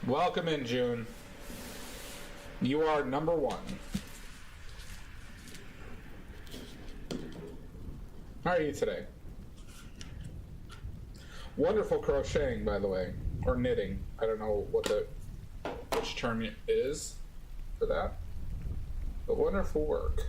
Welcome in, June. You are number one. How are you today? Wonderful crocheting, by the way. Or knitting. I don't know which term it is for that. But wonderful work.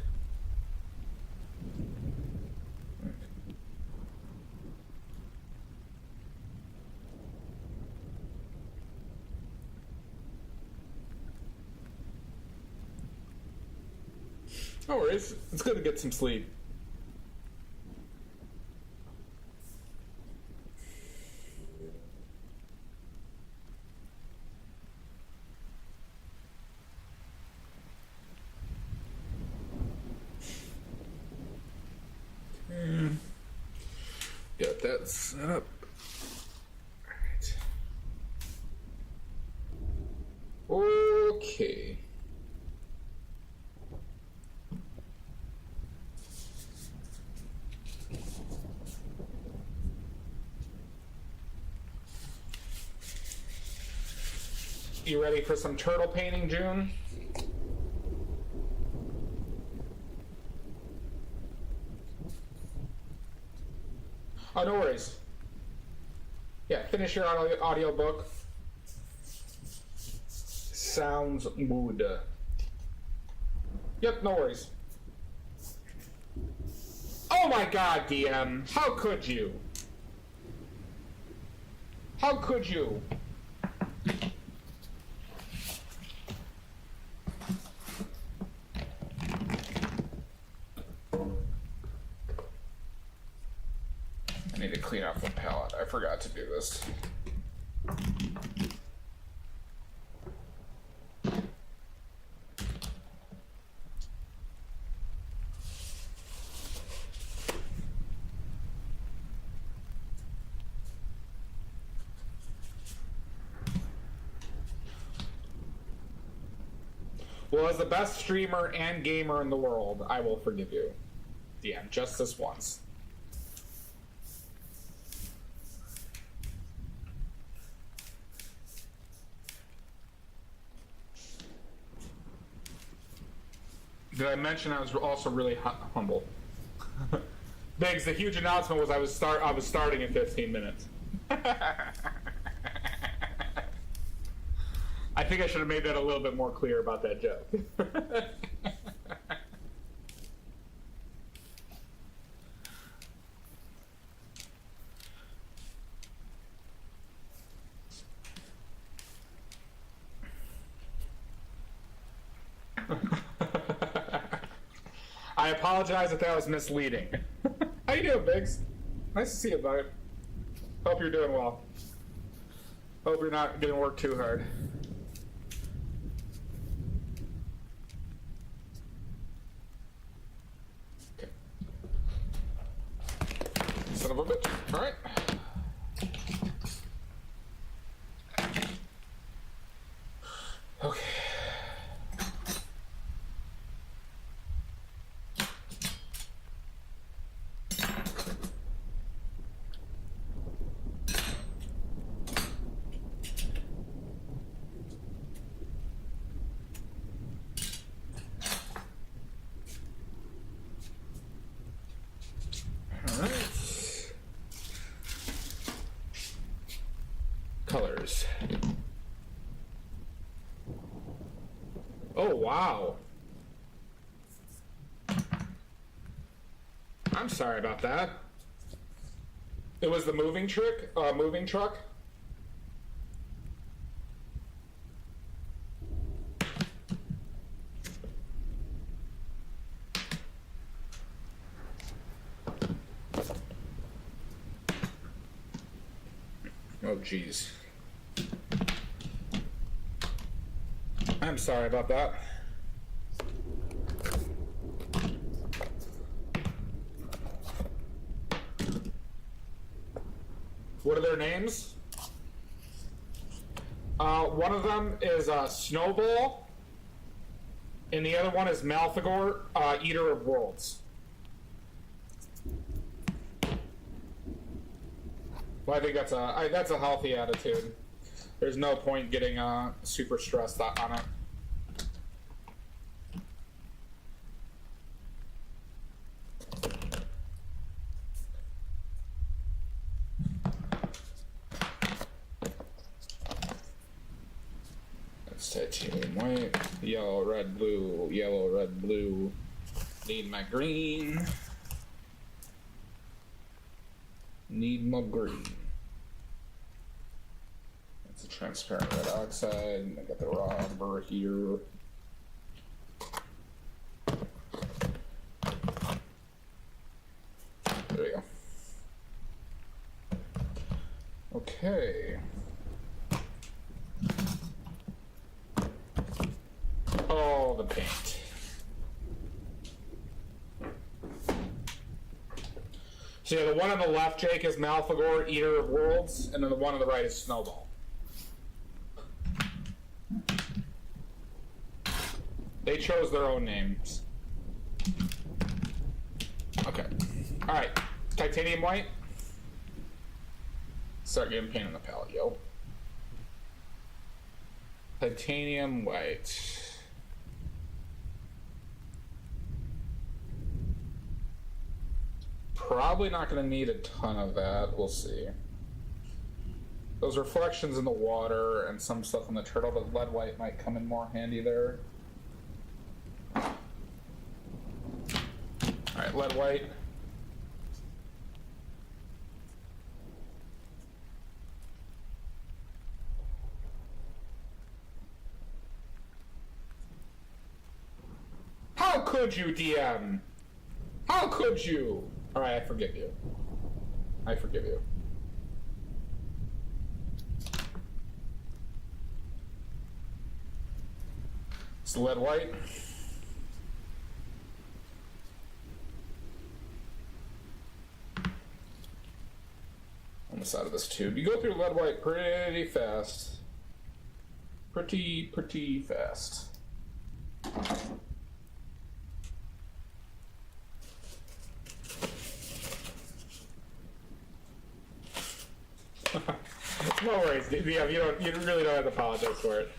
No worries. It's good to get some sleep. Got that set up. All right. Okay. You ready for some turtle painting, June? Oh, no worries. Yeah, finish your audio book. Sounds good. Yep, no worries. Oh my god, DM. How could you? How could you? I need to clean off the palette. I forgot to do this. Well, as the best streamer and gamer in the world, I will forgive you. DM, just this once. Did I mention I was also really humble? Biggs, the huge announcement was I was starting in 15 minutes. I think I should have made that a little bit more clear about that joke. I apologize if that was misleading. How you doing, Biggs? Nice to see you, bud. Hope you're doing well. Hope you're not getting work too hard. Okay. Son of a bitch. All right. Okay. Colors. Oh, wow. I'm sorry about that. It was the moving truck? Oh, jeez. I'm sorry about that. What are their names? One of them is Snowball, and the other one is Malthagor, Eater of Worlds. Well, I think that's a healthy attitude. There's no point getting super stressed on it. That's titanium white, yellow, red, blue, yellow, red, blue. Need my green. Need my green. It's a transparent red oxide. I got the raw amber here. There we go. Okay. Oh, the paint. So yeah, the one on the left, Jake, is Malfagor, Eater of Worlds, and then the one on the right is Snowball. They chose their own names. Okay. Alright. Titanium white. Start getting paint on the palette, yo. Titanium white. Probably not going to need a ton of that. We'll see. Those reflections in the water and some stuff on the turtle, but lead white might come in more handy there. Alright, lead white. How could you, DM? How could you? Alright, I forgive you. I forgive you. It's lead white. On the side of this tube. You go through lead white pretty fast. Pretty fast. No worries, DM. You really don't have to apologize for it.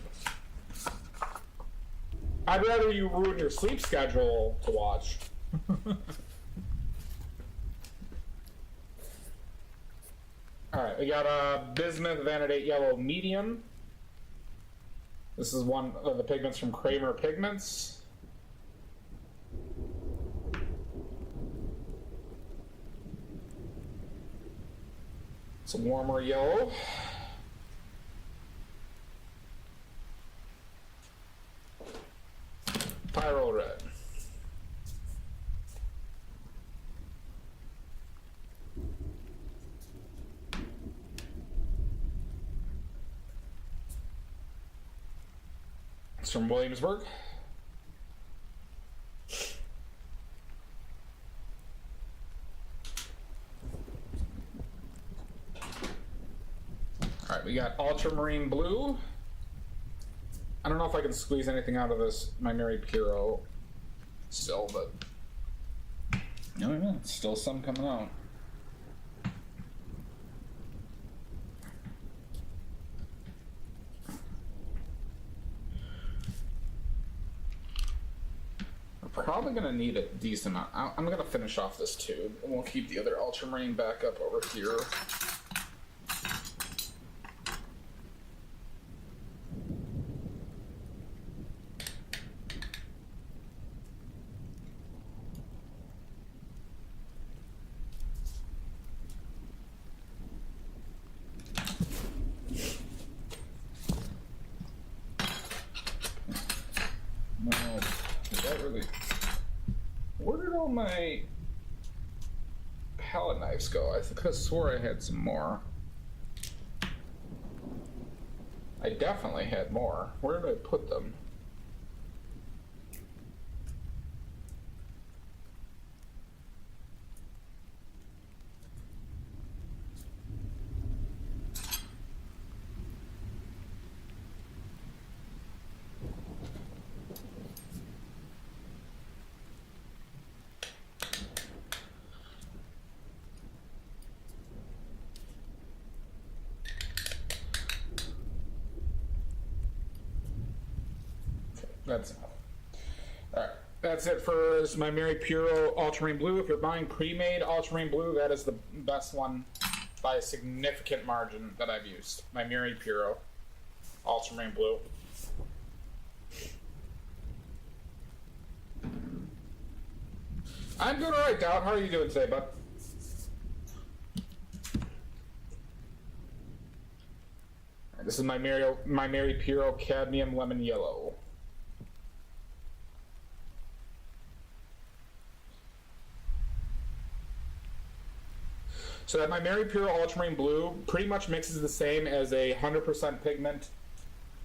I'd rather you ruin your sleep schedule to watch. Alright, we got a bismuth vanadate yellow medium. This is one of the pigments from Kramer Pigments. It's a warmer yellow. Pyro red. It's from Williamsburg. Alright, we got ultramarine blue. I don't know if I can squeeze anything out of this, my Mary Puro still, but no, still some coming out. We're probably gonna need a decent amount. I'm gonna finish off this tube, and we'll keep the other ultramarine back up over here. Where did all my palette knives go? I could have swore I had some more. I definitely had more. Where did I put them? That's enough. All right. That's it for my Mary Puro Ultramarine Blue. If you're buying pre-made Ultramarine Blue, that is the best one by a significant margin that I've used. My Mary Puro Ultramarine Blue. I'm doing alright, Dowd. How are you doing today, bud? This is my Mary Puro Cadmium Lemon Yellow. So that my Mary Puro Ultramarine Blue pretty much mixes the same as a 100% pigment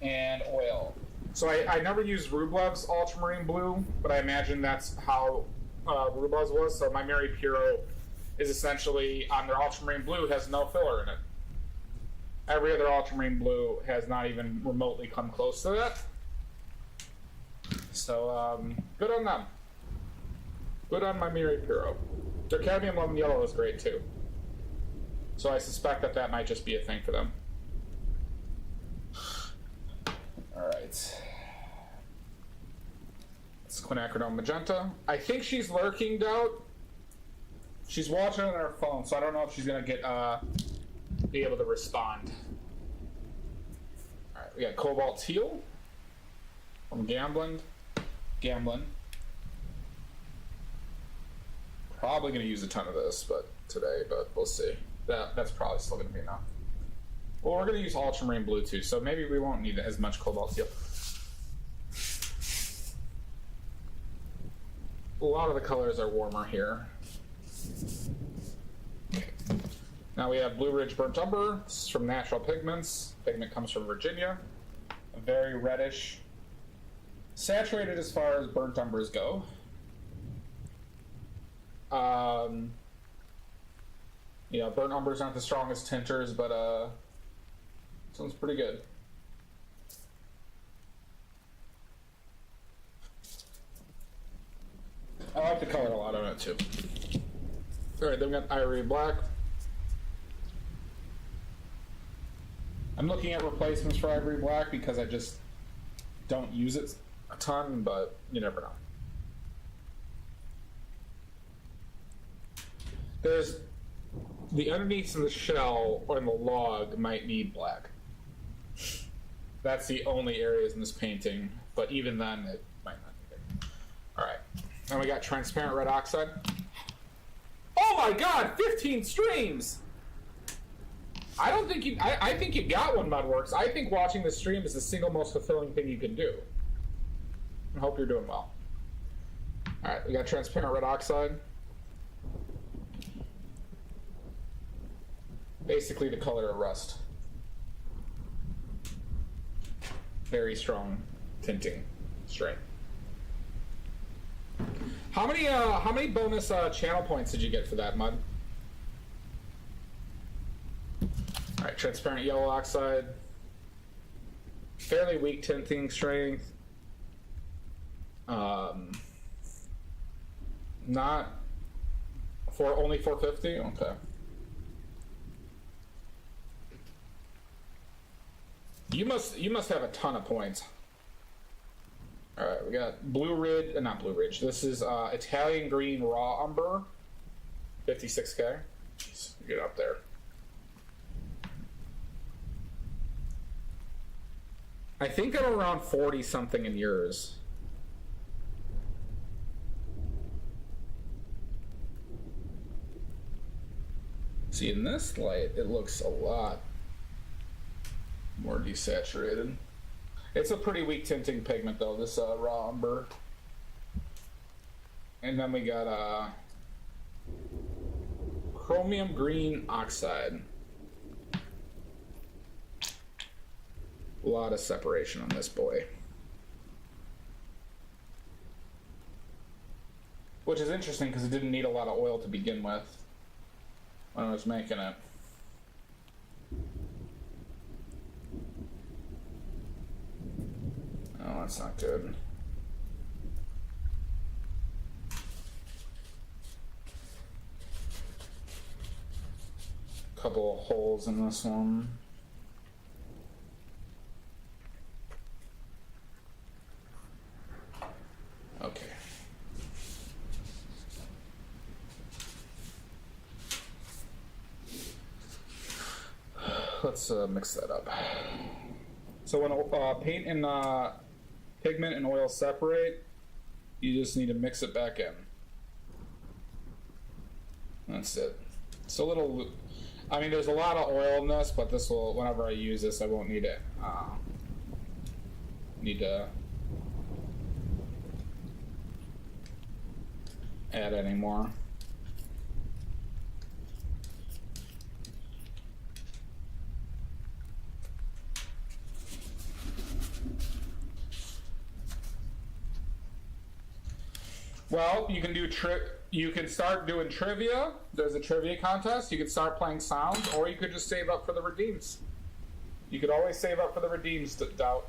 and oil. So I never used Rublev's Ultramarine Blue, but I imagine that's how Rublev's was. So my Mary Puro is essentially, on their Ultramarine Blue, has no filler in it. Every other Ultramarine Blue has not even remotely come close to that. So, good on them. Good on my Mary Puro. Their Cadmium Lemon Yellow is great too. So I suspect that that might just be a thing for them. Alright. It's Quinacridone Magenta. I think she's lurking, Dowd. She's watching on her phone, so I don't know if she's gonna get, be able to respond. Alright, we got Cobalt Teal from Gamblin. Probably gonna use a ton of this, today, but we'll see. That's probably still going to be enough. Well, we're going to use Ultramarine Blue too, so maybe we won't need as much Cobalt Teal. A lot of the colors are warmer here. Now we have Blue Ridge Burnt Umber. This is from Natural Pigments. Pigment comes from Virginia. A very reddish. Saturated as far as burnt umbers go. Yeah, burnt umbers aren't the strongest tinters, but this one's pretty good. I like the color a lot on it too. Alright, then we got Ivory Black. I'm looking at replacements for Ivory Black because I just don't use it a ton, but you never know. There's the underneath of the shell or in the log might need black. That's the only areas in this painting, but even then it might not need it. Alright, then we got Transparent Red Oxide. Oh my god, 15 streams! I don't think you, I think you got one, Mudworks. I think watching the stream is the single most fulfilling thing you can do. I hope you're doing well. Alright, we got Transparent Red Oxide. Basically the color of rust. Very strong tinting strength. How many bonus channel points did you get for that, Mud? Alright, Transparent Yellow Oxide. Fairly weak tinting strength. Not for only 450? Okay. You must have a ton of points. All right, we got Blue Ridge, not Blue Ridge. This is Italian Green Raw Umber, 56K. Jeez, get up there. I think I'm around 40 something in yours. See, in this light, it looks a lot more desaturated. It's a pretty weak tinting pigment though, this raw umber. And then we got chromium green oxide. A lot of separation on this boy. Which is interesting because it didn't need a lot of oil to begin with when I was making it. Oh, that's not good. Couple of holes in this one. let's mix that up. So when paint and pigment and oil separate, you just need to mix it back in. That's it. It's a little, I mean, there's a lot of oil in this, but this will, whenever I use this, I won't need it. Need to add any more. Well, you can do you can start doing trivia. There's a trivia contest. You can start playing sounds, or you could just save up for the redeems. You could always save up for the redeems, Doubt.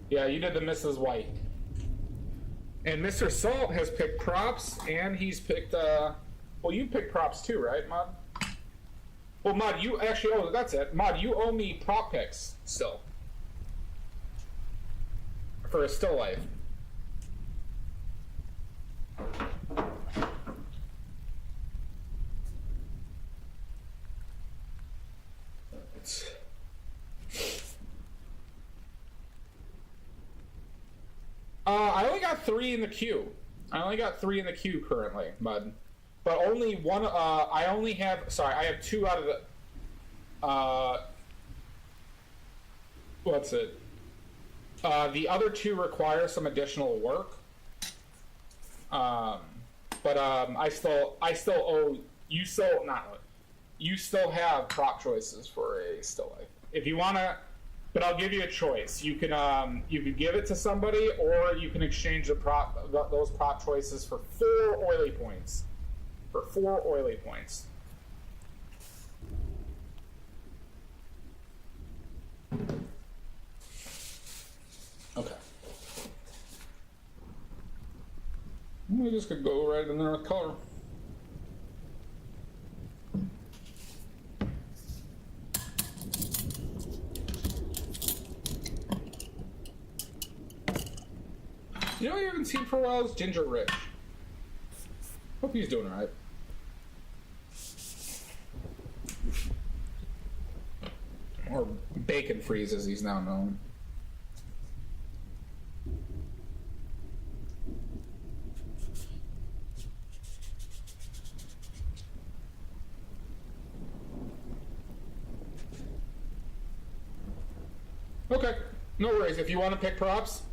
Yeah, you did the Mrs. White. And Mr. Salt has picked props, and he's picked, well, you picked props too, right, Mud? Well, Mud, you actually, oh, that's it. Mud, you owe me prop picks still. For a still life. I only got 3 in the queue. I only got 3 in the queue currently, Mud. But only one, I only have, sorry, I have 2 out of the, what's it? The other 2 require some additional work. I still owe, you still have prop choices for a still life. If you want to, but I'll give you a choice. You can give it to somebody, or you can exchange those prop choices for 4 oily points. For 4 oily points. Okay. We just could go right in there with color. You know what I haven't seen for a while is Ginger Rich. Hope he's doing alright. Or Bacon Freeze, as he's now known. Okay, no worries. If you want to pick props,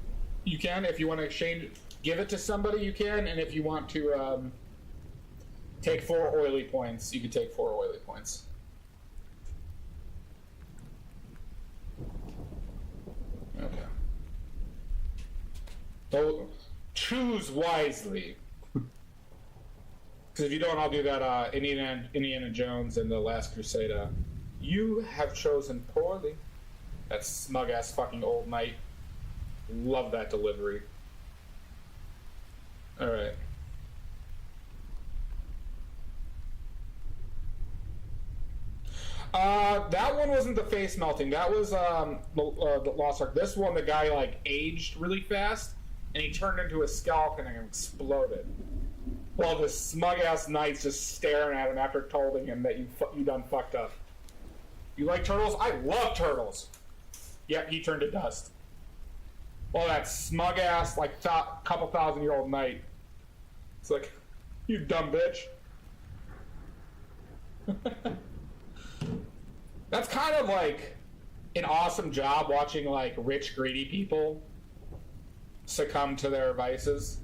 you can. If you want to exchange, give it to somebody, you can. And if you want to take 4 oily points, you can take 4 oily points. Okay. So choose wisely. Because if you don't, I'll do that Indiana Jones and the Last Crusade. You have chosen poorly. That smug ass fucking old knight. Love that delivery. Alright. That one wasn't the face melting. That was the Lost Ark. This one, the guy like aged really fast, and he turned into a skeleton and exploded. While this smug ass knight's just staring at him after told him that you done fucked up. You like turtles? I love turtles. Yep, he turned to dust. Well, that smug ass like couple thousand-year-old knight. It's like, you dumb bitch. That's kind of like an awesome job watching like rich, greedy people succumb to their vices.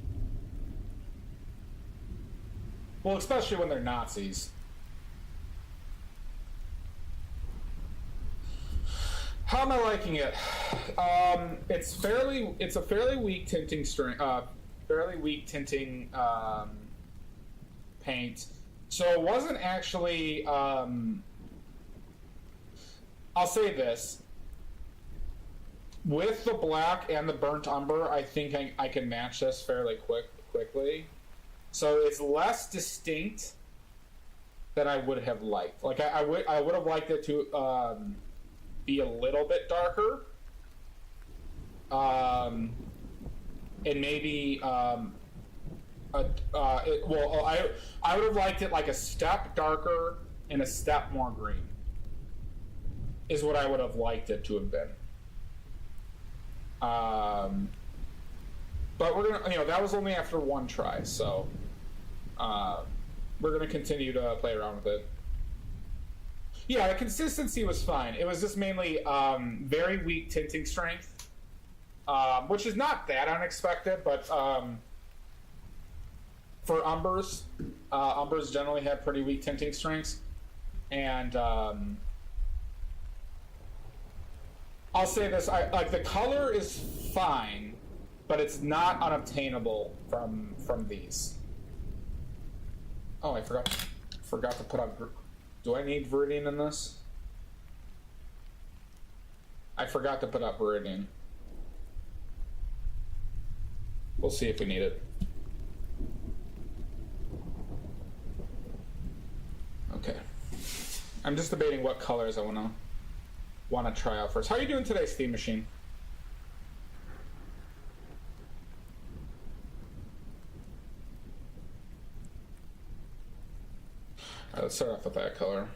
Well, especially when they're Nazis. How am I liking it? It's a fairly weak tinting paint. So it wasn't actually. I'll say this. With the black and the burnt umber, I think I can match this fairly quickly. So it's less distinct than I would have liked. Like I would have liked it to be a little bit darker. and maybe I would have liked it like a step darker and a step more green. Is what I would have liked it to have been. But we're gonna, that was only after one try, so we're gonna continue to play around with it. Yeah, the consistency was fine. It was just mainly very weak tinting strength, which is not that unexpected, but for umbers, umbers generally have pretty weak tinting strengths, and I'll say this: like the color is fine, but it's not unobtainable from these. Oh, I forgot to put on. Do I need Viridian in this? I forgot to put up Viridian. We'll see if we need it. Okay. I'm just debating what colors I want to try out first. How are you doing today, Steam Machine? All right, let's start off with that color.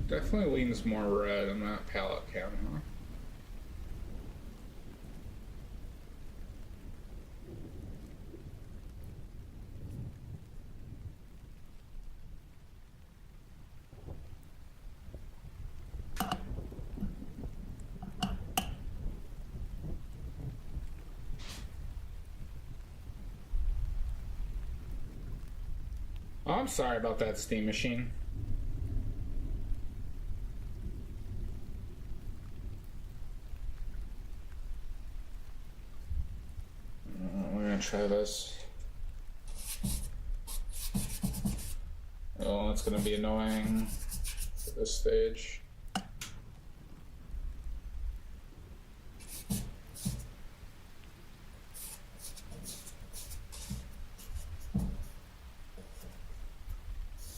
Definitely leans more red on that palette cam, huh? Oh, I'm sorry about that, Steam Machine. Try this. Oh, that's gonna be annoying for this stage.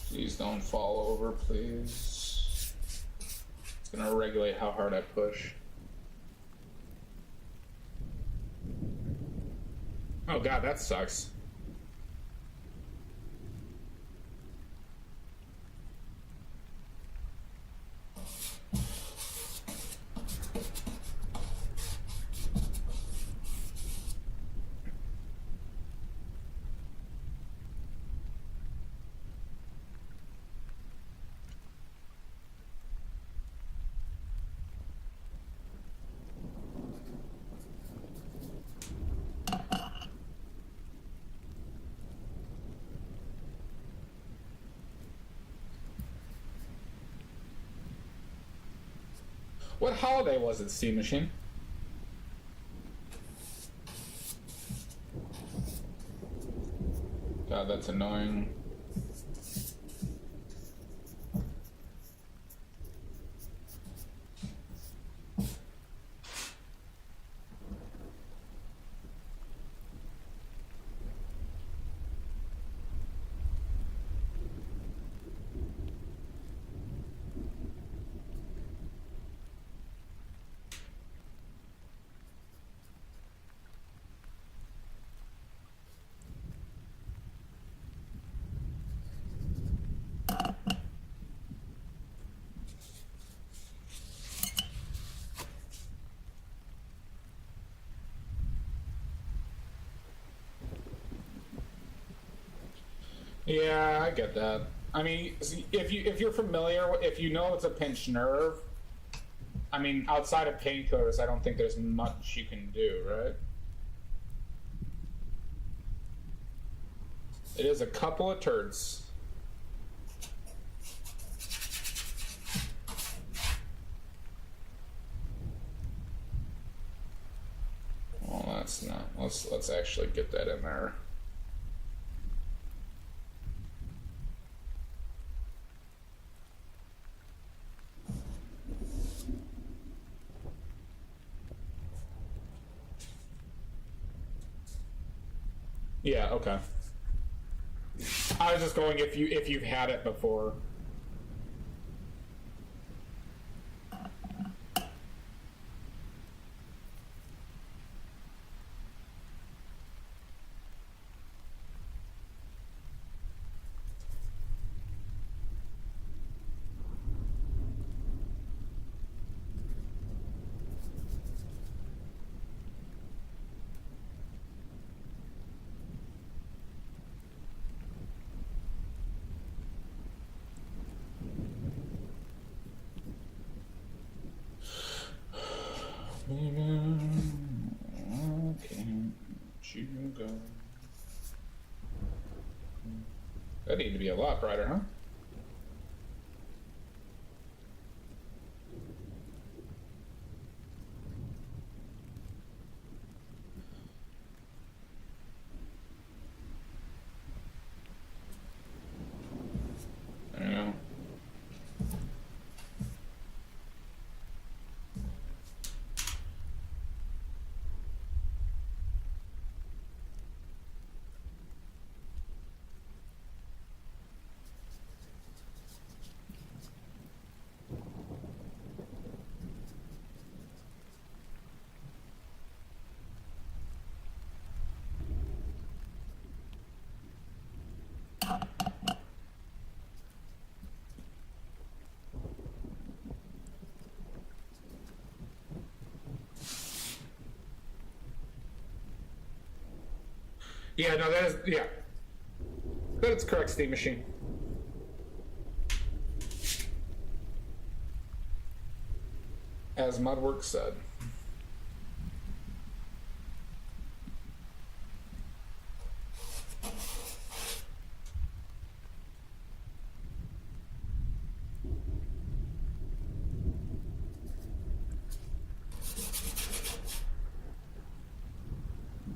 Please don't fall over, please. It's gonna regulate how hard I push. Oh god, that sucks. What holiday was it, Steam Machine? God, that's annoying. Yeah, I get that. I mean, if you're familiar, if you know it's a pinched nerve, I mean, outside of painkillers, I don't think there's much you can do, right? It is a couple of turds. Well, that's not. Let's actually get that in there. Yeah, okay. I was just going if you've had it before. Okay, you go. That needed to be a lot brighter, huh? I know. Yeah, no, that is, yeah. That's correct, Steam Machine. As Mudworks said.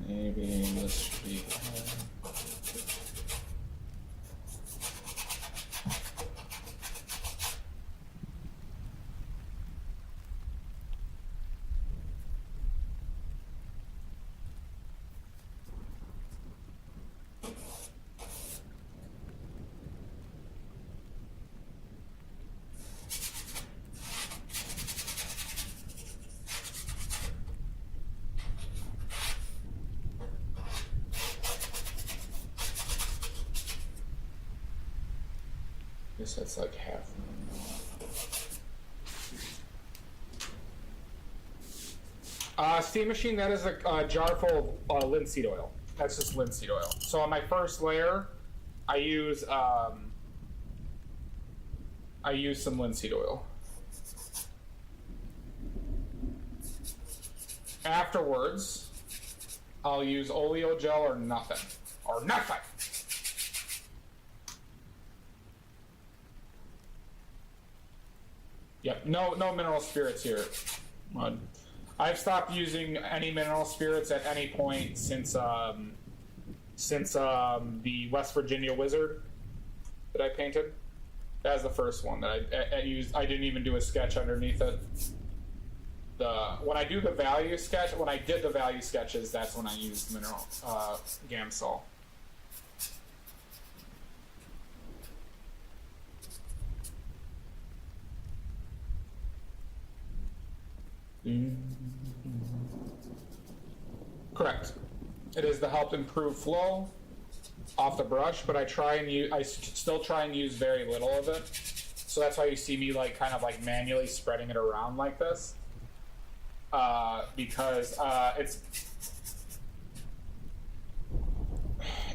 Maybe this should be. I guess that's like half. Steam Machine, that is a jar full of linseed oil. That's just linseed oil. So on my first layer, I use some linseed oil. Afterwards, I'll use oleo gel or nothing. Or nothing! Yep, no mineral spirits here. I've stopped using any mineral spirits at any point since the West Virginia Wizard that I painted. That was the first one that I used. I didn't even do a sketch underneath it. When I do the value sketch, when I did the value sketches, that's when I used mineral Gamsol. Correct. It is to help improve flow off the brush, but I still try and use very little of it. So that's why you see me like kind of like manually spreading it around like this, because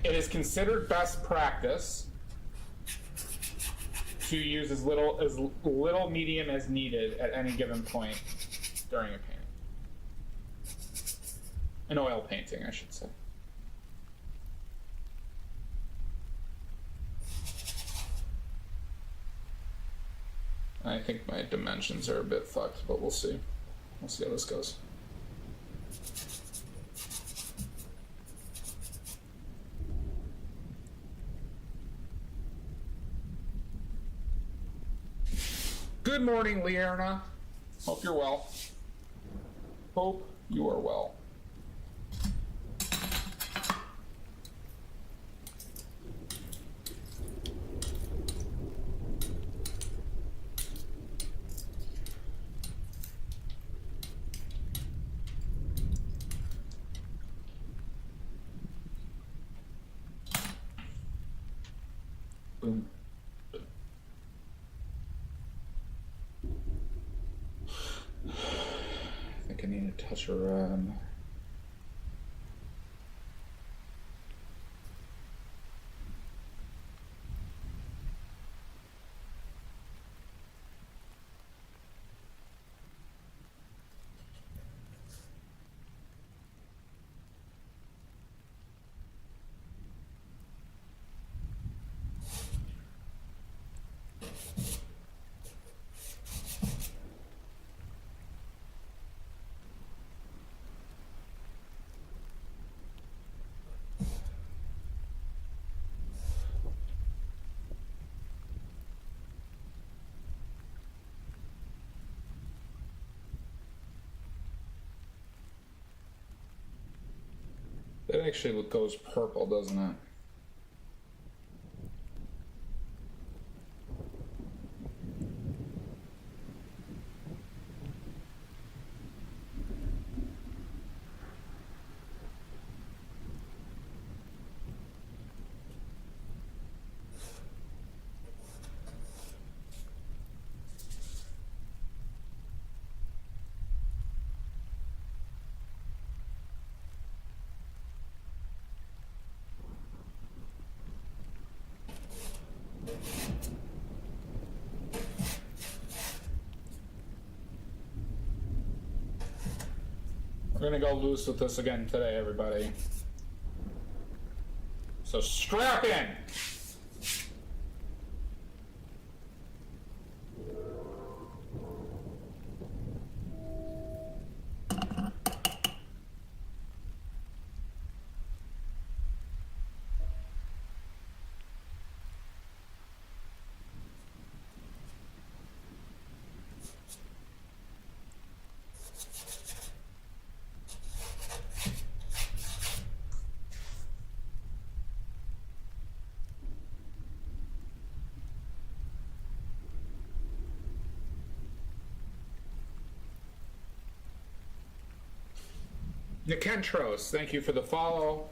it is considered best practice to use as little medium as needed at any given point during a painting. An oil painting, I should say. I think my dimensions are a bit fucked, but we'll see. We'll see how this goes. Good morning, Lierna. Hope you're well. Hope you are well. Boom. I think I need to touch around. That actually goes purple, doesn't it? We're gonna go loose with this again today, everybody. So strap in! Nikentros, thank you for the follow.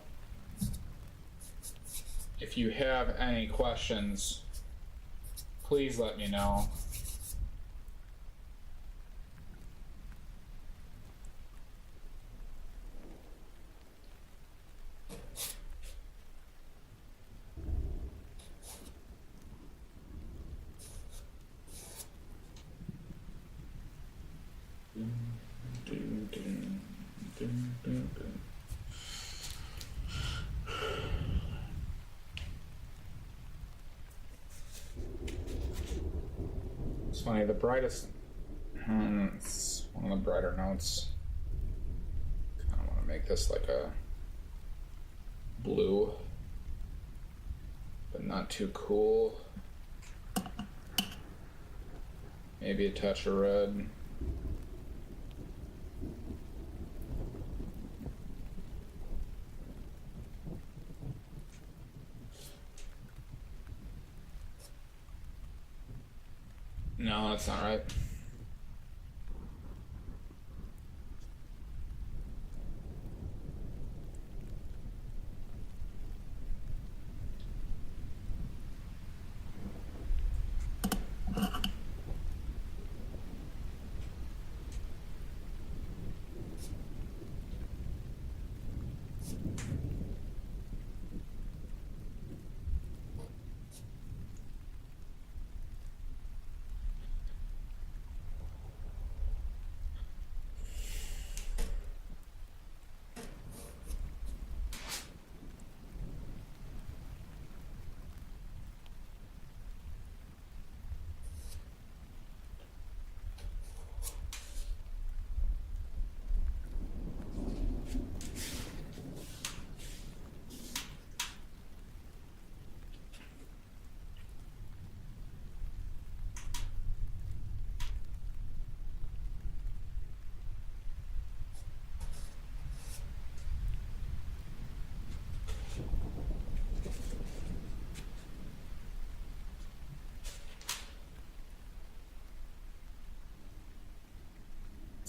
If you have any questions, please let me know. It's funny, the brightest, it's one of the brighter notes. Kind of want to make this like a blue, but not too cool. Maybe a touch of red. No, that's not right.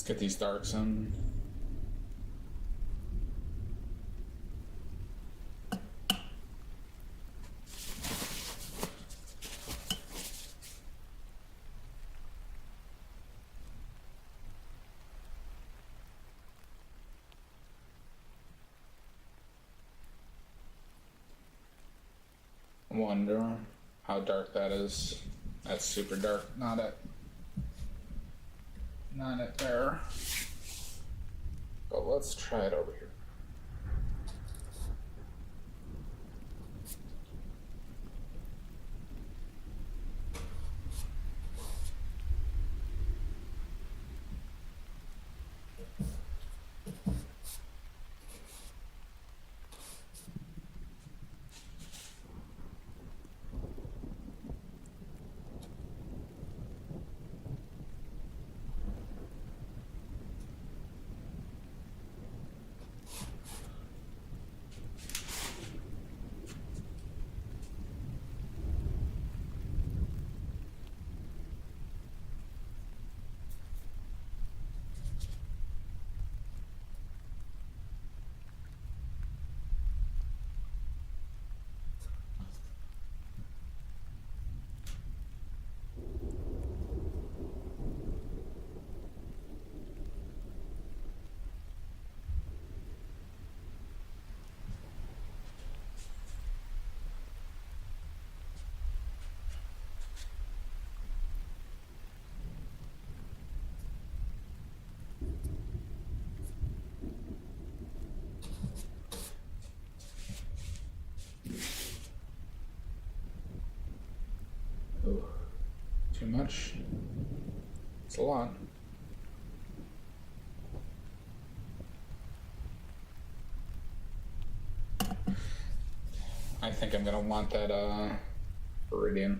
get these darks in. Wonder how dark that is. That's super dark. Not at there. But let's try it over here. Ooh, too much. It's a lot. I think I'm gonna want that Viridian.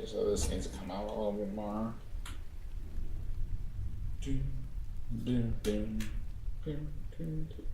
Okay, so this needs to come out a little bit more. Doom, doom, doom, doom, doom, doom.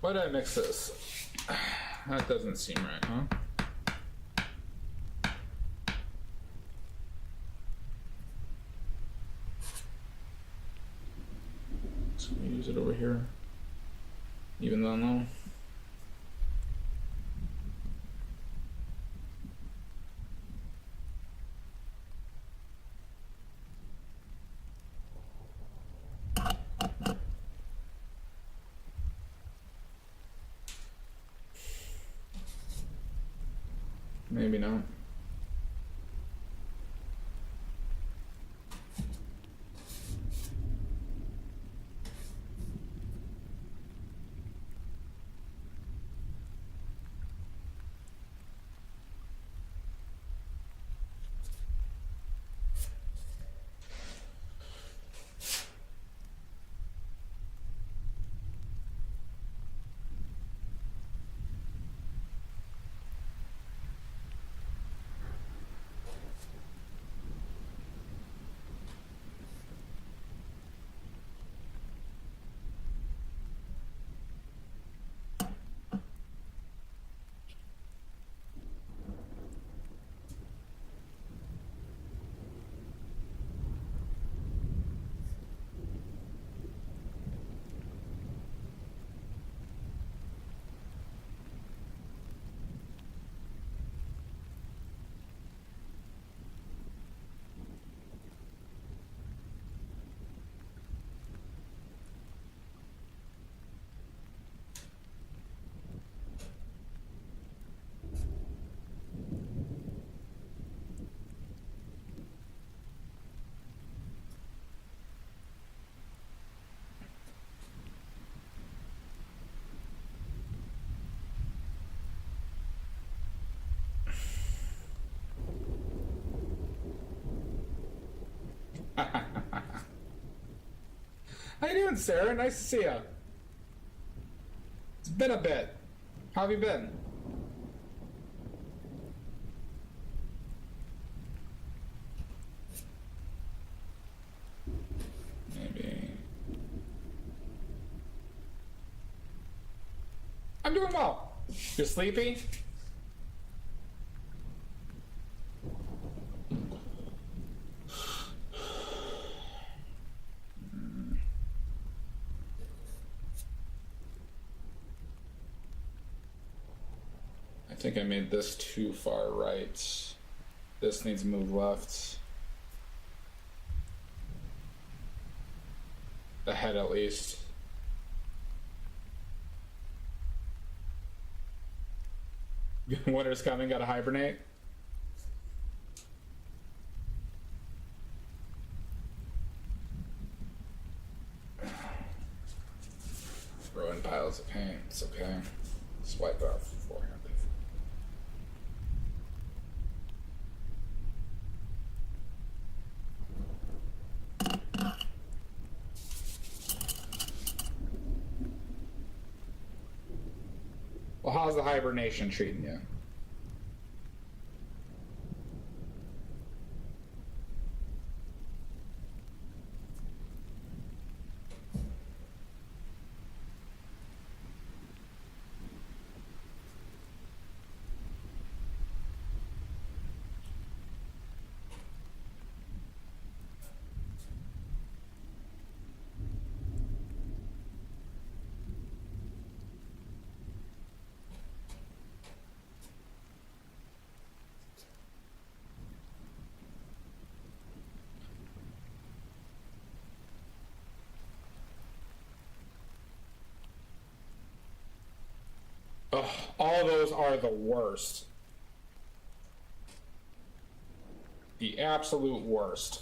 Why did I mix this? That doesn't seem right, huh? So we use it over here. Even though no. Maybe not. How you doing, Sarah? Nice to see you. It's been a bit. How have you been? Maybe. I'm doing well. You're sleepy? I think I made this too far right. This needs to move left. The head, at least. Winter's coming, gotta hibernate. Ruined piles of paint, it's okay. Swipe off beforehand. Well, how's the hibernation treating you? Ugh, all those are the worst. The absolute worst.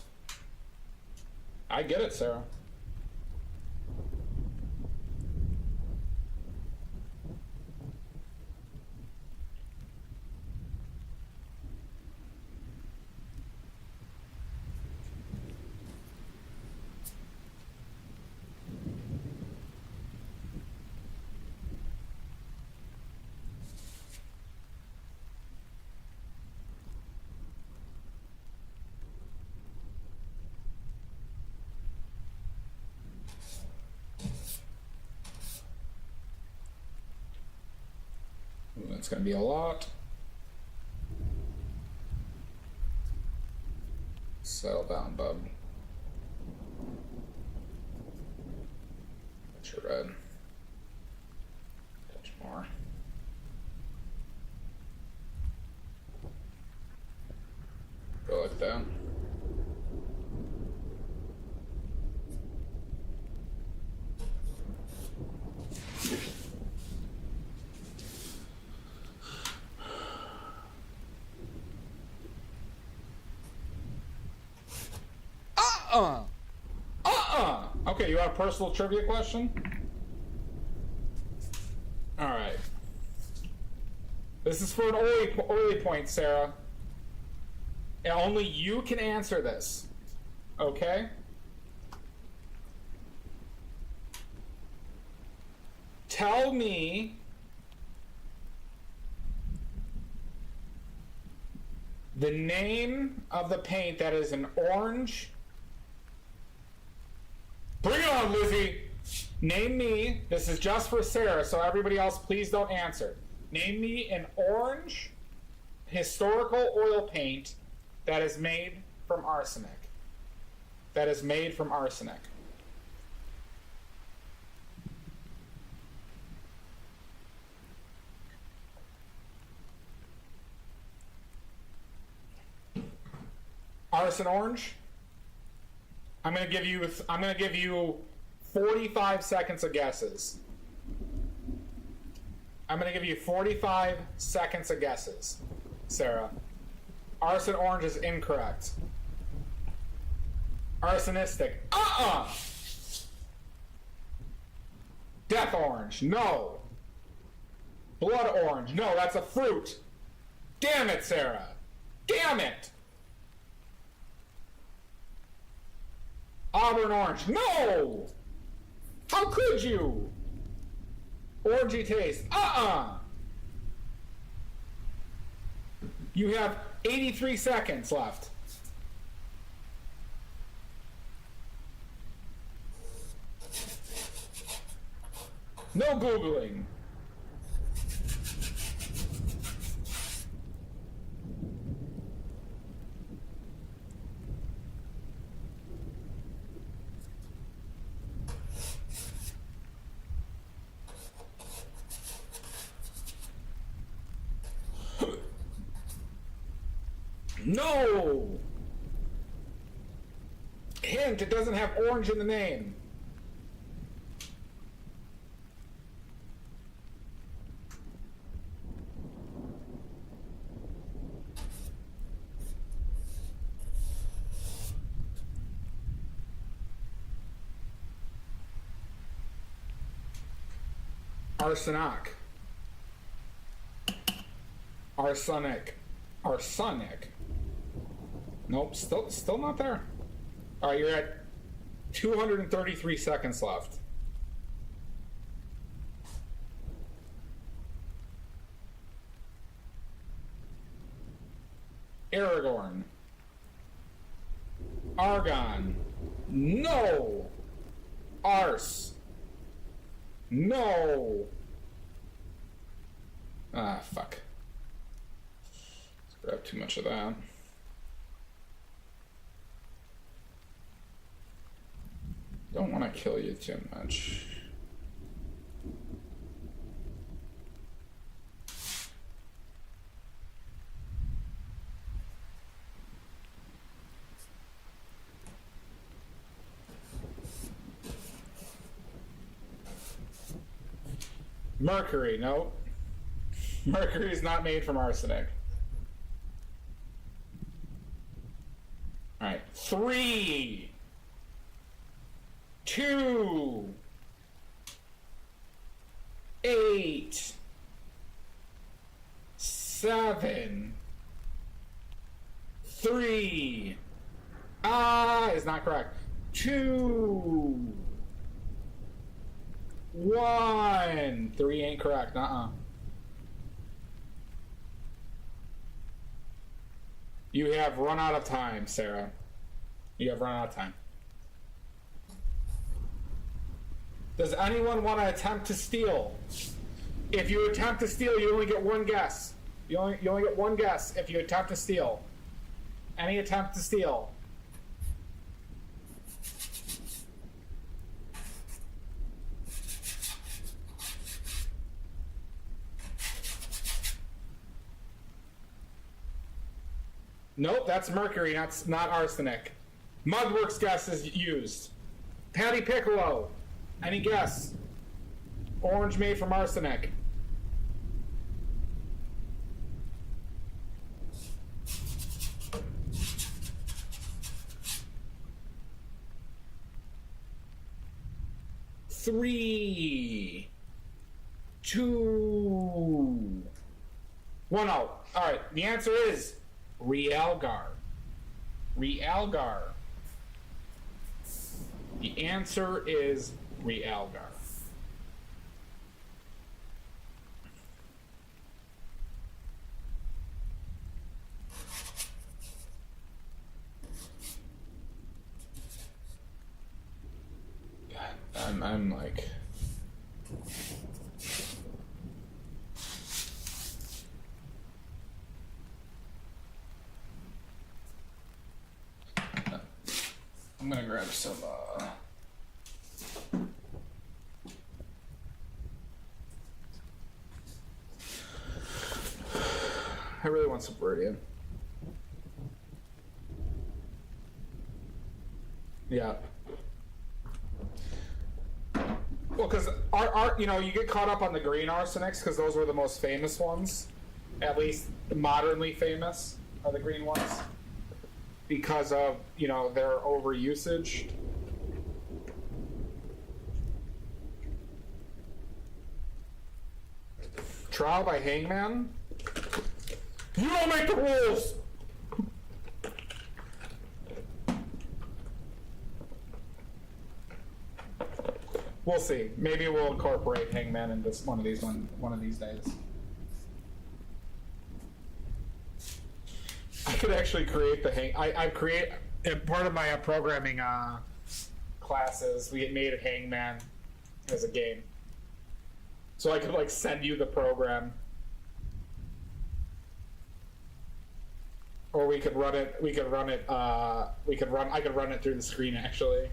I get it, Sarah. It's gonna be a lot. Settle down, bub. Touch your red. Touch more. Go like that. Okay, you have a personal trivia question? Alright. This is for an early point, Sarah. And only you can answer this. Okay? Tell me the name of the paint that is an orange. Bring it on, Lizzie! Name me, this is just for Sarah, so everybody else please don't answer. Name me an orange historical oil paint that is made from arsenic. That is made from arsenic. Arson orange? I'm gonna give you 45 seconds of guesses. I'm gonna give you 45 seconds of guesses, Sarah. Arson orange is incorrect. Arsonistic. Death orange. No. Blood orange. No, that's a fruit. Damn it, Sarah. Damn it. Auburn orange. No! How could you? Orangey taste. You have 83 seconds left. No Googling. No! Hint, it doesn't have orange in the name. Arsenic. Arsenic. Arsenic. Nope, still not there. All right, you're at 233 seconds left. Aragorn. Argon. No. Arse. No. Ah, fuck. Let's grab too much of that. Don't want to kill you too much. Mercury, no. Mercury is not made from arsenic. All right, 3, 2, 8, 7, 3. Is not correct. 2, 1. 3 ain't correct. You have run out of time, Sarah. You have run out of time. Does anyone want to attempt to steal? If you attempt to steal, you only get one guess. You only get one guess if you attempt to steal. Any attempt to steal. Nope, that's mercury, not arsenic. Mudworks guess is used. Patty Piccolo. Any guess? Orange made from arsenic. Three, two, one out. All right, the answer is Realgar. Realgar. The answer is Realgar. I'm like... I'm gonna grab some, I really want some Viridian. Yeah. Well, because our, you know, you get caught up on the green arsenics because those were the most famous ones. At least modernly famous are the green ones. Because of, you know, their overusage. Trial by Hangman? You don't make the rules! We'll see. Maybe we'll incorporate Hangman into one of these days. I could actually create the I create part of my programming classes. We made a Hangman as a game, so I could like send you the program, or we could run it. I could run it through the screen actually.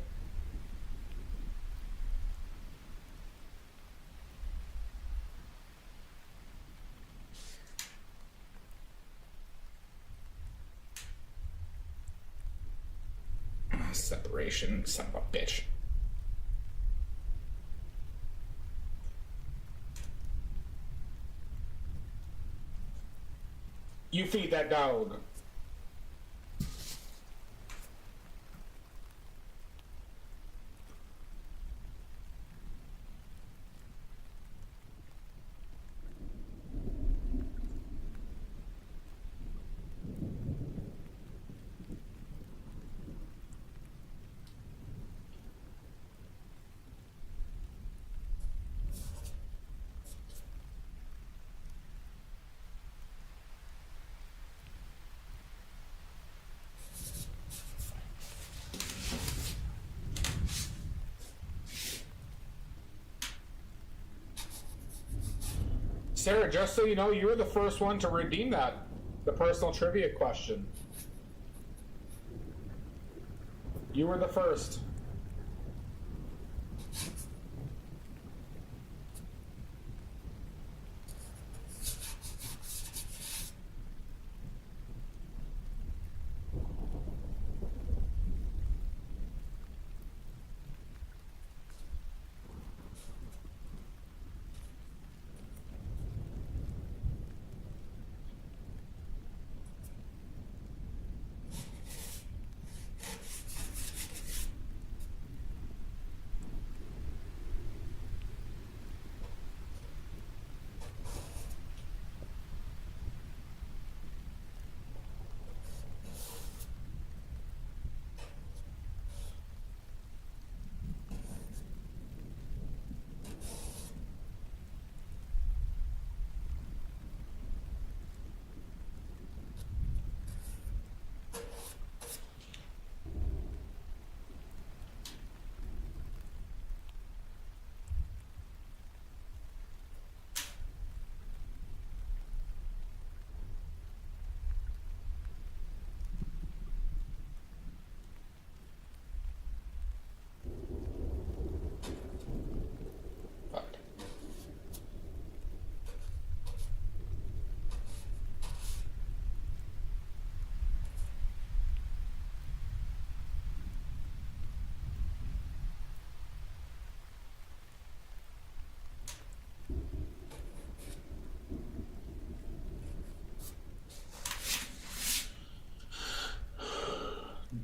Separation, son of a bitch. You feed that dog. Sarah, just so you know, you were the first one to redeem the personal trivia question. You were the first.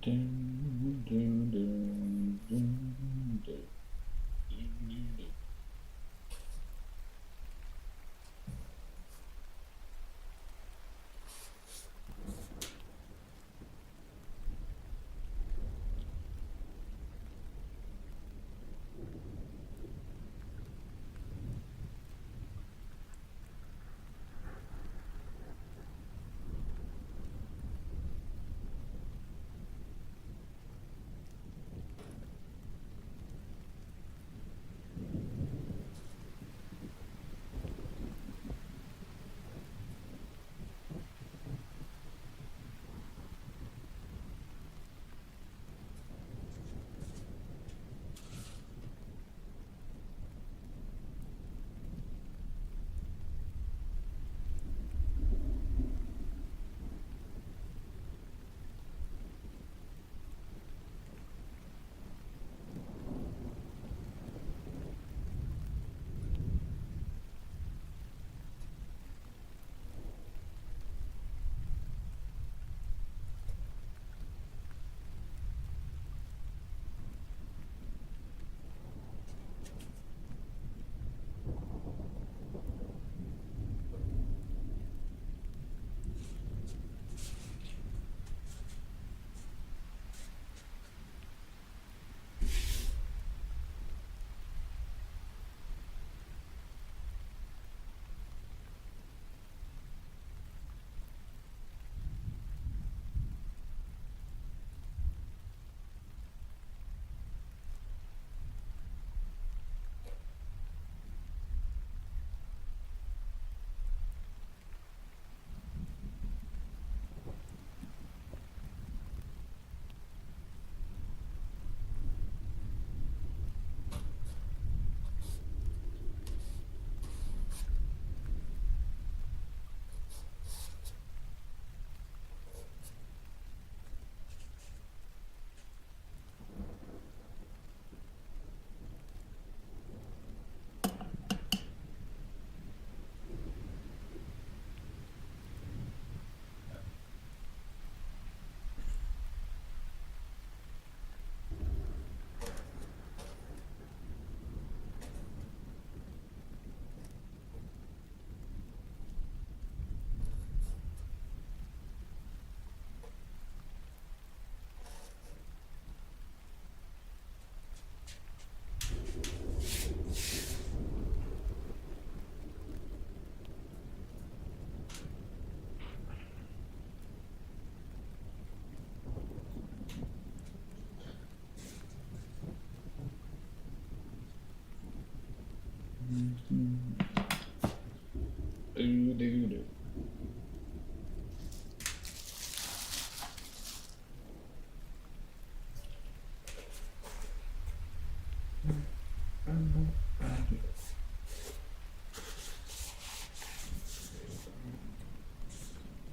Do.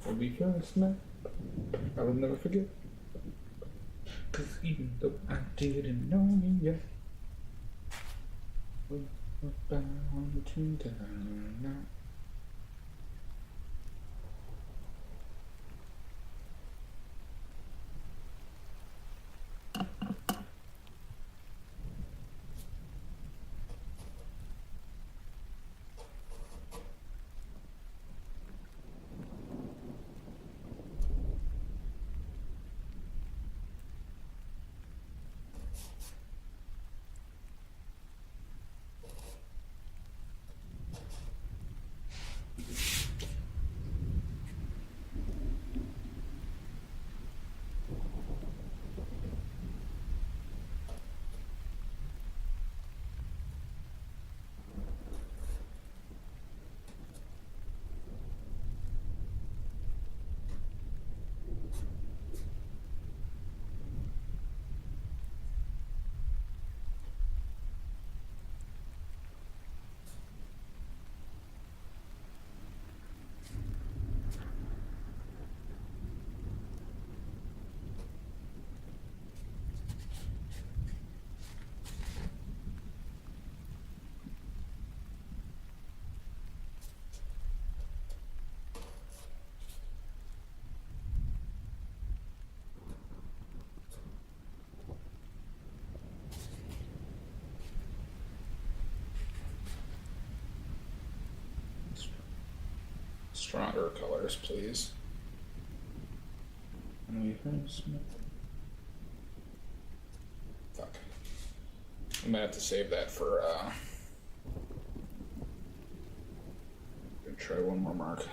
I'll be first, man. I will never forget. Cause even though I didn't know you yet, we're bound to down now. Stronger colors, please. Fuck. I'm gonna have to save that for, gonna try one more mark.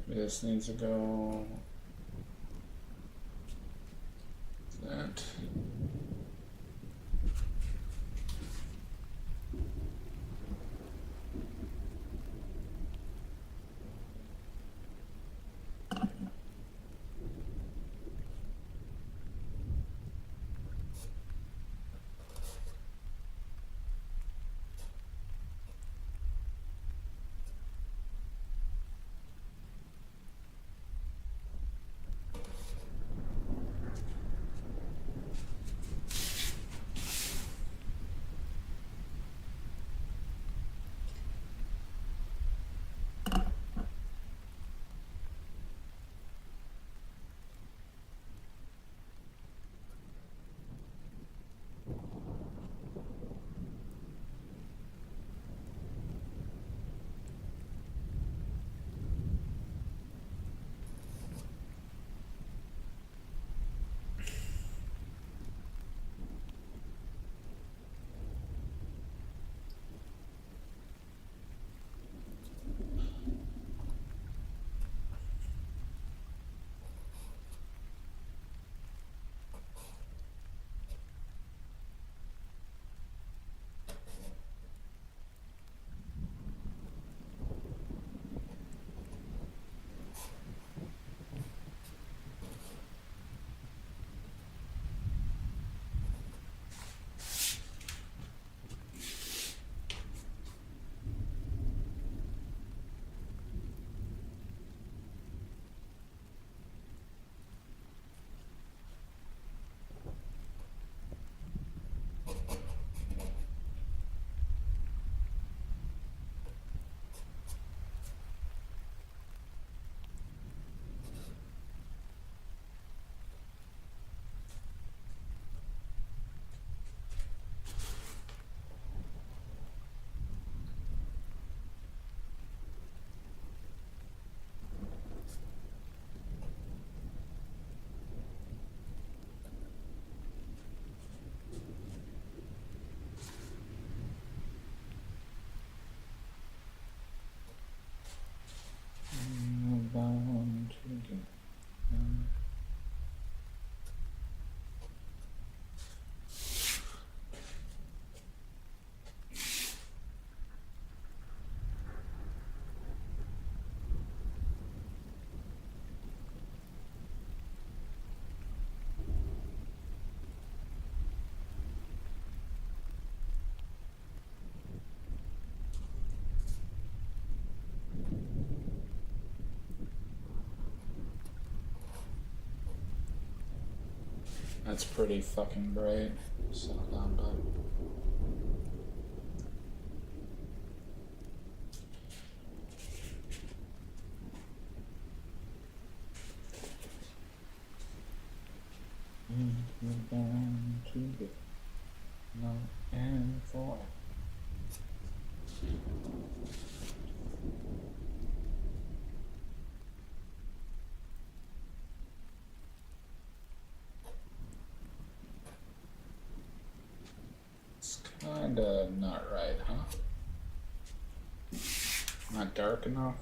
This needs to go. That. That's pretty fucking bright. Settle down, bud. We're bound to get no and for. It's kinda not right, huh? Not dark enough.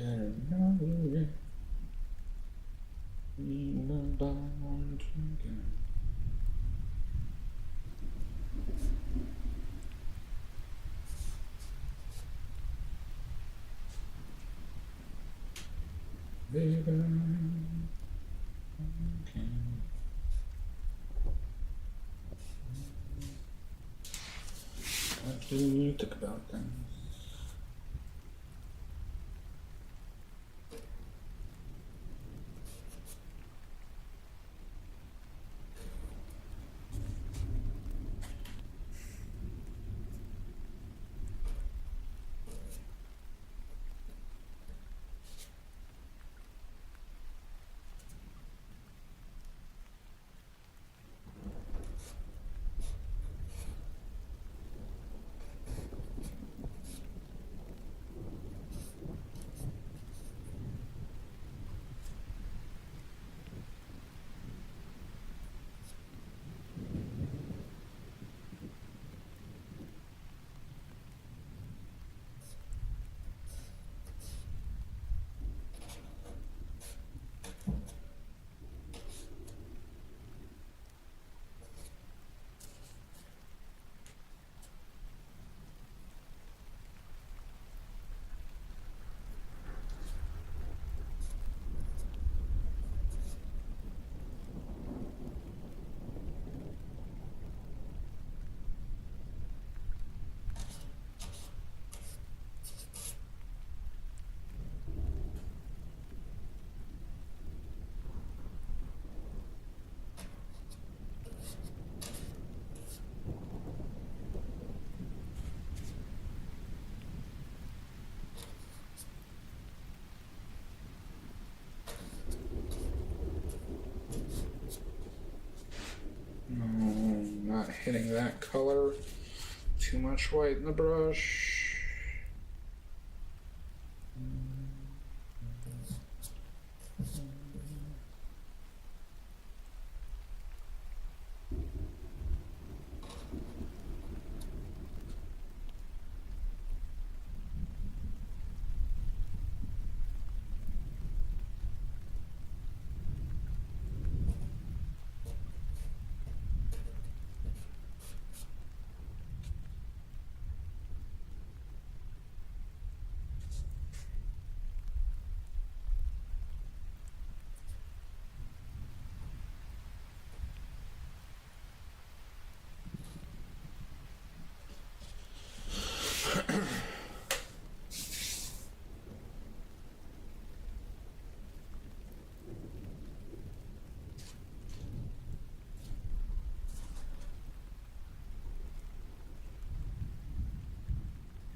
better know it. We were born together. Baby, okay. What do you think about things? Not hitting that color. Too much white in the brush.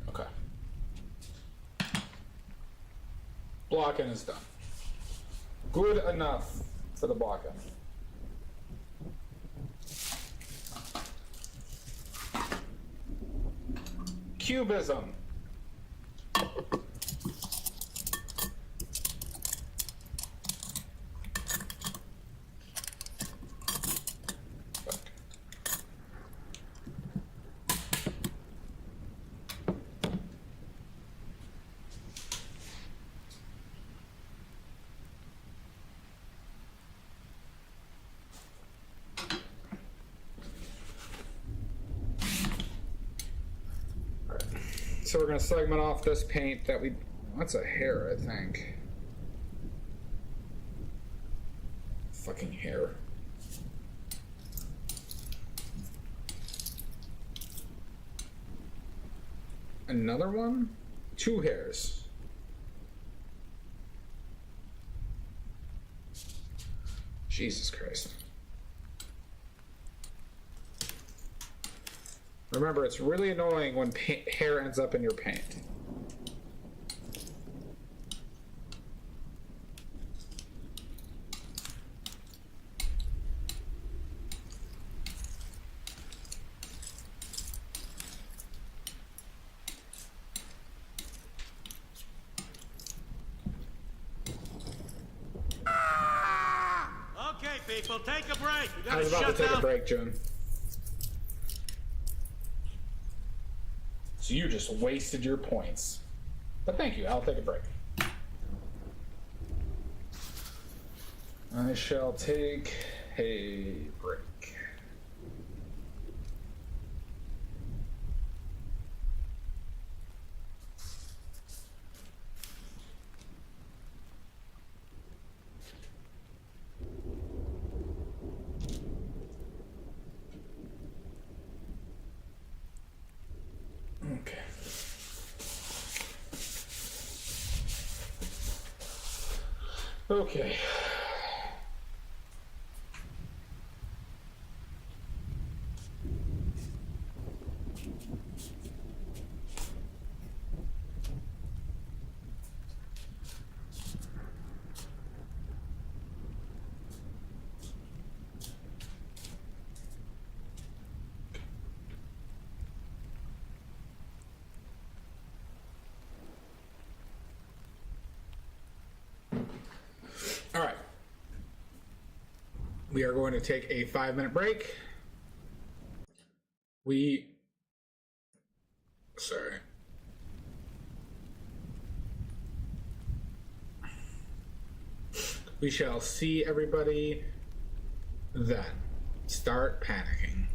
Okay. Blocking is done. Good enough for the blocking. Cubism. So we're going to segment off this paint that we... That's a hair, I think. Fucking hair. Another one? 2 hairs. Jesus Christ. Remember, it's really annoying when hair ends up in your paint. Okay, people, take a break. I was about to take a break, June. So you just wasted your points. But thank you, I'll take a break. I shall take a break. Okay. Okay. All right. We are going to take a 5-minute break. Sorry. We shall see everybody then. Start panicking.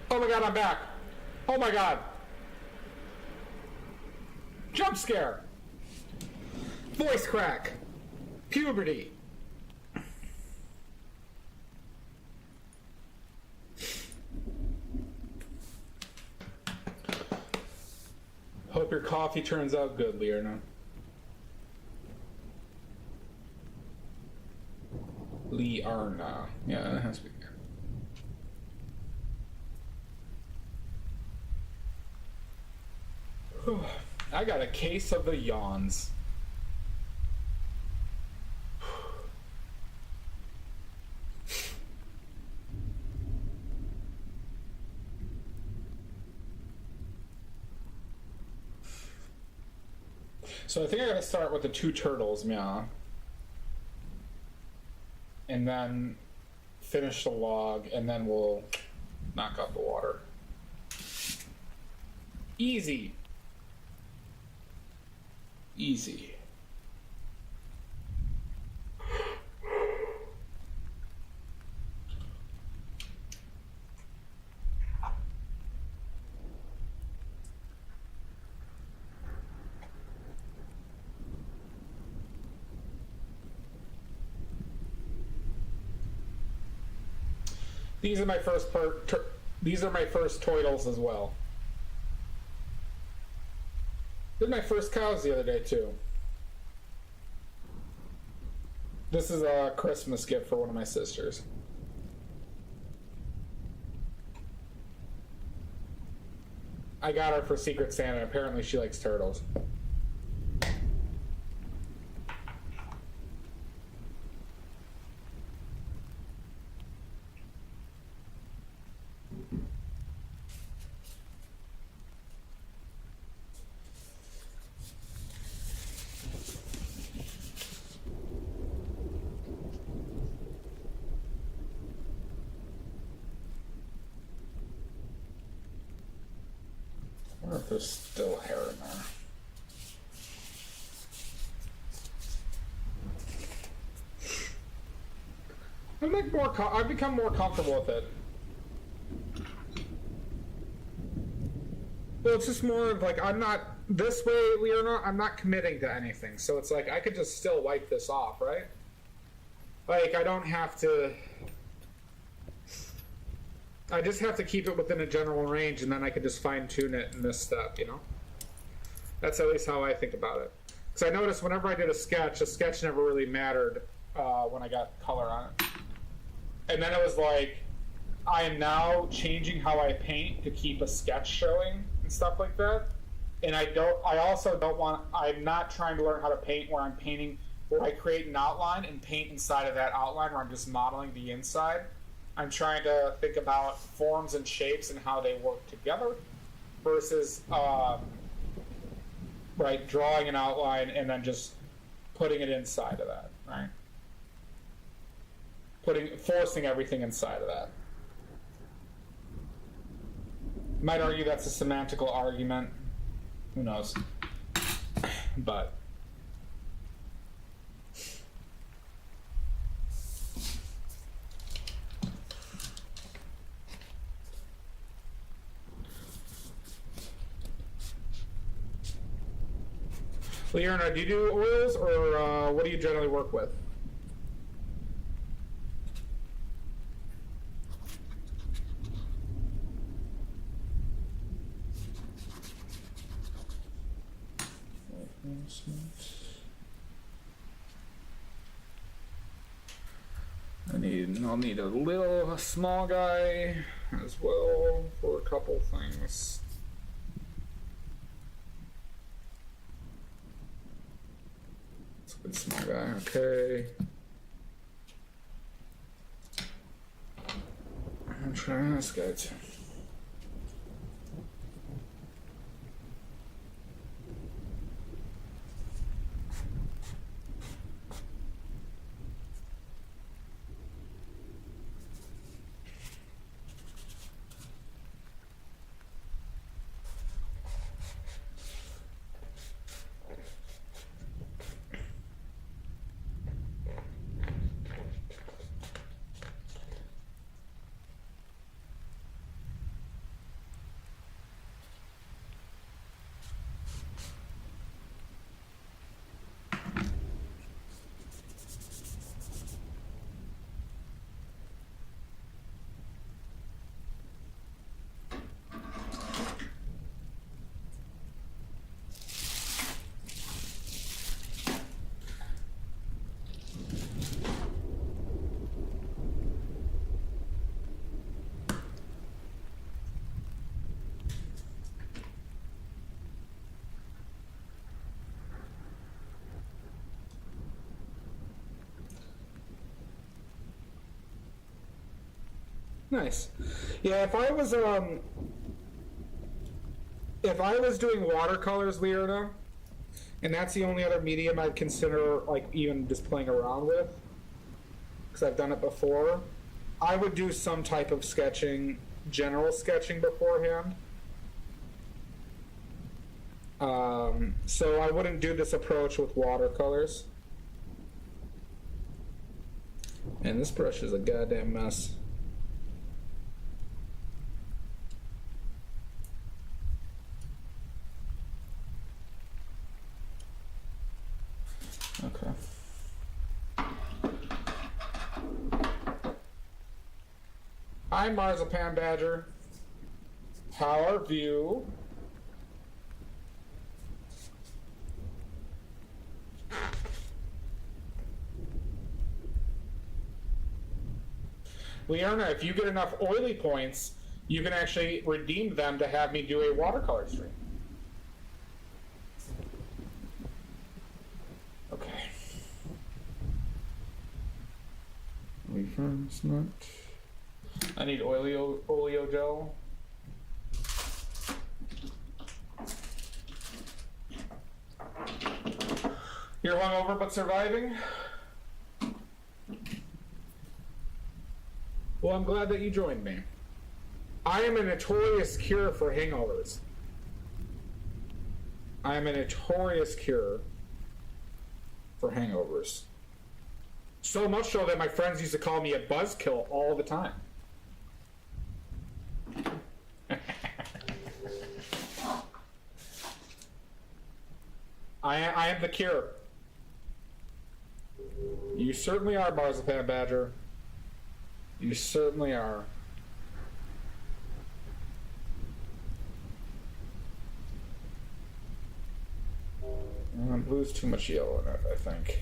Oh my god, I'm back. Oh my god. Jump scare. Voice crack. Puberty. Hope your coffee turns out good, Liarna. Liarna. Yeah, it has to be there. I got a case of the yawns. So I think I gotta start with the 2 turtles, yeah. And then finish the log, and then we'll knock out the water. Easy. Easy. These are my first these are my first turtles as well. Did my first cows the other day too. This is a Christmas gift for one of my sisters. I got her for Secret Santa. Apparently she likes turtles. I wonder if there's still hair in there. I've become more comfortable with it. Well, it's just more of like, I'm not, this way, Leonard, I'm not committing to anything. So it's like, I could just still wipe this off, right? Like, I don't have to, I just have to keep it within a general range, and then I can just fine tune it in this step, you know? That's at least how I think about it. Because I noticed whenever I did a sketch never really mattered when I got color on it. And then it was like, I am now changing how I paint to keep a sketch showing and stuff like that. And I also don't want, I'm not trying to learn how to paint where I'm painting, where I create an outline and paint inside of that outline where I'm just modeling the inside. I'm trying to think about forms and shapes and how they work together versus, right, drawing an outline and then just putting it inside of that, right? Forcing everything inside of that. Might argue that's a semantical argument. Who knows? But Leonard, do you do oils or what do you generally work with? I'll need a small guy as well for a couple things. Let's get a small guy, okay. I'm trying this guy too. Nice. Yeah, if I was doing watercolors, Leona, and that's the only other medium I'd consider like even just playing around with, because I've done it before, I would do some type of sketching, general sketching beforehand. So I wouldn't do this approach with watercolors. And this brush is a goddamn mess. Okay. Hi, Marzipan Badger. How are you? Leona, if you get enough oily points, you can actually redeem them to have me do a watercolor stream. Okay. Reference nut. I need oleo gel. You're hungover but surviving? Well, I'm glad that you joined me. I am a notorious cure for hangovers. I am a notorious cure for hangovers. So much so that my friends used to call me a buzzkill all the time. I am the cure. You certainly are, Marzipan Badger. You certainly are. Blue's too much yellow in it, I think.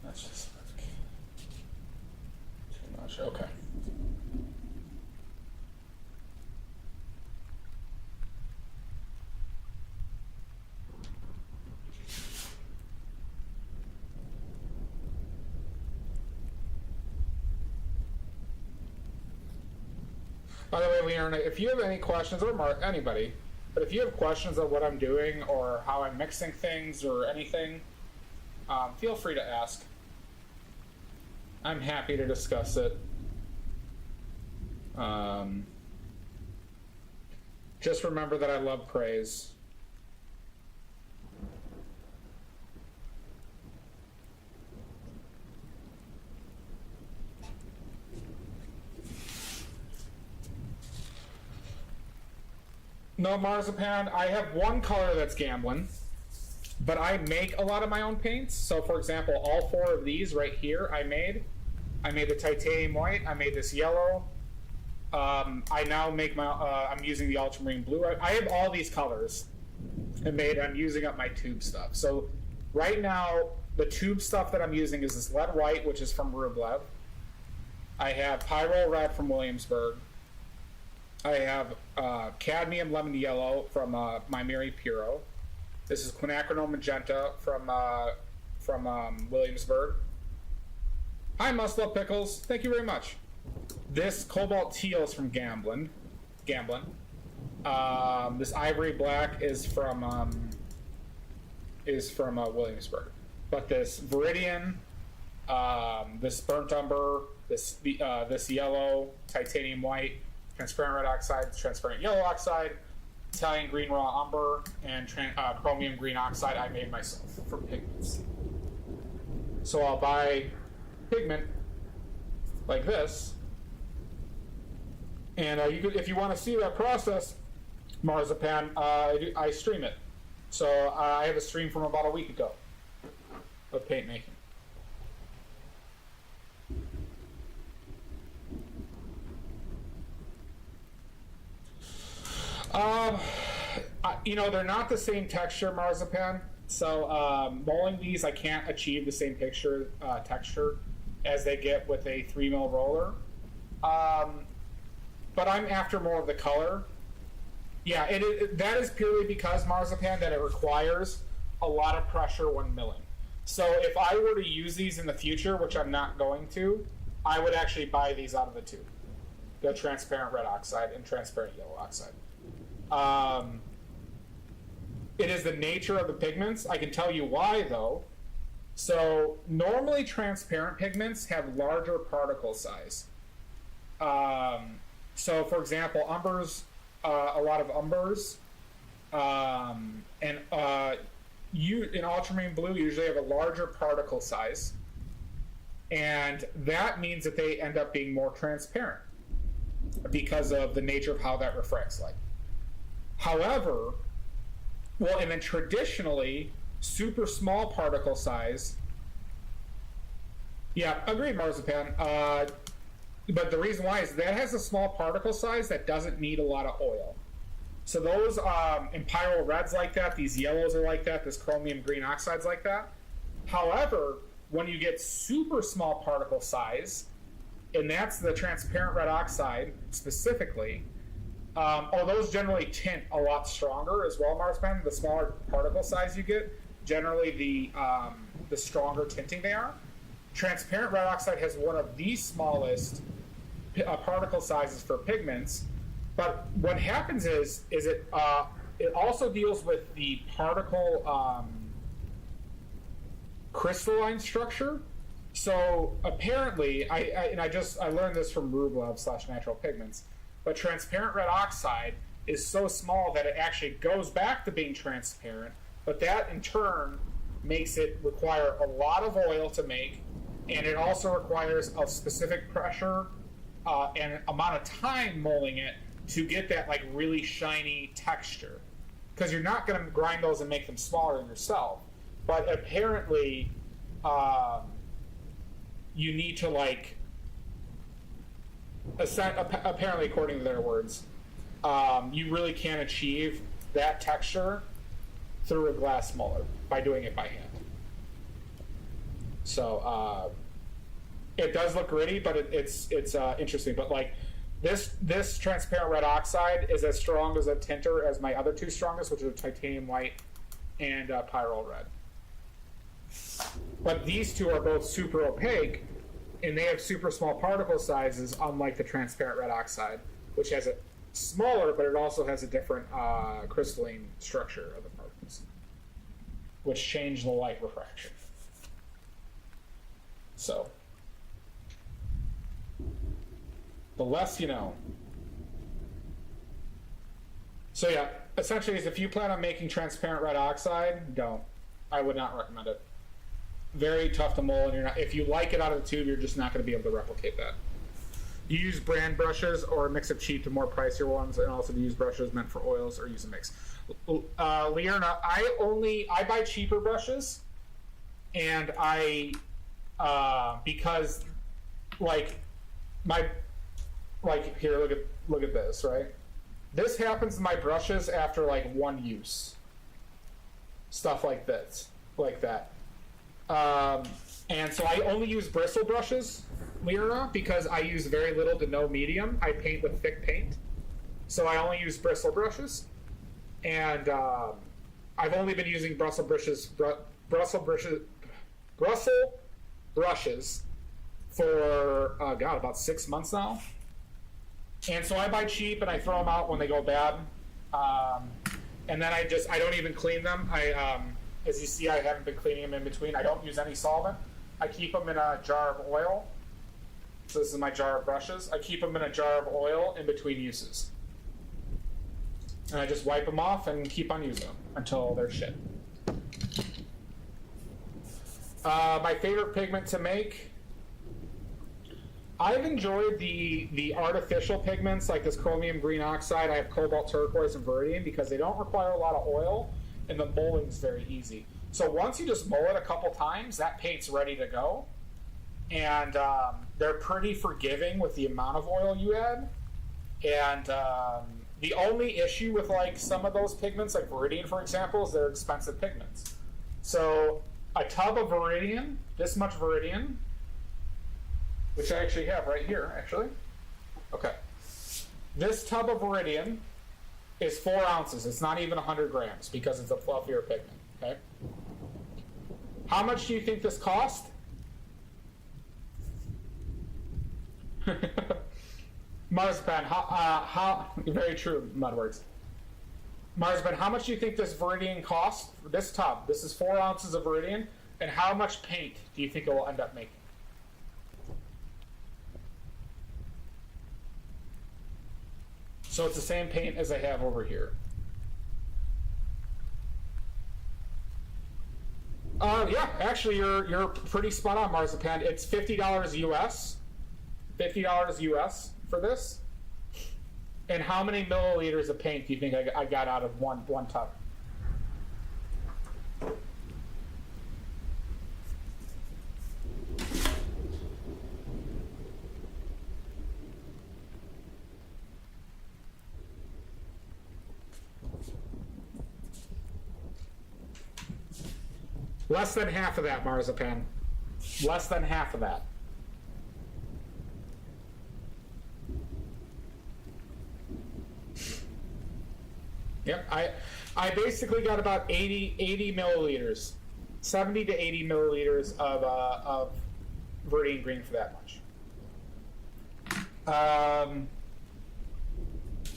That's just like too much. Okay. By the way, Leona, if you have any questions, or Mark, anybody, but if you have questions on what I'm doing or how I'm mixing things or anything, feel free to ask. I'm happy to discuss it. Just remember that I love praise. No marzipan. I have one color that's gambling, but I make a lot of my own paints. So, for example, all 4 of these right here, I made. I made the titanium white. I made this yellow. I now make my. I'm using the ultramarine blue. I have all these colors, and I'm using up my tube stuff. So, right now, the tube stuff that I'm using is this lead white, which is from Rublev. I have Pyrrole red from Williamsburg. I have cadmium lemon yellow from my Mary Puro. This is quinacridone magenta from Williamsburg. Hi, Muscle Pickles. Thank you very much. This cobalt teal is from Gamblin. This ivory black is from Williamsburg. But this Viridian, this burnt umber, this yellow, titanium white, transparent red oxide, transparent yellow oxide, Italian green raw umber, and chromium green oxide I made myself for pigments. So I'll buy pigment like this, and if you want to see that process, marzipan, I stream it. So I have a stream from about a week ago of paint making. They're not the same texture, marzipan. So molding these, I can't achieve the same texture as they get with a 3mm roller. But I'm after more of the color. Yeah, that is purely because, marzipan, that it requires a lot of pressure when milling. So if I were to use these in the future, which I'm not going to, I would actually buy these out of the tube. The transparent red oxide and transparent yellow oxide. It is the nature of the pigments. I can tell you why, though. So normally transparent pigments have larger particle size. So for example, umbers, a lot of umbers, and you in ultramarine blue usually have a larger particle size, and that means that they end up being more transparent because of the nature of how that refracts light. However, and then traditionally, super small particle size. Yeah, agreed, marzipan. But the reason why is that has a small particle size that doesn't need a lot of oil. So those in Pyrrole reds like that, these yellows are like that, this chromium green oxide's like that. However, when you get super small particle size, and that's the transparent red oxide specifically, those generally tint a lot stronger as well, marzipan. The smaller particle size you get, generally the stronger tinting they are. Transparent red oxide has one of the smallest particle sizes for pigments, but what happens is it also deals with the particle crystalline structure. So apparently, I learned this from Rublev / Natural Pigments, but transparent red oxide is so small that it actually goes back to being transparent, but that in turn makes it require a lot of oil to make, and it also requires a specific pressure and amount of time molding it to get that like really shiny texture. Because you're not going to grind those and make them smaller yourself, but apparently you need to apparently according to their words, you really can't achieve that texture through a glass molar by doing it by hand. So it does look gritty, but it's interesting. But like this transparent red oxide is as strong as a tinter as my other two strongest, which are titanium white and Pyrrole red. But these two are both super opaque, and they have super small particle sizes, unlike the transparent red oxide, which has a smaller, but it also has a different crystalline structure of the particles, which change the light refraction. So, the less you know. So yeah, essentially, if you plan on making transparent red oxide, don't. I would not recommend it. Very tough to mold, and if you like it out of the tube, you're just not going to be able to replicate that. You use brand brushes or a mix of cheap to more pricier ones, and also to use brushes meant for oils or use a mix. Leona, I buy cheaper brushes, and I because like here, look at this, right? This happens to my brushes after like one use. Stuff like this, like that. And so I only use bristle brushes, Lyra, because I use very little to no medium. I paint with thick paint, so I only use bristle brushes. And I've only been using Brussels brushes for about 6 months now. And so I buy cheap and I throw them out when they go bad. And then I don't even clean them. As you see, I haven't been cleaning them in between. I don't use any solvent. I keep them in a jar of oil. So this is my jar of brushes. I keep them in a jar of oil in between uses. And I just wipe them off and keep on using them until they're shit. My favorite pigment to make, I've enjoyed the artificial pigments like this chromium green oxide. I have cobalt turquoise and viridian because they don't require a lot of oil and the molding's very easy. So once you just mold it a couple times, that paint's ready to go. And they're pretty forgiving with the amount of oil you add. And the only issue with like some of those pigments, like viridian for example, is they're expensive pigments. So a tub of viridian, this much viridian, which I actually have right here, actually. Okay. This tub of viridian is 4 ounces. It's not even 100 grams because it's a fluffier pigment, okay? How much do you think this cost? Marzipan, very true, Mudwords. Marzipan, how much do you think this viridian cost? This tub, this is 4 ounces of viridian, and how much paint do you think it will end up making? So it's the same paint as I have over here. Yeah, actually, you're pretty spot on, Marzipan. It's $50 US. $50 US for this. And how many milliliters of paint do you think I got out of one tub? Less than half of that, Marzipan. Less than half of that. Yep, I basically got about 80 milliliters, 70 to 80 milliliters of viridian green for that much.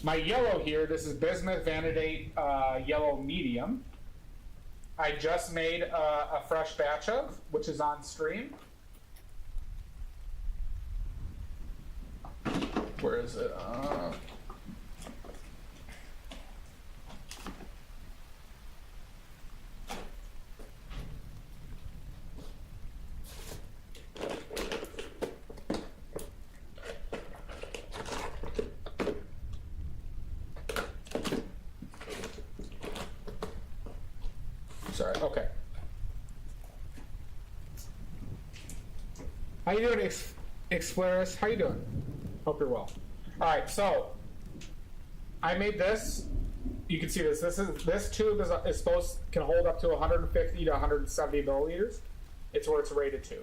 My yellow here, this is bismuth vanadate yellow medium. I just made a fresh batch of, which is on stream. Where is it? Sorry, okay. How you doing, Exploris? How you doing? Hope you're well. All right, so I made this. You can see this. This tube is can hold up to 150 to 170 milliliters. It's where it's rated to.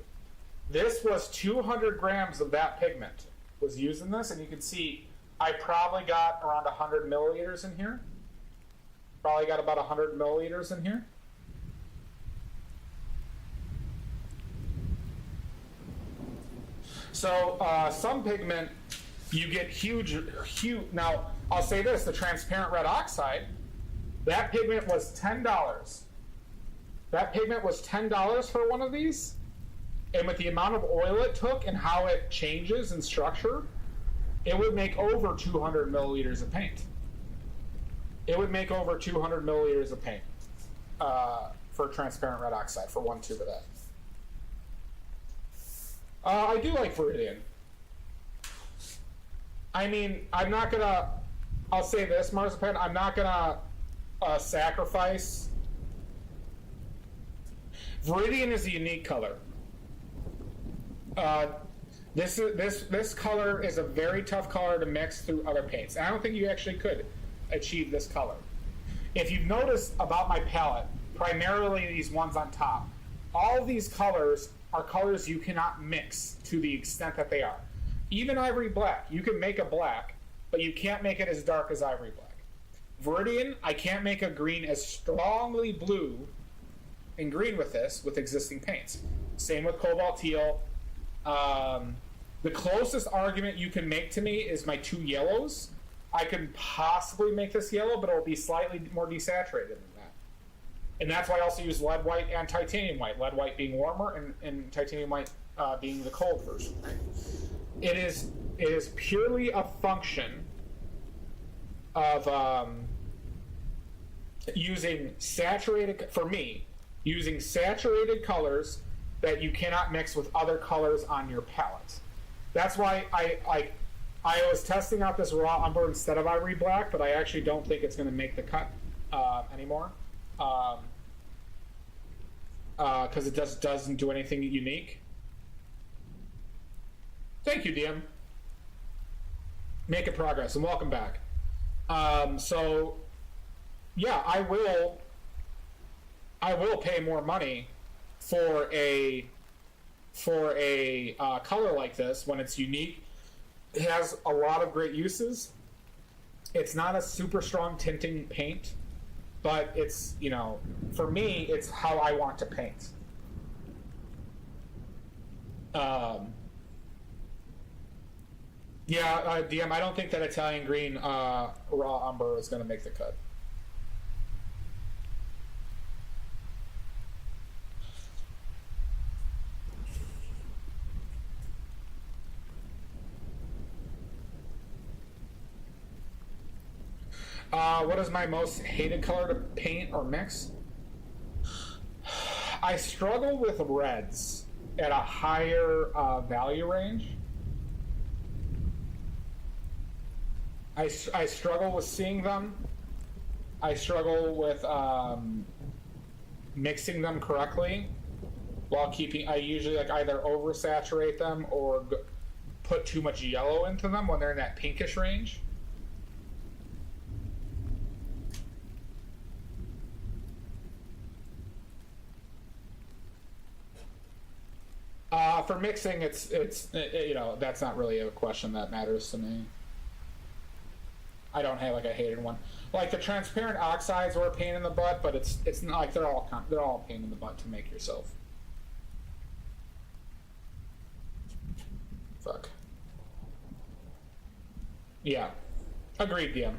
This was 200 grams of that pigment was used in this, and you can see I probably got around 100 milliliters in here. Probably got about 100 milliliters in here. So some pigment, you get huge. Now, I'll say this, the transparent red oxide, that pigment was $10. That pigment was $10 for one of these. And with the amount of oil it took and how it changes in structure, it would make over 200 milliliters of paint. It would make over 200 milliliters of paint for transparent red oxide for one tube of that. I do like viridian. I mean, I'm not gonna. I'll say this, Marzipan. I'm not gonna sacrifice. Viridian is a unique color. Uh, this color is a very tough color to mix through other paints. I don't think you actually could achieve this color. If you've noticed about my palette, primarily these ones on top, all of these colors are colors you cannot mix to the extent that they are. Even ivory black, you can make a black, but you can't make it as dark as ivory black. Viridian, I can't make a green as strongly blue and green with this with existing paints. Same with cobalt teal. The closest argument you can make to me is my two yellows. I can possibly make this yellow, but it'll be slightly more desaturated than that. And that's why I also use lead white and titanium white. Lead white being warmer and titanium white being the cold version. It is purely a function of using saturated, for me, using saturated colors that you cannot mix with other colors on your palette. That's why I was testing out this raw umber instead of ivory black, but I actually don't think it's going to make the cut anymore. Because it just doesn't do anything unique. Thank you, DM. Making progress, and welcome back. So, yeah, I will pay more money for a color like this when it's unique. It has a lot of great uses. It's not a super strong tinting paint, but it's, you know, for me, it's how I want to paint. Yeah, DM, I don't think that Italian green raw umber is going to make the cut. What is my most hated color to paint or mix? I struggle with reds at a higher value range. I struggle with seeing them. I struggle with mixing them correctly while keeping. I usually like either oversaturate them or put too much yellow into them when they're in that pinkish range. For mixing, it's you know, that's not really a question that matters to me. I don't have like a hated one. Like the transparent oxides are a pain in the butt, but it's not like they're all a pain in the butt to make yourself. Fuck. Yeah. Agreed, DM.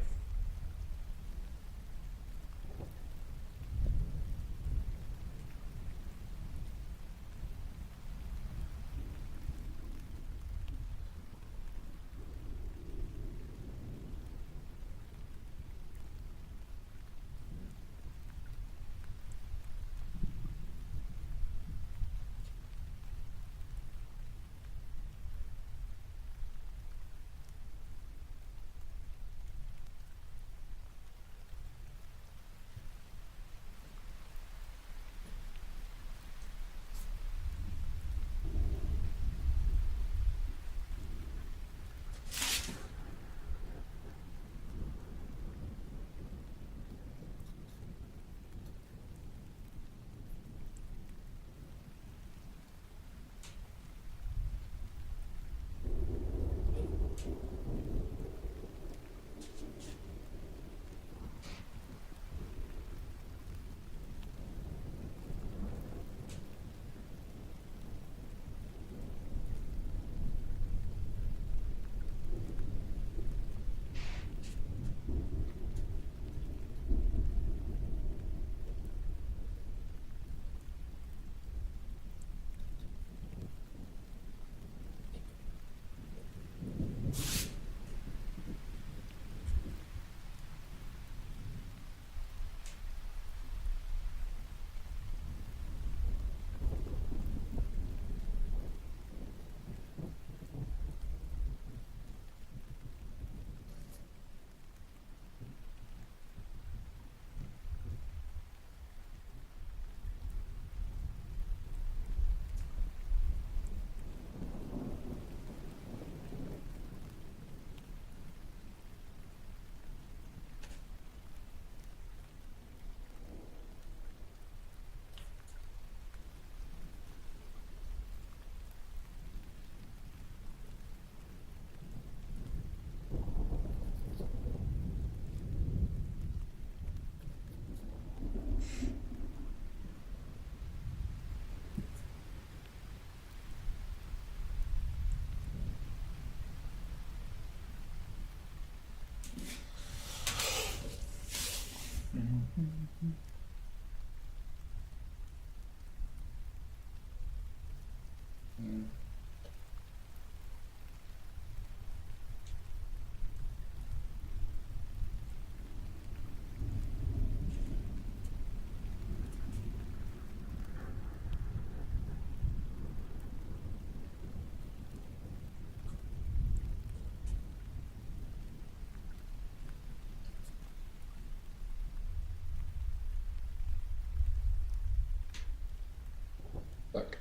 Look.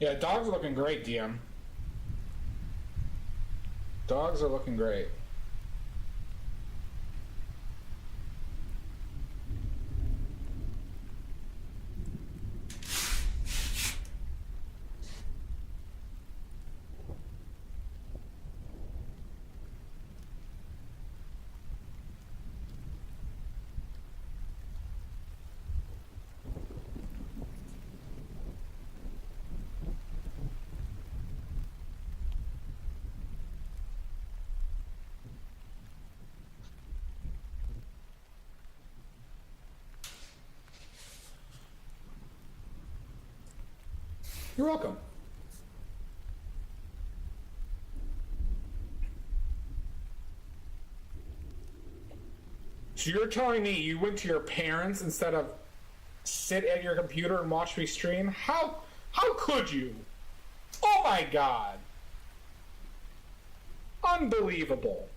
Yeah, dogs are looking great, DM. Dogs are looking great. You're welcome. So you're telling me you went to your parents instead of sit at your computer and watch me stream? How could you? Oh my god. Unbelievable.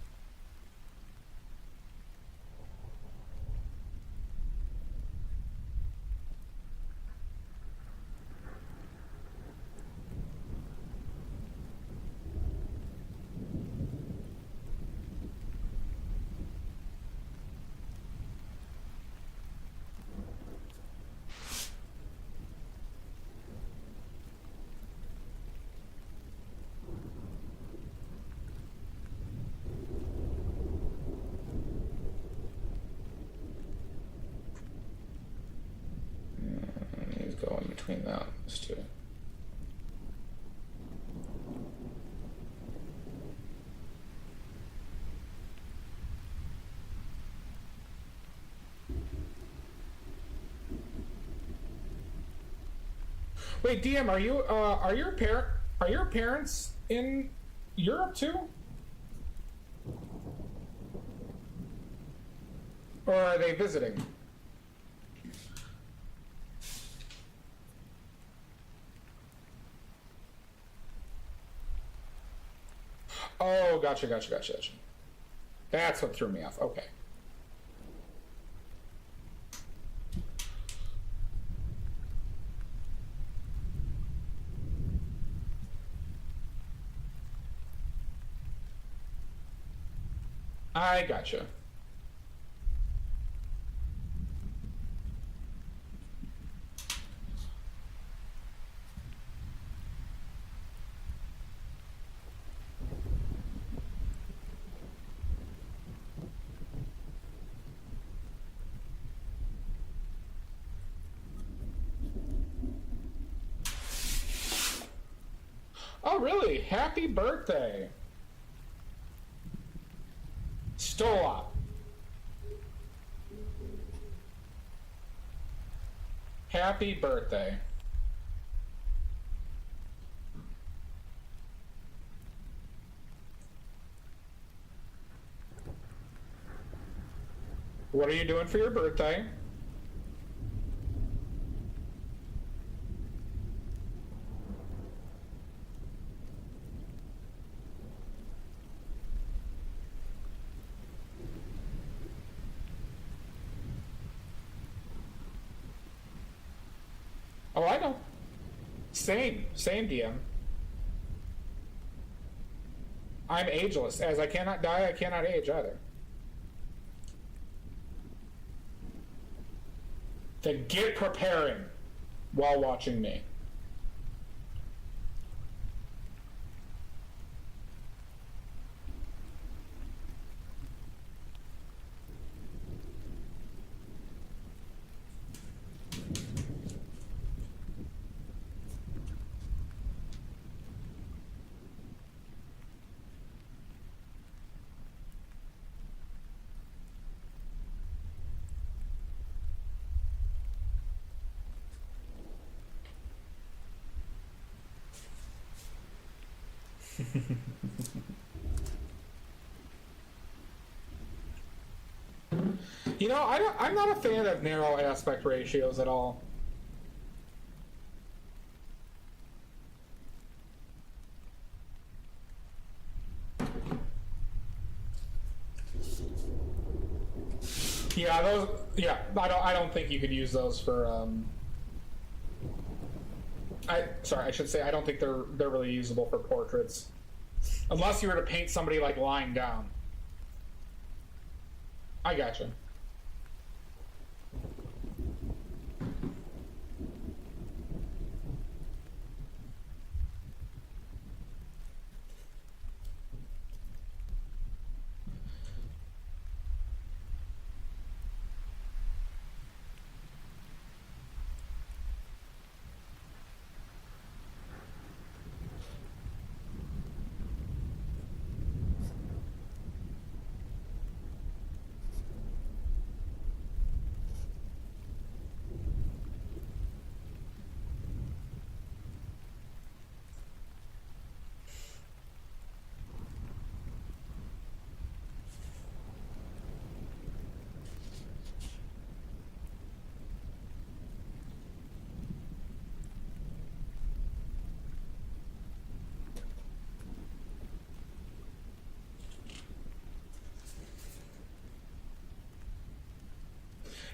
between those two. Wait, DM, are your parents in Europe too? Or are they visiting? Oh, gotcha. That's what threw me off. Okay. I gotcha. Oh, really? Happy birthday. Stola. Happy birthday. What are you doing for your birthday? Oh, I know. Same DM. I'm ageless. As I cannot die, I cannot age either. Then get preparing while watching me. You know, I'm not a fan of narrow aspect ratios at all. Yeah, those. Yeah, I don't think you could use those for. Sorry, I should say I don't think they're really usable for portraits, unless you were to paint somebody like lying down. I gotcha.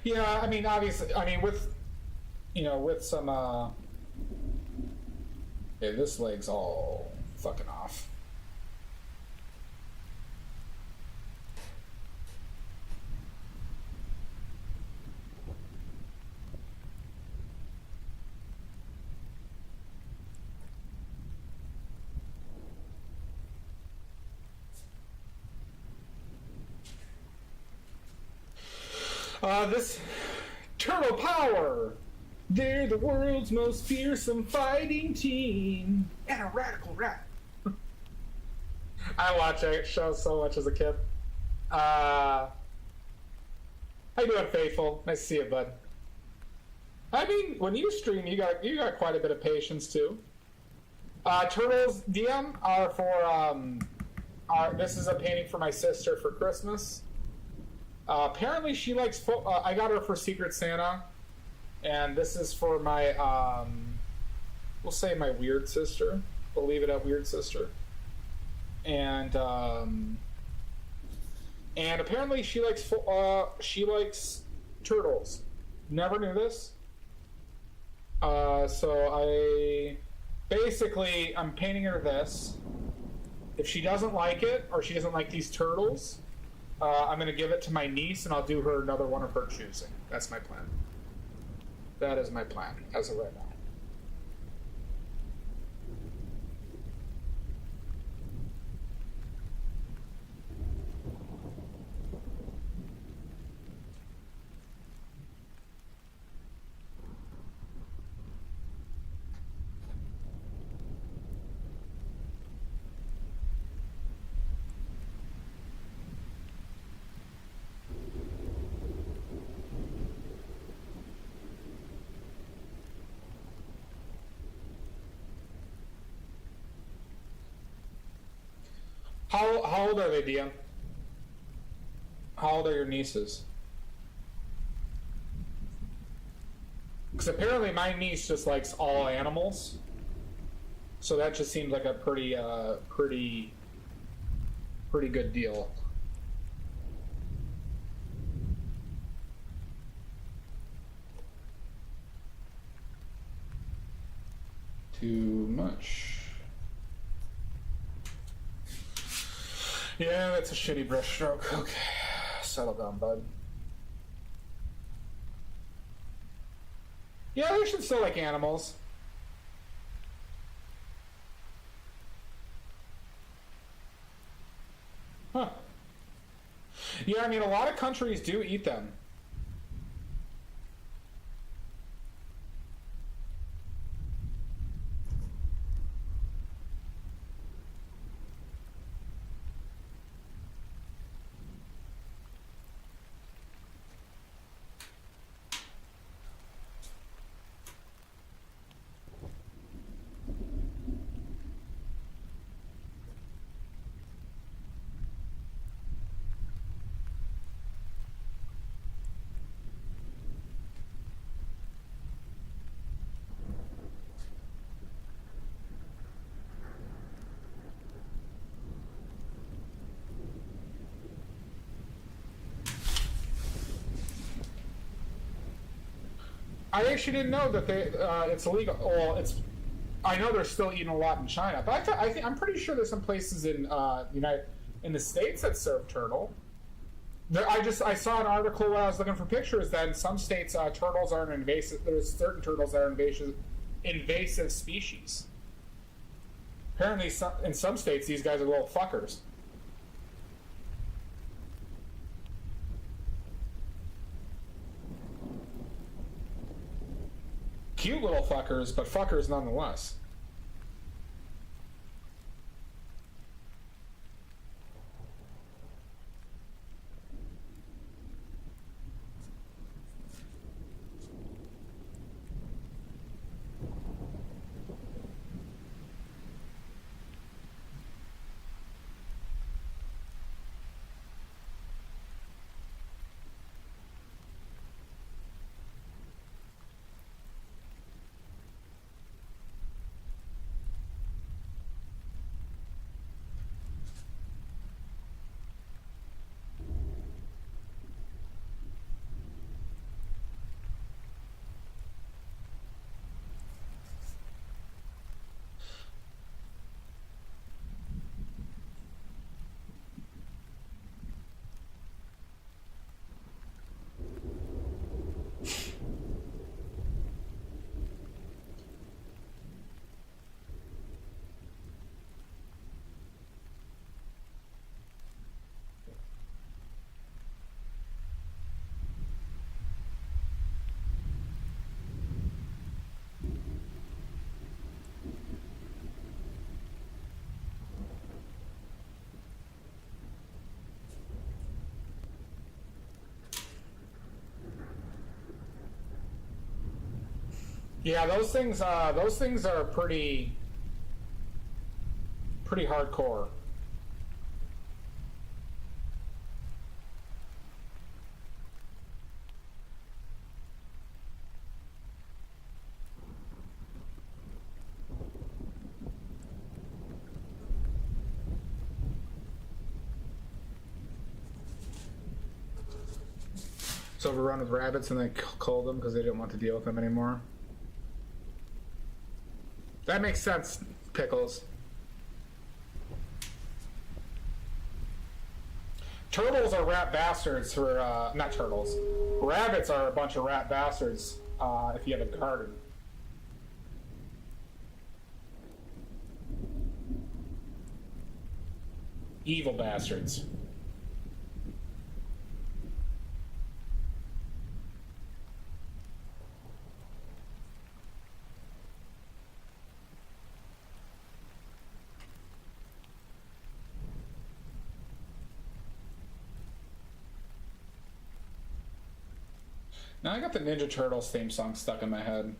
Yeah, I mean, obviously, I mean, with some, yeah, this leg's all fucking off. This turbo power. They're the world's most fearsome fighting team. And a radical rat. I watched that show so much as a kid. How you doing, Faithful? Nice to see you, bud. I mean, when you stream, you got quite a bit of patience too. Turtles DM are for this is a painting for my sister for Christmas. Apparently, she likes. I got her for Secret Santa, and this is for my we'll say my weird sister. We'll leave it at weird sister. And apparently she likes turtles. Never knew this. So I'm painting her this. If she doesn't like it, or she doesn't like these turtles, I'm going to give it to my niece, and I'll do her another one of her choosing. That's my plan. That is my plan as of right now. How old are they, DM? How old are your nieces? Because apparently my niece just likes all animals, so that just seems like a pretty good deal. Too much. Yeah, that's a shitty brush stroke. Okay, settle down, bud. Yeah, they should still like animals. Huh. Yeah, I mean, a lot of countries do eat them. I actually didn't know that it's illegal. Well, I know they're still eating a lot in China, but I'm pretty sure there's some places in in the States that serve turtle. I saw an article when I was looking for pictures that in some states turtles are an invasive. There's certain turtles that are invasive species. Apparently, in some states, these guys are little fuckers. Cute little fuckers, but fuckers nonetheless. Yeah, those things are pretty hardcore. So overrun with rabbits and they culled them because they didn't want to deal with them anymore. That makes sense, Pickles. Turtles are rat bastards for, not turtles. Rabbits are a bunch of rat bastards if you have a garden. Evil bastards. Now I got the Ninja Turtles theme song stuck in my head.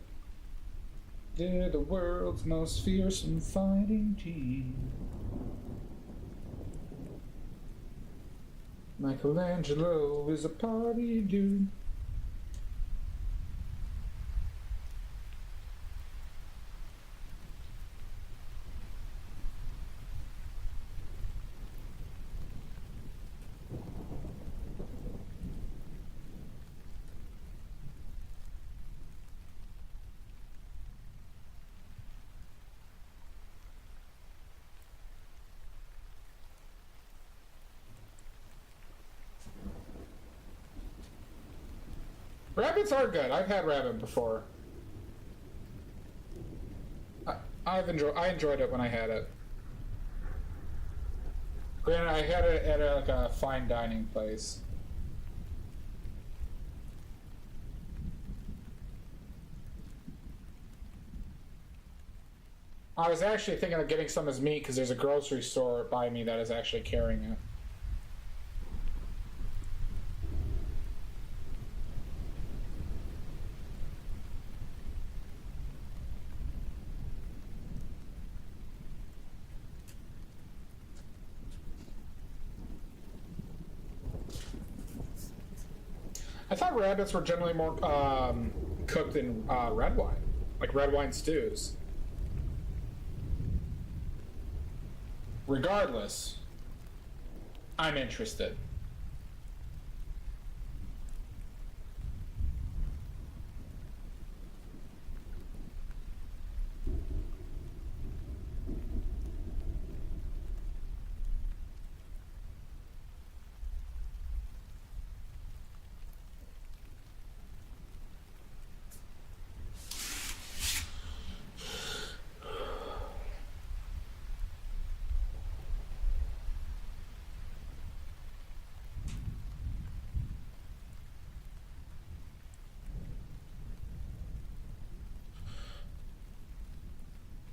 They're the world's most fearsome fighting team. Michelangelo is a party dude. Rabbits are good. I've had rabbit before. I enjoyed it when I had it. Granted, I had it at like a fine dining place. I was actually thinking of getting some as meat because there's a grocery store by me that is actually carrying it. I thought rabbits were generally more cooked in red wine, like red wine stews. Regardless, I'm interested.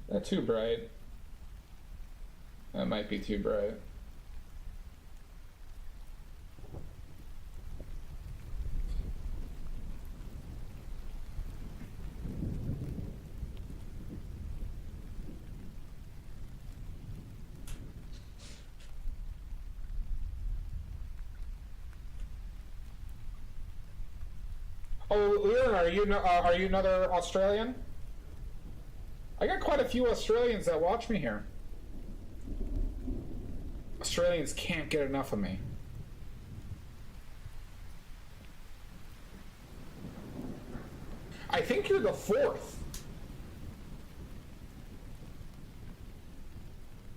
Not too bright. That might be too bright. Oh, Leon, are you another Australian? I got quite a few Australians that watch me here. Australians can't get enough of me. I think you're the fourth.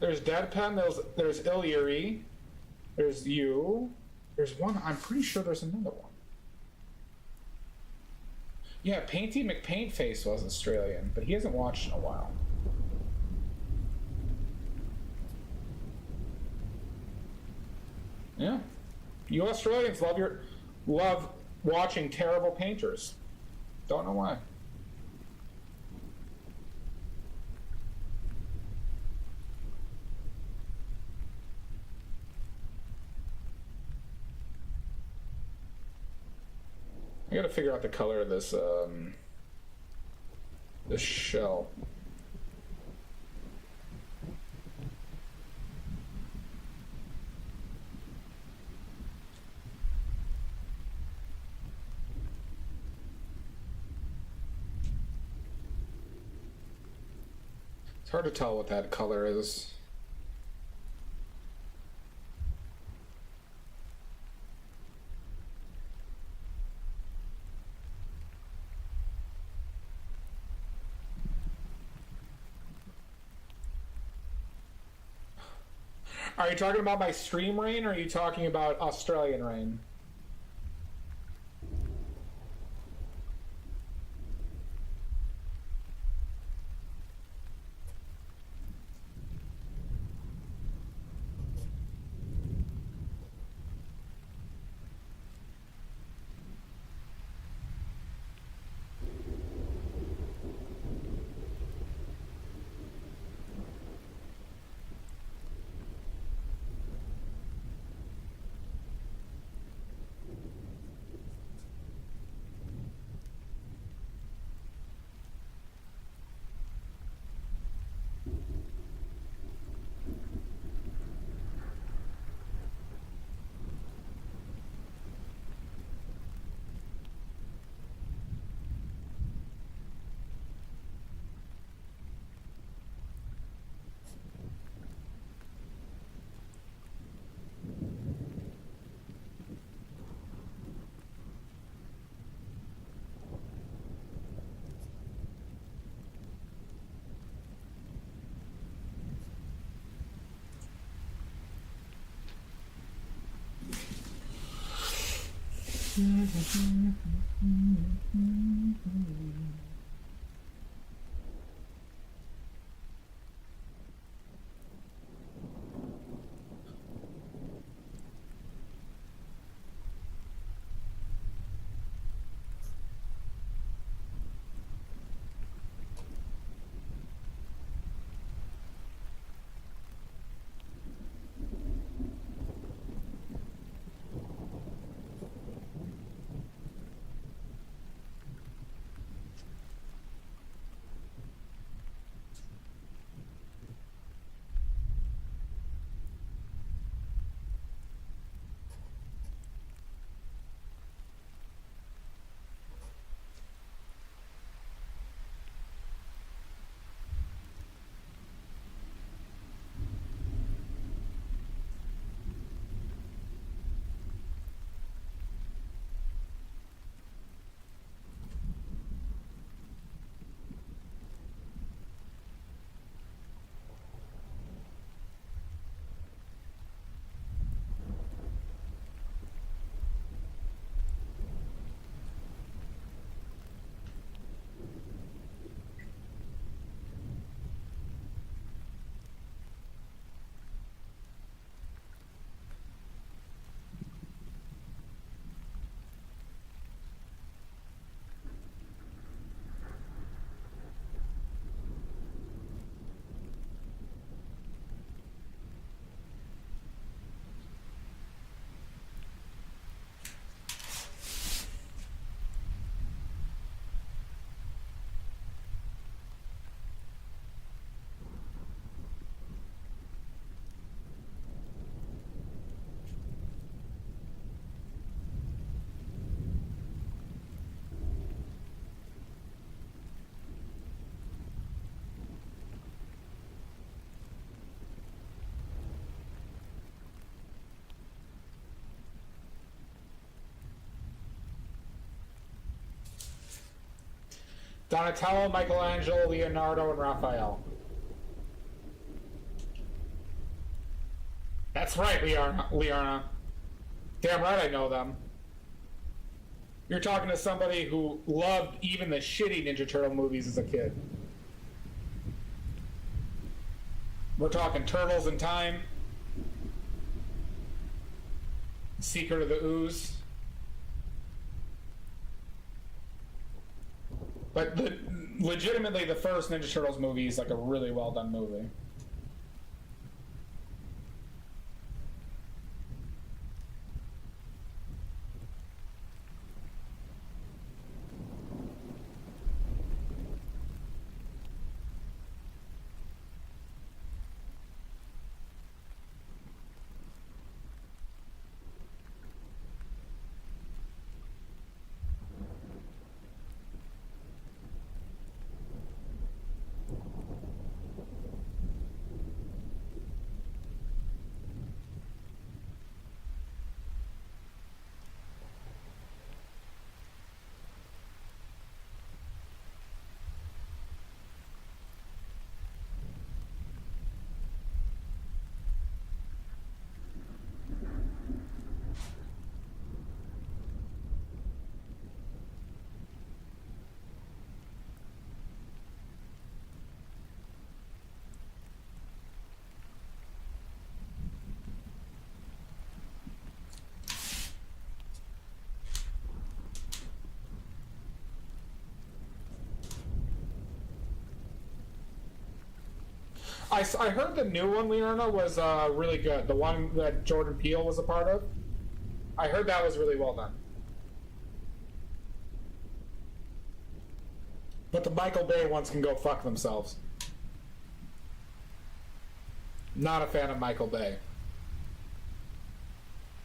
There's Deadpan, there's Illyri, there's you, there's one, I'm pretty sure there's another one. Yeah, Painty McPaintface was Australian, but he hasn't watched in a while. Yeah. You Australians love watching terrible painters. Don't know why. I gotta figure out the color of this, The shell. It's hard to tell what that color is. Are you talking about my stream rain, or are you talking about Australian rain? Donatello, Michelangelo, Leonardo, and Raphael. That's right, Liarna. Damn right I know them. You're talking to somebody who loved even the shitty Ninja Turtle movies as a kid. We're talking Turtles in Time, Secret of the Ooze. But legitimately, the first Ninja Turtles movie is like a really well done movie. I heard the new one, Leona, was really good. The one that Jordan Peele was a part of. I heard that was really well done. But the Michael Bay ones can go fuck themselves. Not a fan of Michael Bay.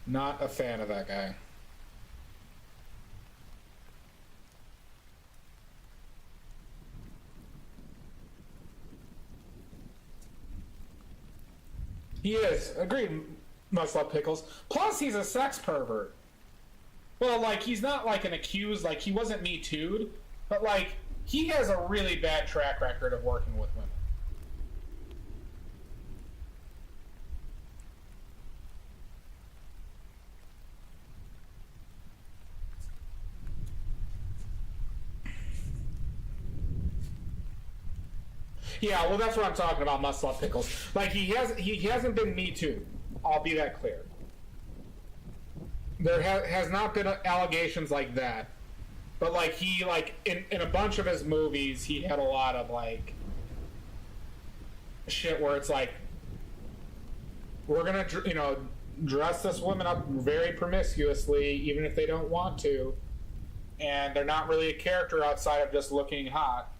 Not a fan of that guy. He is. Agreed, Must Love Pickles. Plus, he's a sex pervert. Well, like, he's not, like, an accused, like, he wasn't Me Too'd, but, like, he has a really bad track record of working with women. Yeah, well, that's what I'm talking about, Must Love Pickles. Like, he hasn't been Me Too. I'll be that clear. There has not been allegations like that. But, like, he, like, in a bunch of his movies, he had a lot of, like, shit where it's like, we're gonna, you know, dress this woman up very promiscuously, even if they don't want to. And they're not really a character outside of just looking hot.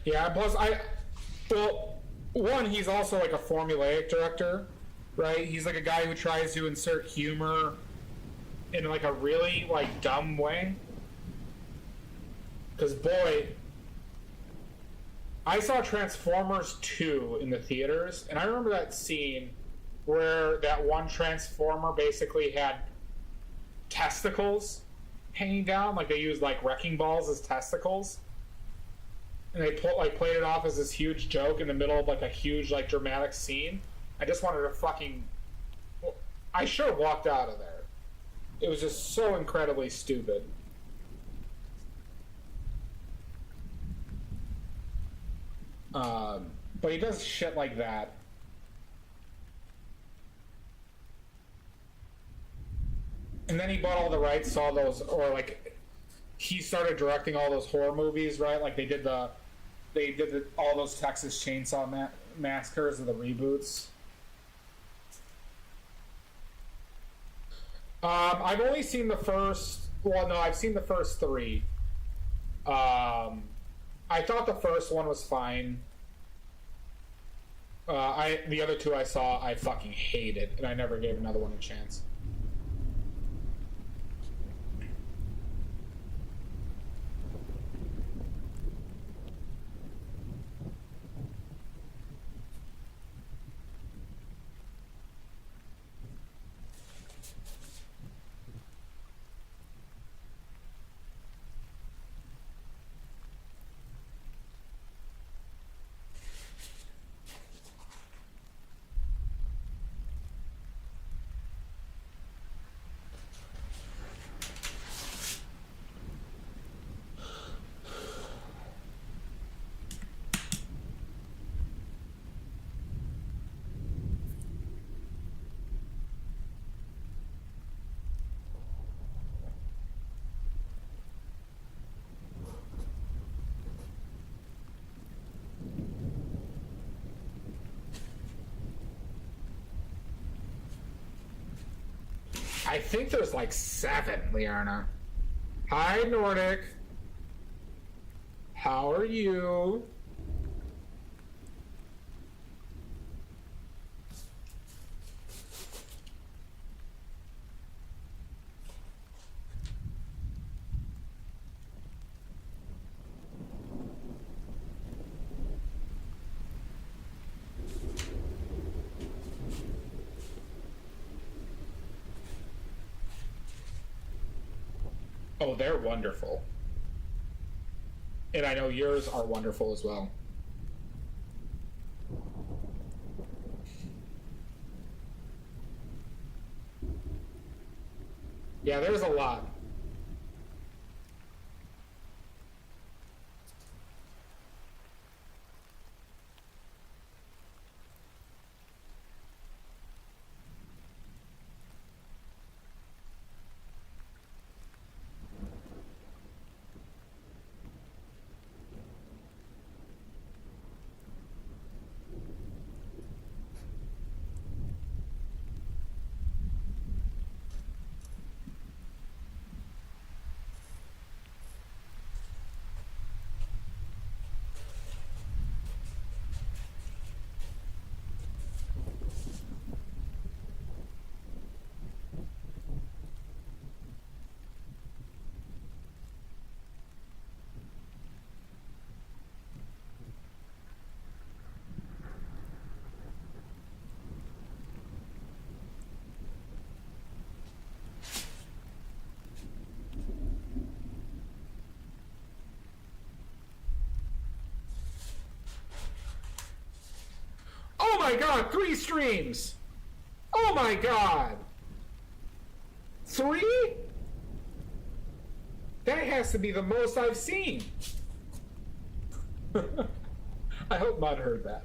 Yeah, plus well, one, he's also like a formulaic director, right? He's like a guy who tries to insert humor in like a really like dumb way. Because boy, I saw Transformers 2 in the theaters, and I remember that scene where that one Transformer basically had testicles hanging down, like they used like wrecking balls as testicles. And they played it off as this huge joke in the middle of like a huge like dramatic scene. I just wanted to fucking. I sure walked out of there. It was just so incredibly stupid. But he does shit like that. And then he bought all the rights to all those, or like he started directing all those horror movies, right? Like they did all those Texas Chainsaw Massacres of the reboots. I've only seen the first. Well, no, I've seen the first three. I thought the first one was fine. The other two I saw, I fucking hated, and I never gave another one a chance. I think there's like 7, Liana. Hi, Nordic. How are you? Oh, they're wonderful. And I know yours are wonderful as well. Yeah, there's a lot. Oh my god, 3 streams! Oh my god! 3? That has to be the most I've seen. I hope Mud heard that.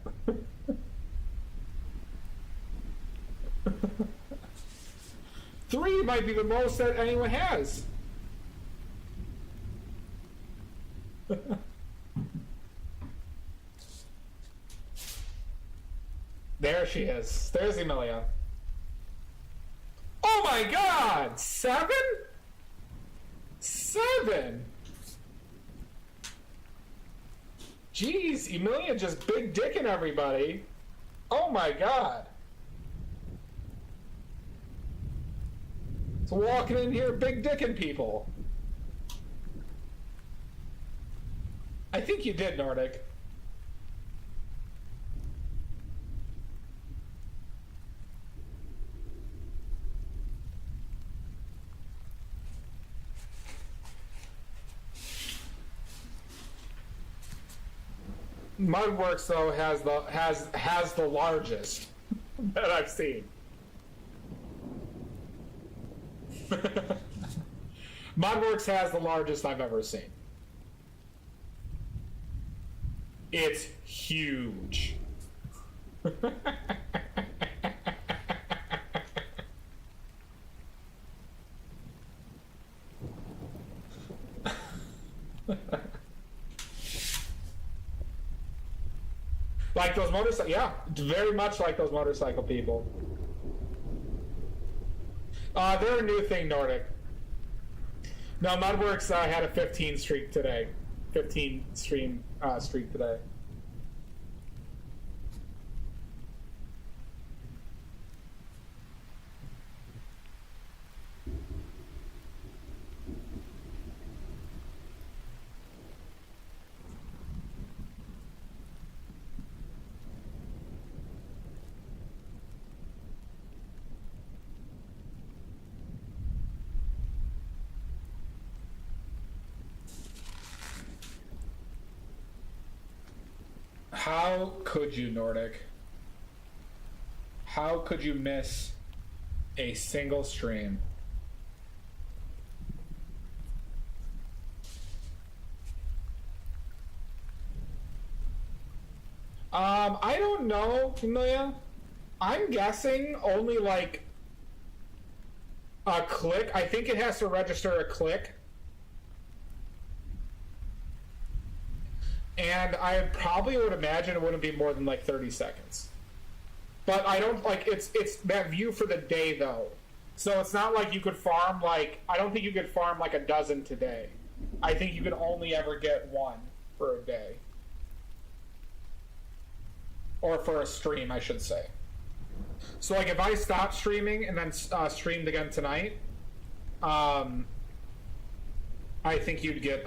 3 might be the most that anyone has. There she is. There's Emilia. Oh my god! 7? 7? Jeez, Emilia just big dicking everybody. Oh my god. It's walking in here big dicking people. I think you did, Nordic. Mudworks though has the largest that I've seen. Mudworks has the largest I've ever seen. It's huge. Like those motorcycle, yeah, very much like those motorcycle people. They're a new thing, Nordic. No, Mudworks had a 15 streak today. 15 stream streak today. How could you, Nordic? How could you miss a single stream? I don't know, Emilia. I'm guessing only like a click. I think it has to register a click. And I probably would imagine it wouldn't be more than like 30 seconds. But I don't like it's that view for the day though. So it's not like you could farm like I don't think you could farm like a dozen today. I think you could only ever get one for a day. Or for a stream, I should say. So like if I stopped streaming and then streamed again tonight, I think you'd get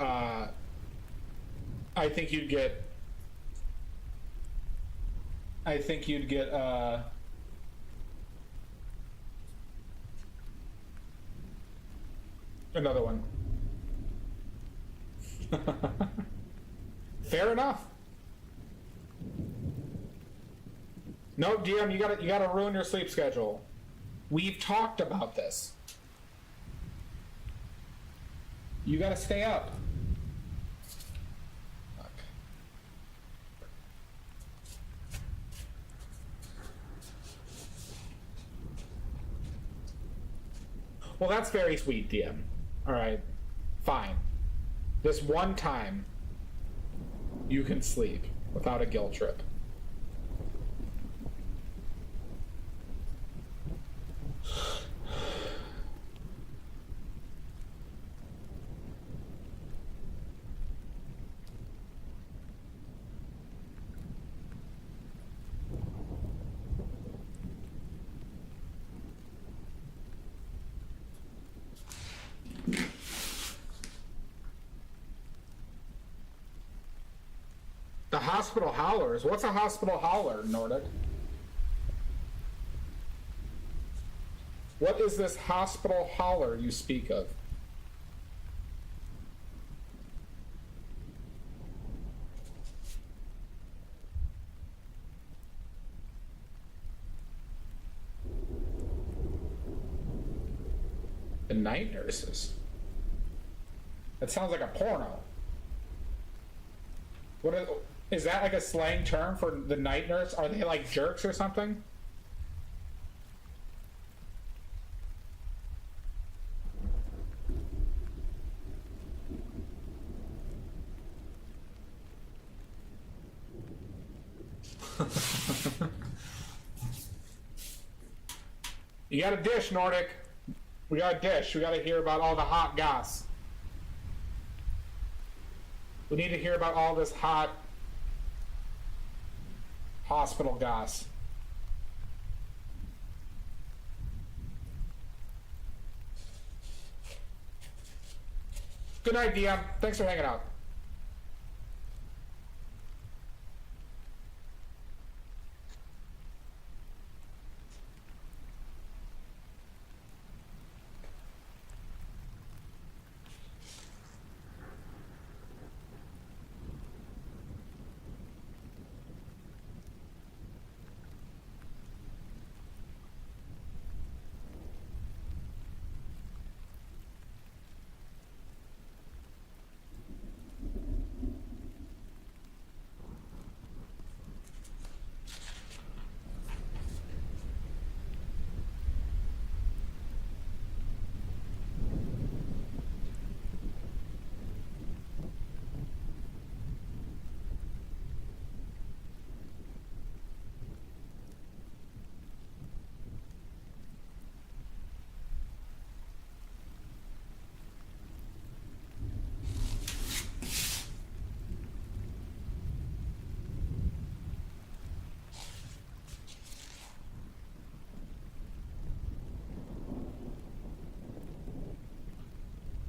another one. Fair enough. No, DM, you gotta ruin your sleep schedule. We've talked about this. You gotta stay up. Fuck. Well, that's very sweet, DM. Alright. Fine. This one time, you can sleep without a guilt trip. The hospital howlers. What's a hospital howler, Nordic? What is this hospital howler you speak of? The night nurses. That sounds like a porno. What is that, like a slang term for the night nurse? Are they like jerks or something? You got a dish, Nordic. We got a dish. We got to hear about all the hot goss. We need to hear about all this hot hospital goss. Good night, DM. Thanks for hanging out.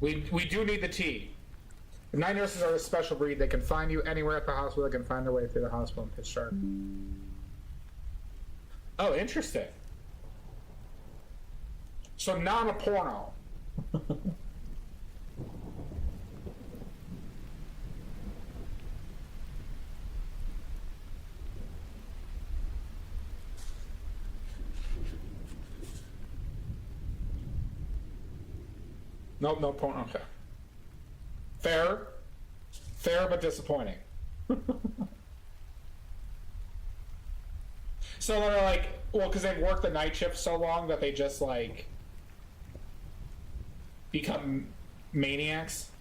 We do need the tea. The night nurses are a special breed. They can find you anywhere at the hospital. They can find their way through the hospital in pitch dark. Oh, interesting. So not a porno. Nope, no porno. Okay. Fair. Fair, but disappointing. So they're like, well, because they've worked the night shift so long that they just like become maniacs.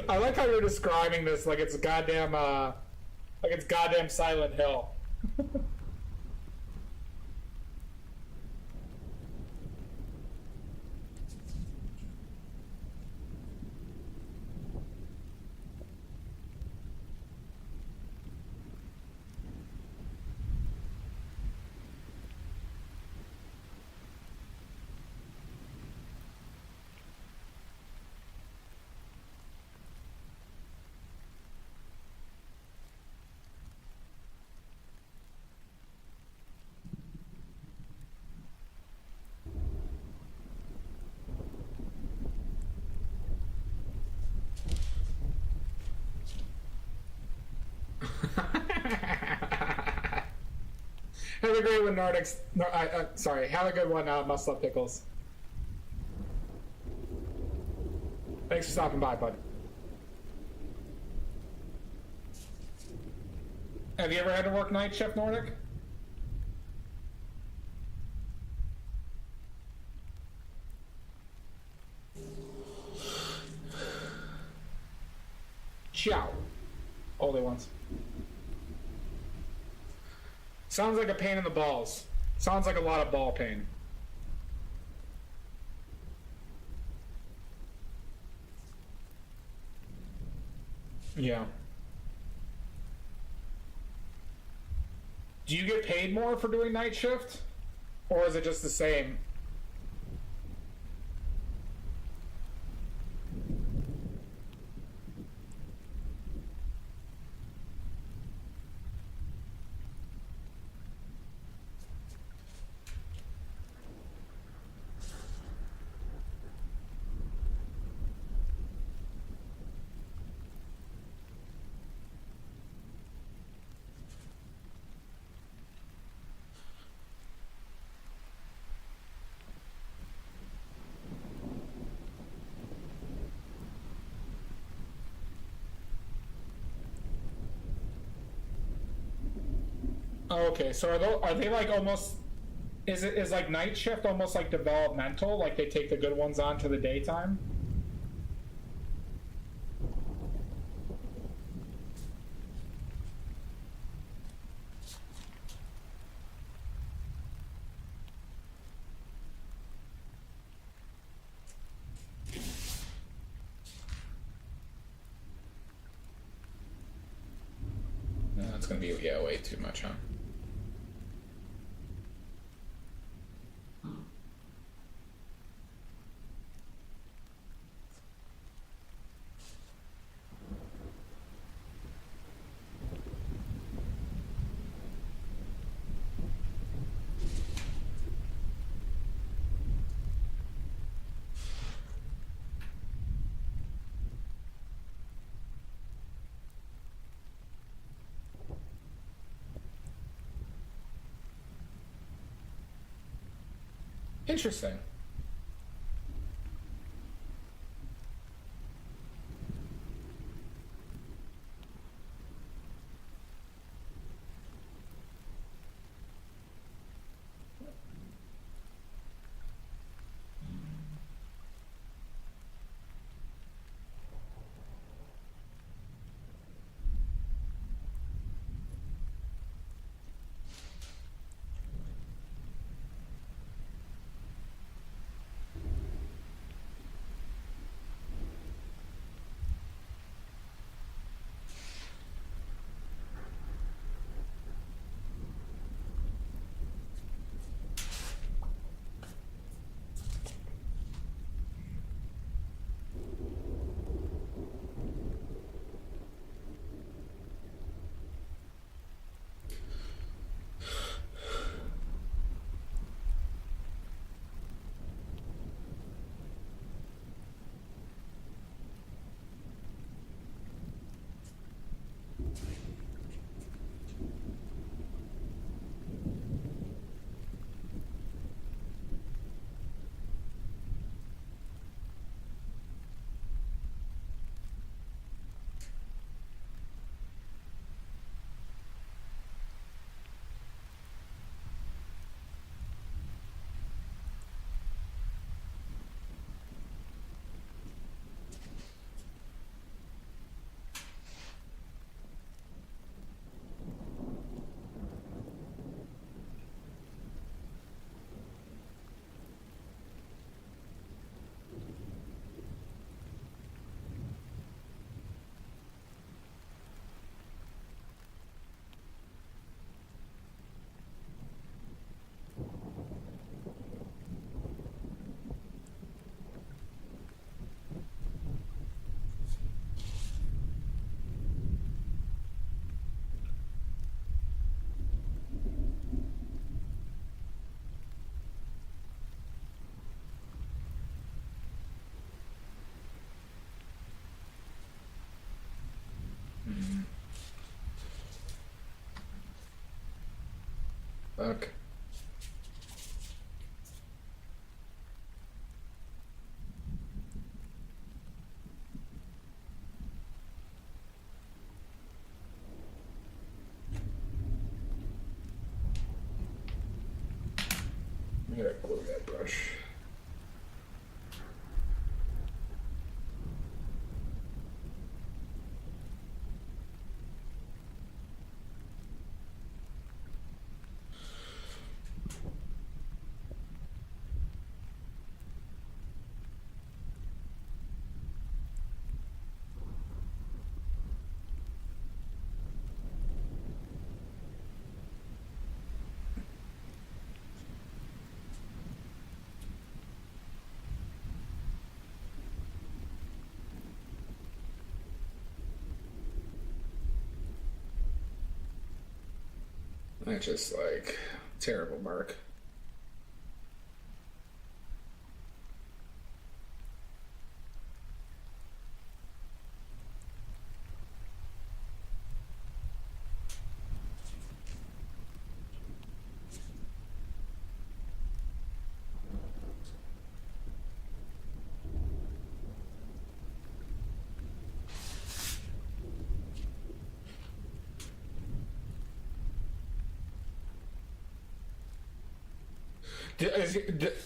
I like how you're describing this like it's goddamn Silent Hill. Have a great one, Nordics. Sorry, have a good one, Must Love Pickles. Thanks for stopping by, bud. Have you ever had to work night shift, Nordic? Ciao. Only once. Sounds like a pain in the balls. Sounds like a lot of ball pain. Yeah. Do you get paid more for doing night shift? Or is it just the same? Oh, okay, so are they like almost? Is like night shift almost like developmental? Like they take the good ones on to the daytime? No, that's gonna be way too much, huh? Interesting. Fuck. I gotta glue that brush. That's just like terrible mark.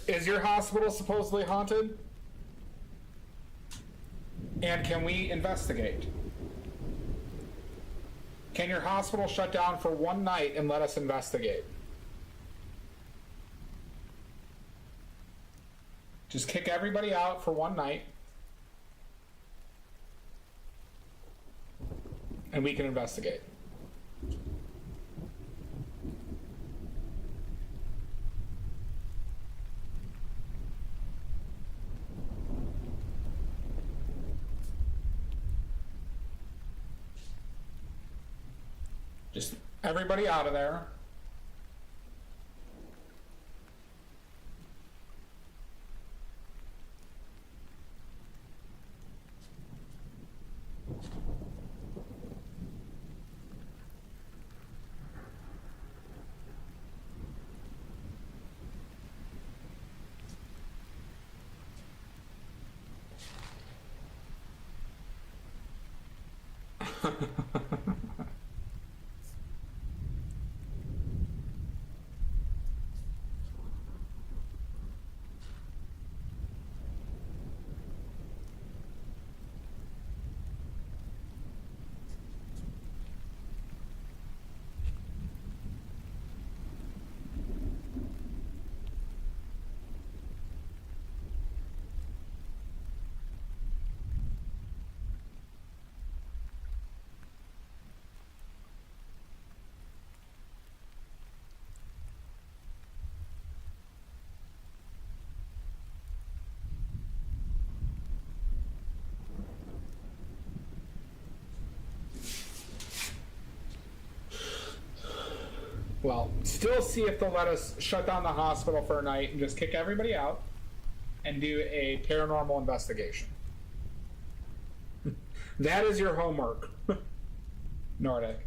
Is your hospital supposedly haunted? And can we investigate? Can your hospital shut down for one night and let us investigate? Just kick everybody out for one night. And we can investigate. Just everybody out of there. Well, still see if they'll let us shut down the hospital for a night and just kick everybody out and do a paranormal investigation. That is your homework, Nordic.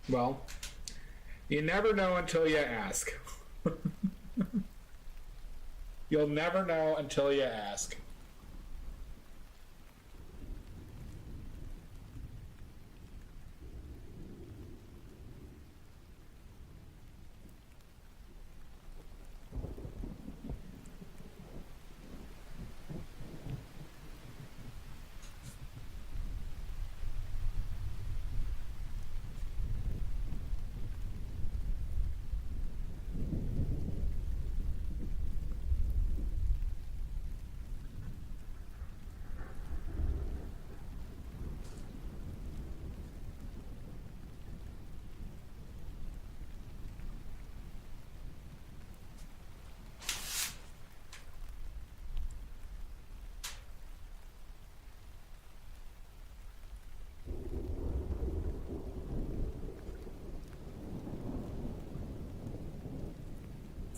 Well, you never know until you ask. You'll never know until you ask.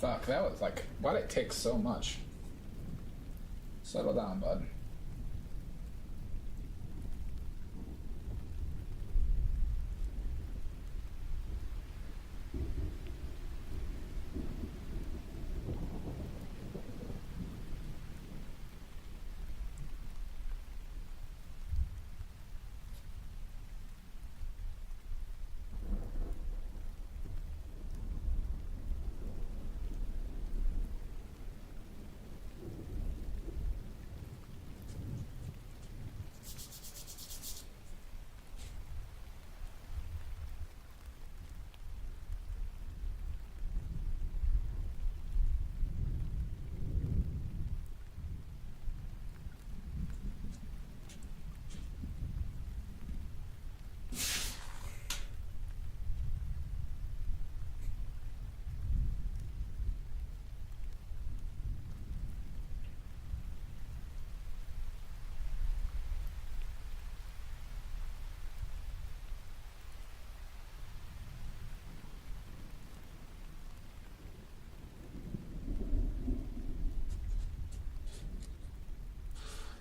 Fuck, that was like, why'd it take so much? Settle down, bud.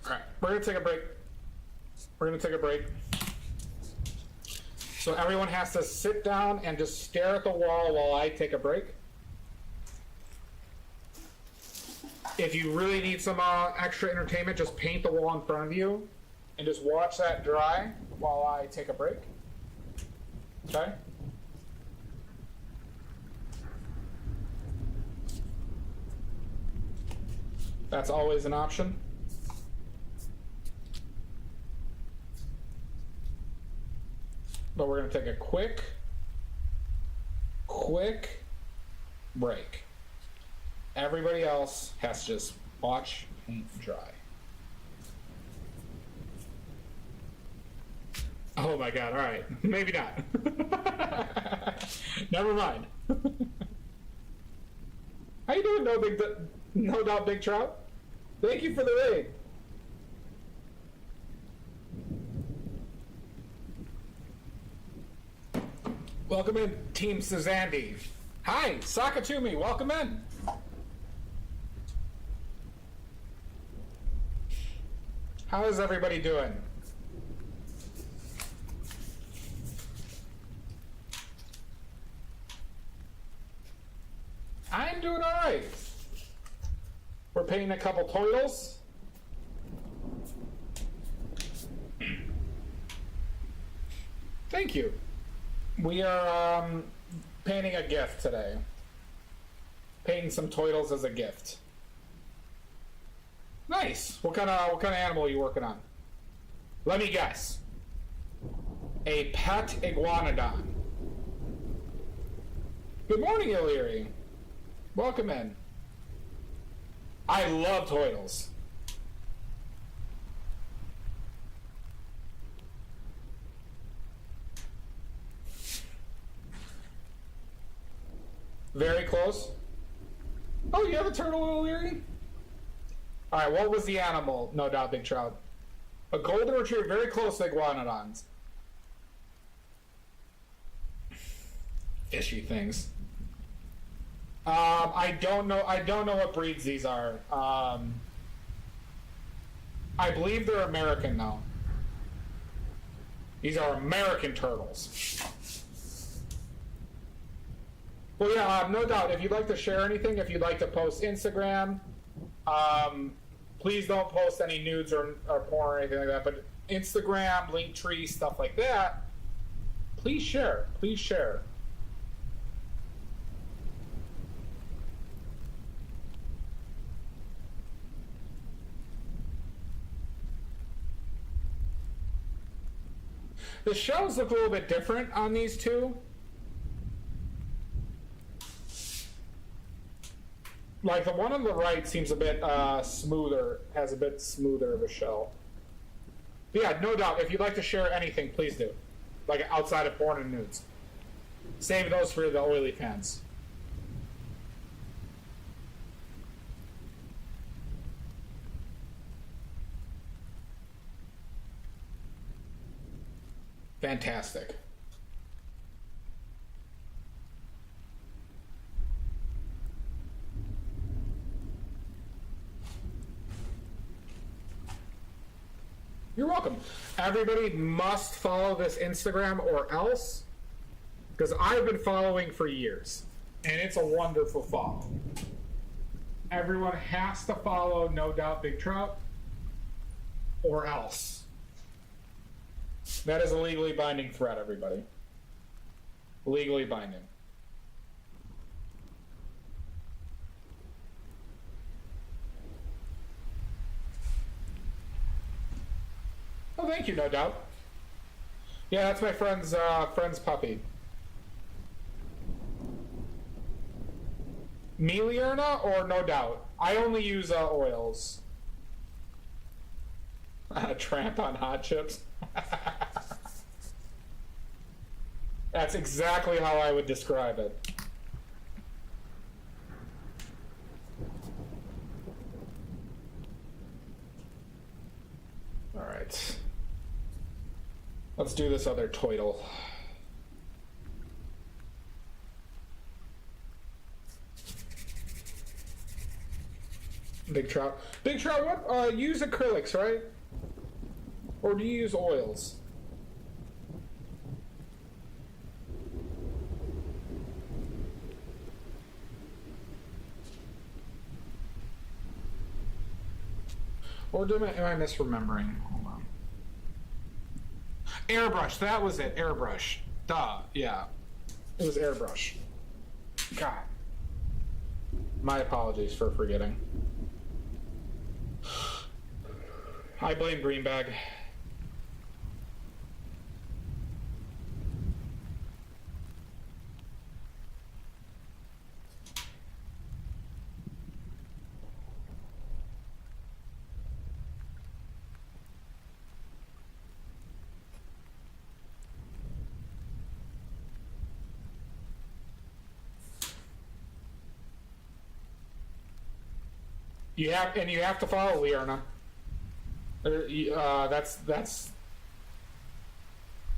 Alright, we're gonna take a break. We're gonna take a break. So everyone has to sit down and just stare at the wall while I take a break. If you really need some extra entertainment, just paint the wall in front of you and just watch that dry while I take a break. Okay? That's always an option. But we're going to take a quick break. Everybody else has to just watch paint dry. Oh my god, alright. Maybe not. Never mind. How you doing, No Doubt Big Trout? Thank you for the raid. Welcome in, Team Suzandy. Hi, Sakatumi, welcome in. How is everybody doing? I'm doing all right. We're painting a couple toils. Thank you. We are painting a gift today. Painting some turtles as a gift. Nice. What kind of animal are you working on? Let me guess. A pet iguanodon. Good morning, Illyri. Welcome in. I love turtles. Very close. Oh, you have a turtle, Illyri? Alright, what was the animal? No doubt, Big Trout. A golden retriever, very close to iguanodons. Fishy things. I don't know what breeds these are. I believe they're American now. These are American turtles. Well, yeah, no doubt. If you'd like to share anything, if you'd like to post Instagram, please don't post any nudes or porn or anything like that. But Instagram, Linktree, stuff like that, please share. Please share. The shells look a little bit different on these two. Like the one on the right seems a bit smoother, has a bit smoother of a shell. But yeah, no doubt, if you'd like to share anything, please do. Like outside of porn and nudes. Save those for the oily fans. Fantastic. You're welcome. Everybody must follow this Instagram or else, because I've been following for years, and it's a wonderful follow. Everyone has to follow No Doubt Big Trout or else. That is a legally binding threat, everybody. Legally binding. Oh, thank you, No Doubt. Yeah, that's my friend's puppy. Melierna or No Doubt? I only use oils. Tramp on hot chips. That's exactly how I would describe it. All right. Let's do this other toidle. Big Trout. Big Trout, what? Use acrylics, right? Or do you use oils? Or am I misremembering? Hold on. Airbrush, that was it. Airbrush. Duh, yeah. It was airbrush. God. My apologies for forgetting. I blame Greenbag. You have to follow Liarna.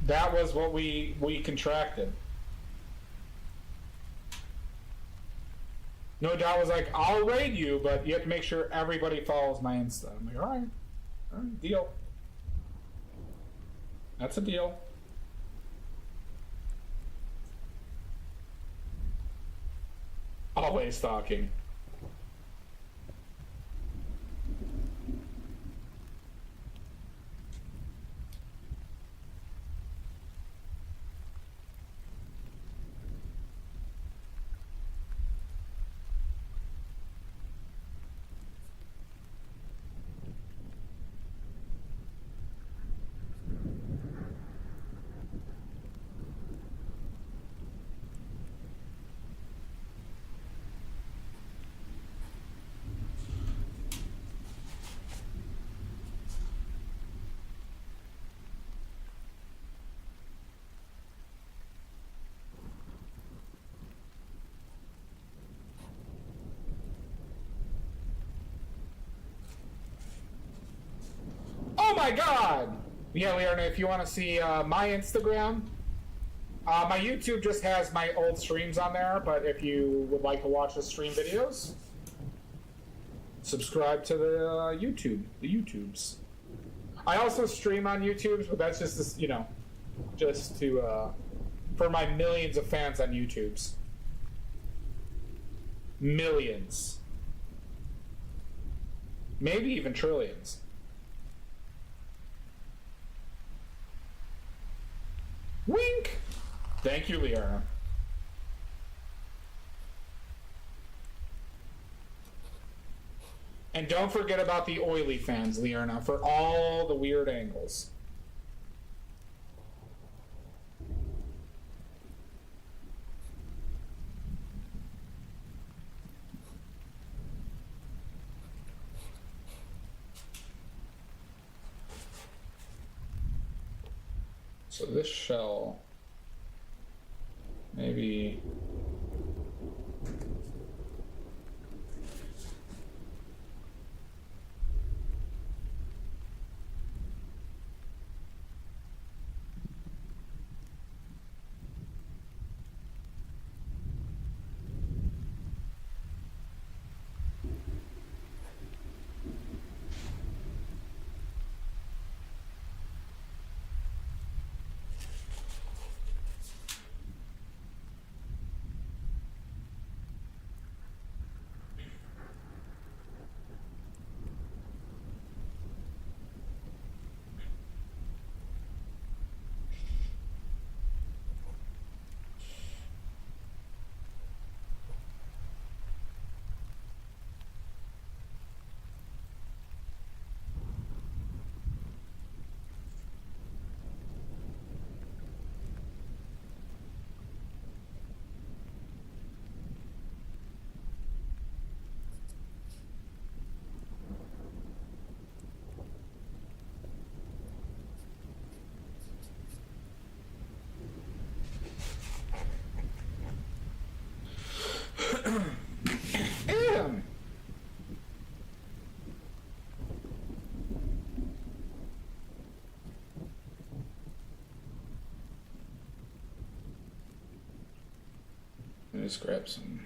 That was what we contracted. No Doubt was like, I'll raid you, but you have to make sure everybody follows my Insta. I'm like, all right, deal. That's a deal. Always talking. Oh my god! Yeah, Leona, if you want to see my Instagram, my YouTube just has my old streams on there, but if you would like to watch the stream videos, subscribe to the YouTubes. I also stream on YouTubes, but that's just this, just to for my millions of fans on YouTubes. Millions. Maybe even trillions. Wink! Thank you, Liara. And don't forget about the oily fans, Liarna, for all the weird angles. So this shell, maybe... me just grab some.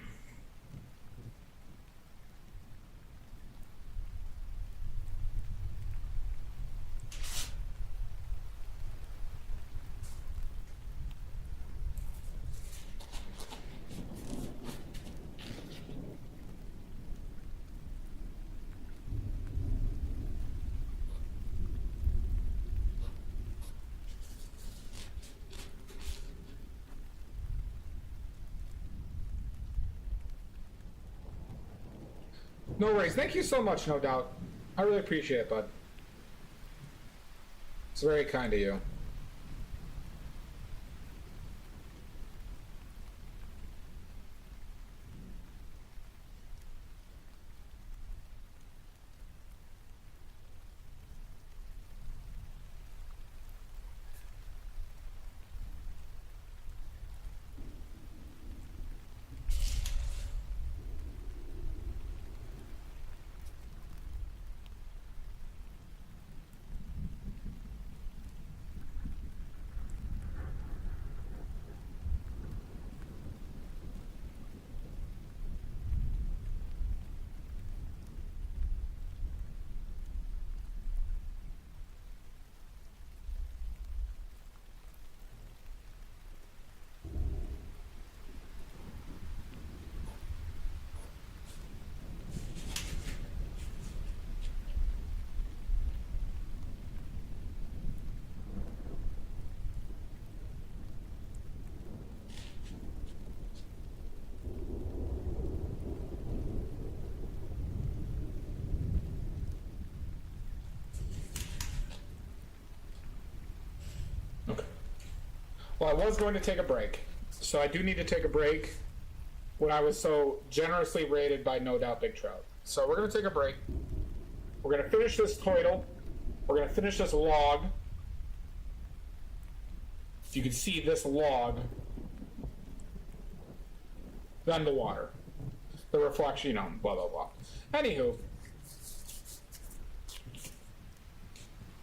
No worries. Thank you so much, no doubt. I really appreciate it, bud. It's very kind of you. Okay. Well, I was going to take a break, so I do need to take a break when I was so generously rated by No Doubt Big Trout. So we're going to take a break. We're going to finish this total. We're going to finish this log. If you can see this log, then the water. The reflection, blah, blah, blah. Anywho.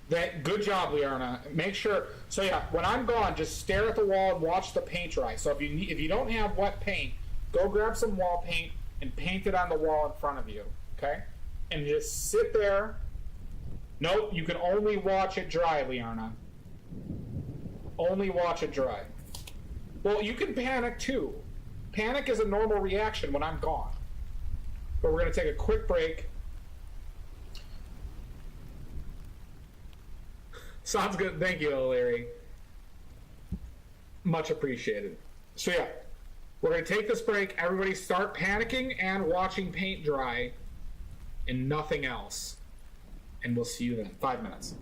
Good job, Liarna. Make sure. So yeah, when I'm gone, just stare at the wall and watch the paint dry. So if you don't have wet paint, go grab some wall paint and paint it on the wall in front of you. Okay, and just sit there. Nope, you can only watch it dry, Liarna. Only watch it dry. Well, you can panic too. Panic is a normal reaction when I'm gone. But we're gonna take a quick break. Sounds good. Thank you, Larry. Much appreciated. So yeah, we're going to take this break. Everybody start panicking and watching paint dry and nothing else. And we'll see you then. 5 minutes.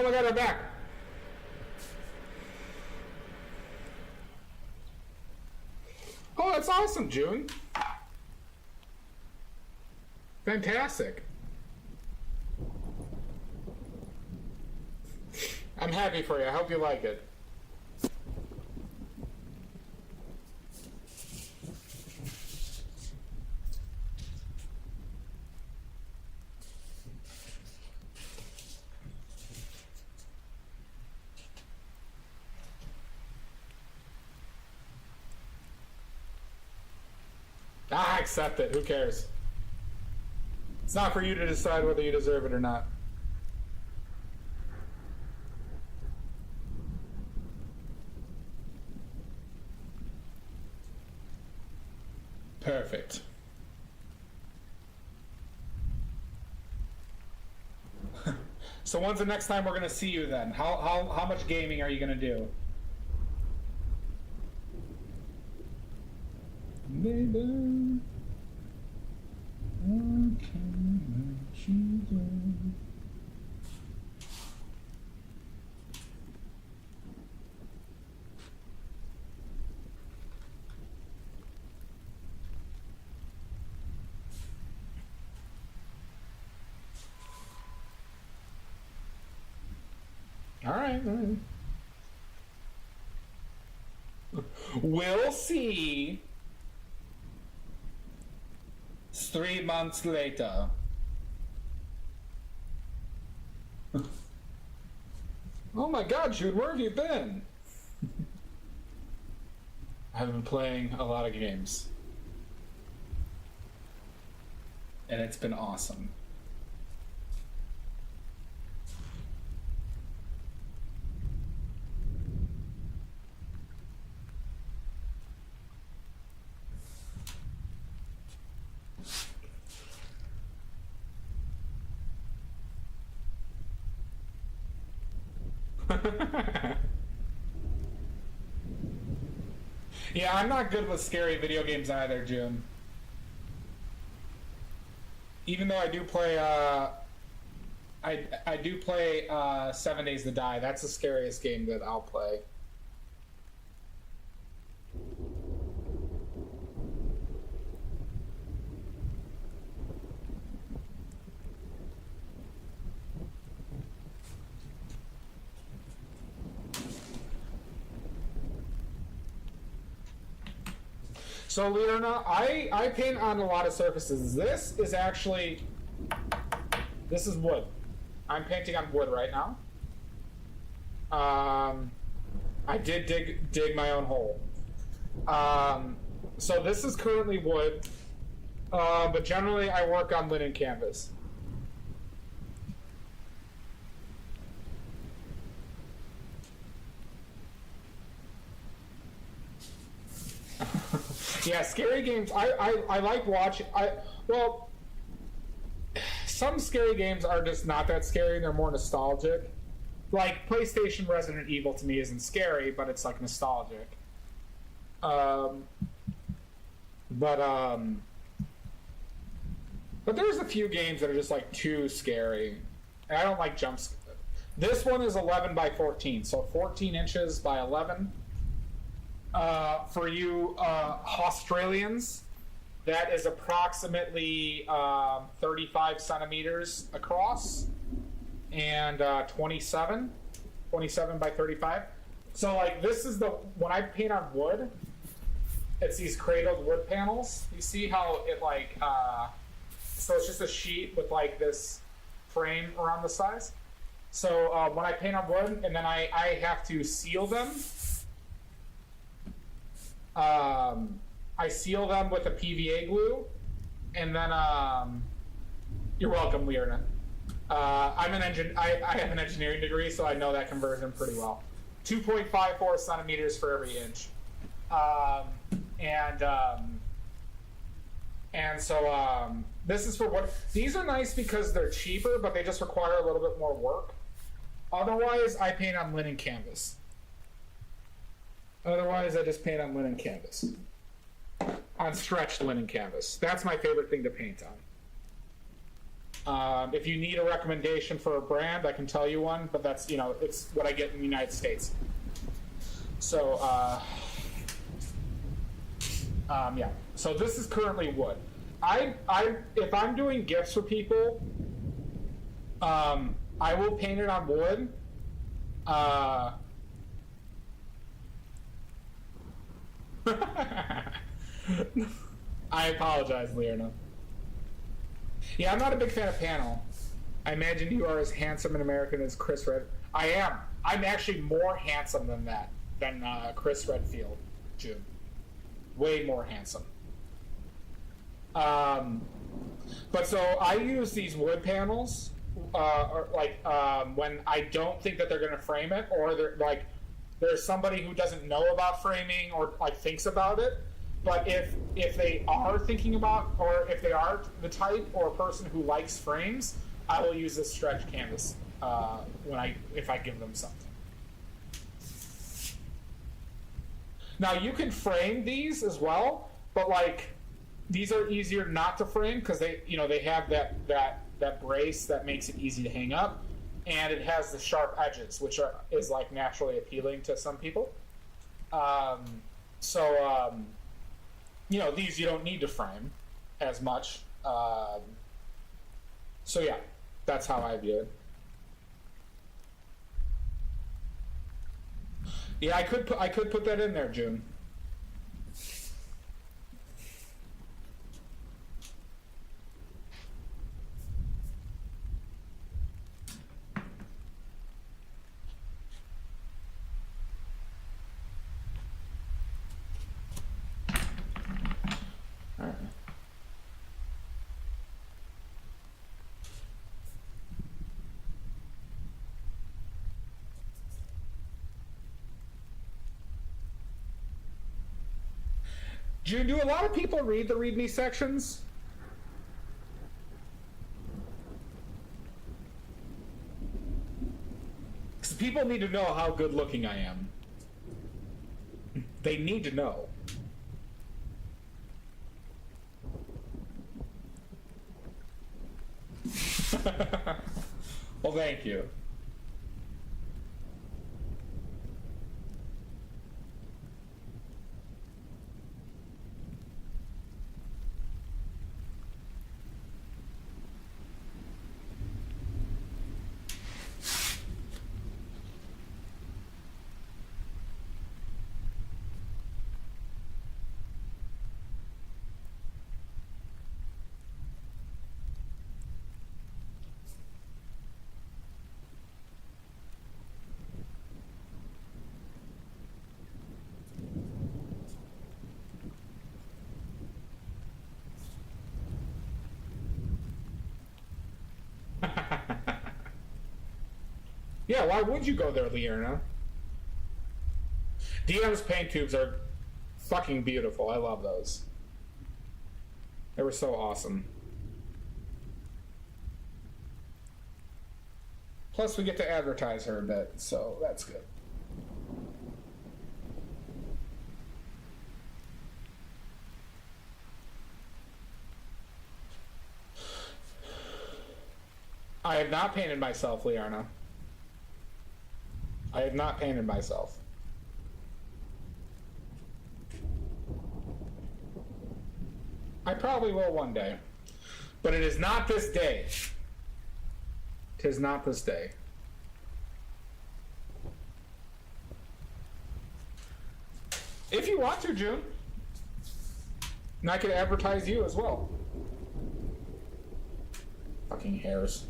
Oh my god, I'm back. Oh, that's awesome, June. Fantastic. I'm happy for you. I hope you like it. Ah, accept it. Who cares? It's not for you to decide whether you deserve it or not. Perfect. So when's the next time we're going to see you then? How much gaming are you going to do? Baby, I can't let you go. All right. We'll see. 3 months later. Oh my god, Jude, where have you been? I've been playing a lot of games. And it's been awesome. Yeah, I'm not good with scary video games either, June. Even though I do play, I do play 7 Days to Die. That's the scariest game that I'll play. So, Leona, I paint on a lot of surfaces. This is wood. I'm painting on wood right now. I did dig my own hole. So this is currently wood, but generally I work on linen canvas. Yeah, scary games. I like watching. Well, some scary games are just not that scary. They're more nostalgic. Like PlayStation Resident Evil to me isn't scary, but it's like nostalgic. But there's a few games that are just like too scary. And I don't like jumps. This one is 11 by 14, so 14 inches by 11. For you Australians, that is approximately 35 centimeters across and 27 by 35. So like this is when I paint on wood, it's these cradled wood panels. You see how it like, so it's just a sheet with like this frame around the size. So when I paint on wood and then I have to seal them, I seal them with a PVA glue, and then you're welcome, Leona. I have an engineering degree, so I know that conversion pretty well. 2.54 centimeters for every inch, and so this is for what these are nice because they're cheaper, but they just require a little bit more work. Otherwise, I paint on linen canvas. Otherwise, I just paint on linen canvas. On stretched linen canvas. That's my favorite thing to paint on. If you need a recommendation for a brand, I can tell you one, but that's, it's what I get in the United States. So, yeah. So this is currently wood. If I'm doing gifts for people, I will paint it on wood. I apologize, Leona. Yeah, I'm not a big fan of panel. I imagine you are as handsome and American as Chris Red. I am. I'm actually more handsome than Chris Redfield, June. Way more handsome. But so I use these wood panels, when I don't think that they're going to frame it, or there's somebody who doesn't know about framing or thinks about it. But if they are thinking about, or if they are the type or a person who likes frames, I will use this stretch canvas if I give them something. Now you can frame these as well, but these are easier not to frame because they have that brace that makes it easy to hang up, and it has the sharp edges, which is naturally appealing to some people. These you don't need to frame as much. So yeah, that's how I view it. Yeah, I could put that in there, June. All right. June, do a lot of people read the README sections? Because people need to know how good looking I am. They need to know. Well, thank you. Yeah, why would you go there, Leona? DM's paint tubes are fucking beautiful. I love those. They were so awesome. Plus, we get to advertise her a bit, so that's good. I have not painted myself, Liarna. I have not painted myself. I probably will one day. But it is not this day. 'Tis not this day. If you want to, June. And I could advertise you as well. Fucking hairs.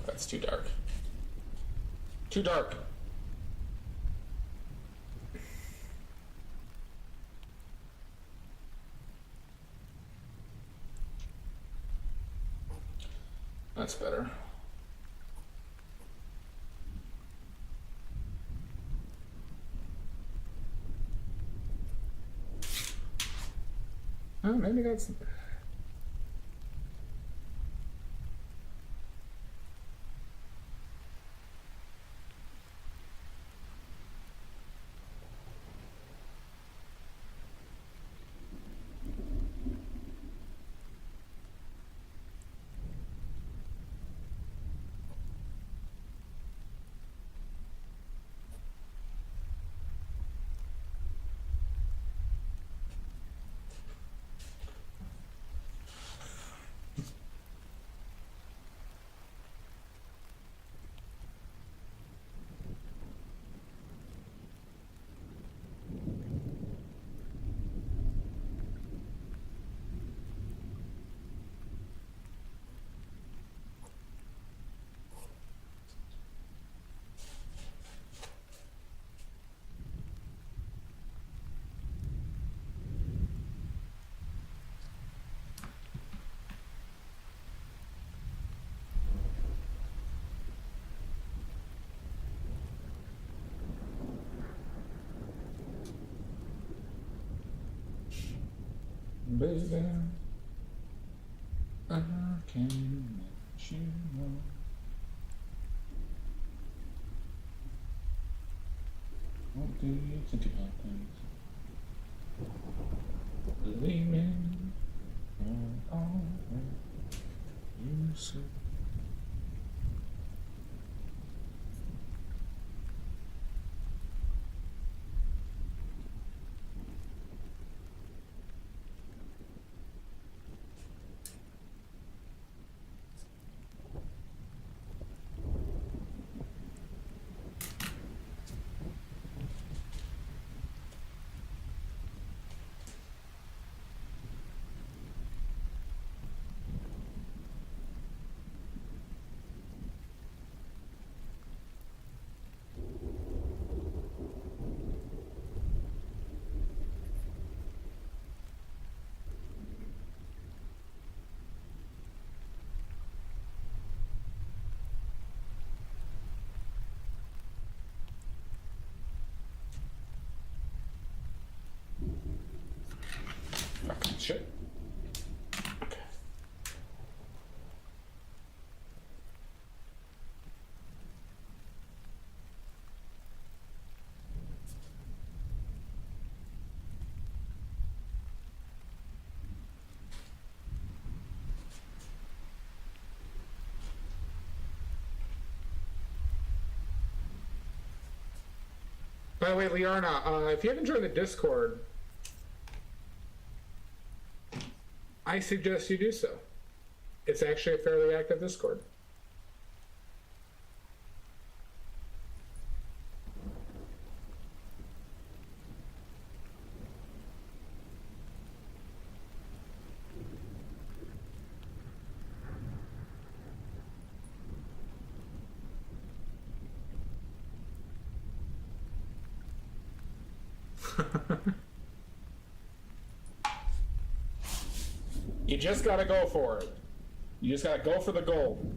That's too dark. Too dark. that's better. Oh, maybe that's... Baby, I can't let you know. What do you think about things? Believe me, all you say. Fucking shit. Okay. By the way, Liarna, if you haven't joined the Discord, I suggest you do so. It's actually a fairly active Discord. You just gotta go for it. You just gotta go for the gold.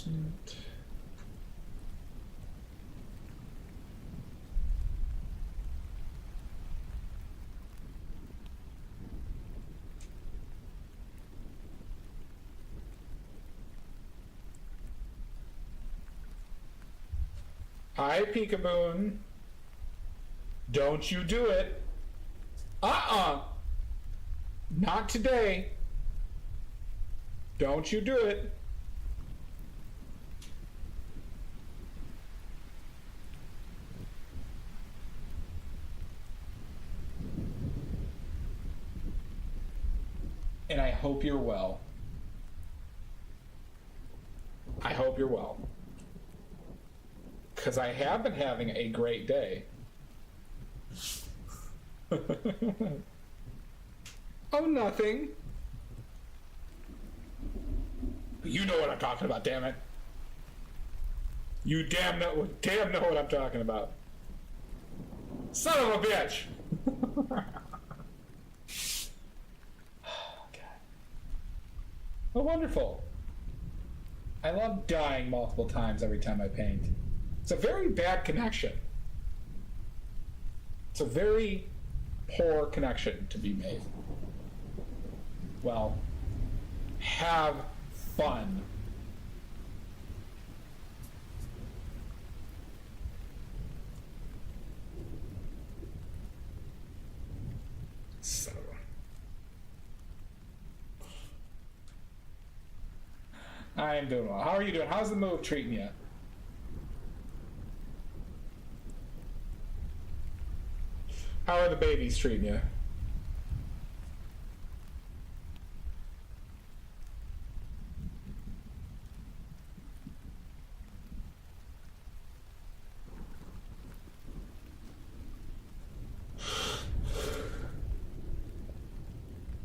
Sweet. Hi, Peekaboo. Don't you do it. Not today. Don't you do it. And I hope you're well. I hope you're well. Because I have been having a great day. Oh, nothing. You know what I'm talking about, damn it. You damn know what I'm talking about. Son of a bitch! Oh, God. Oh, wonderful. I love dying multiple times every time I paint. It's a very bad connection. It's a very poor connection to be made. Well, have fun. So. I am doing well. How are you doing? How's the move treating you? How are the babies treating you?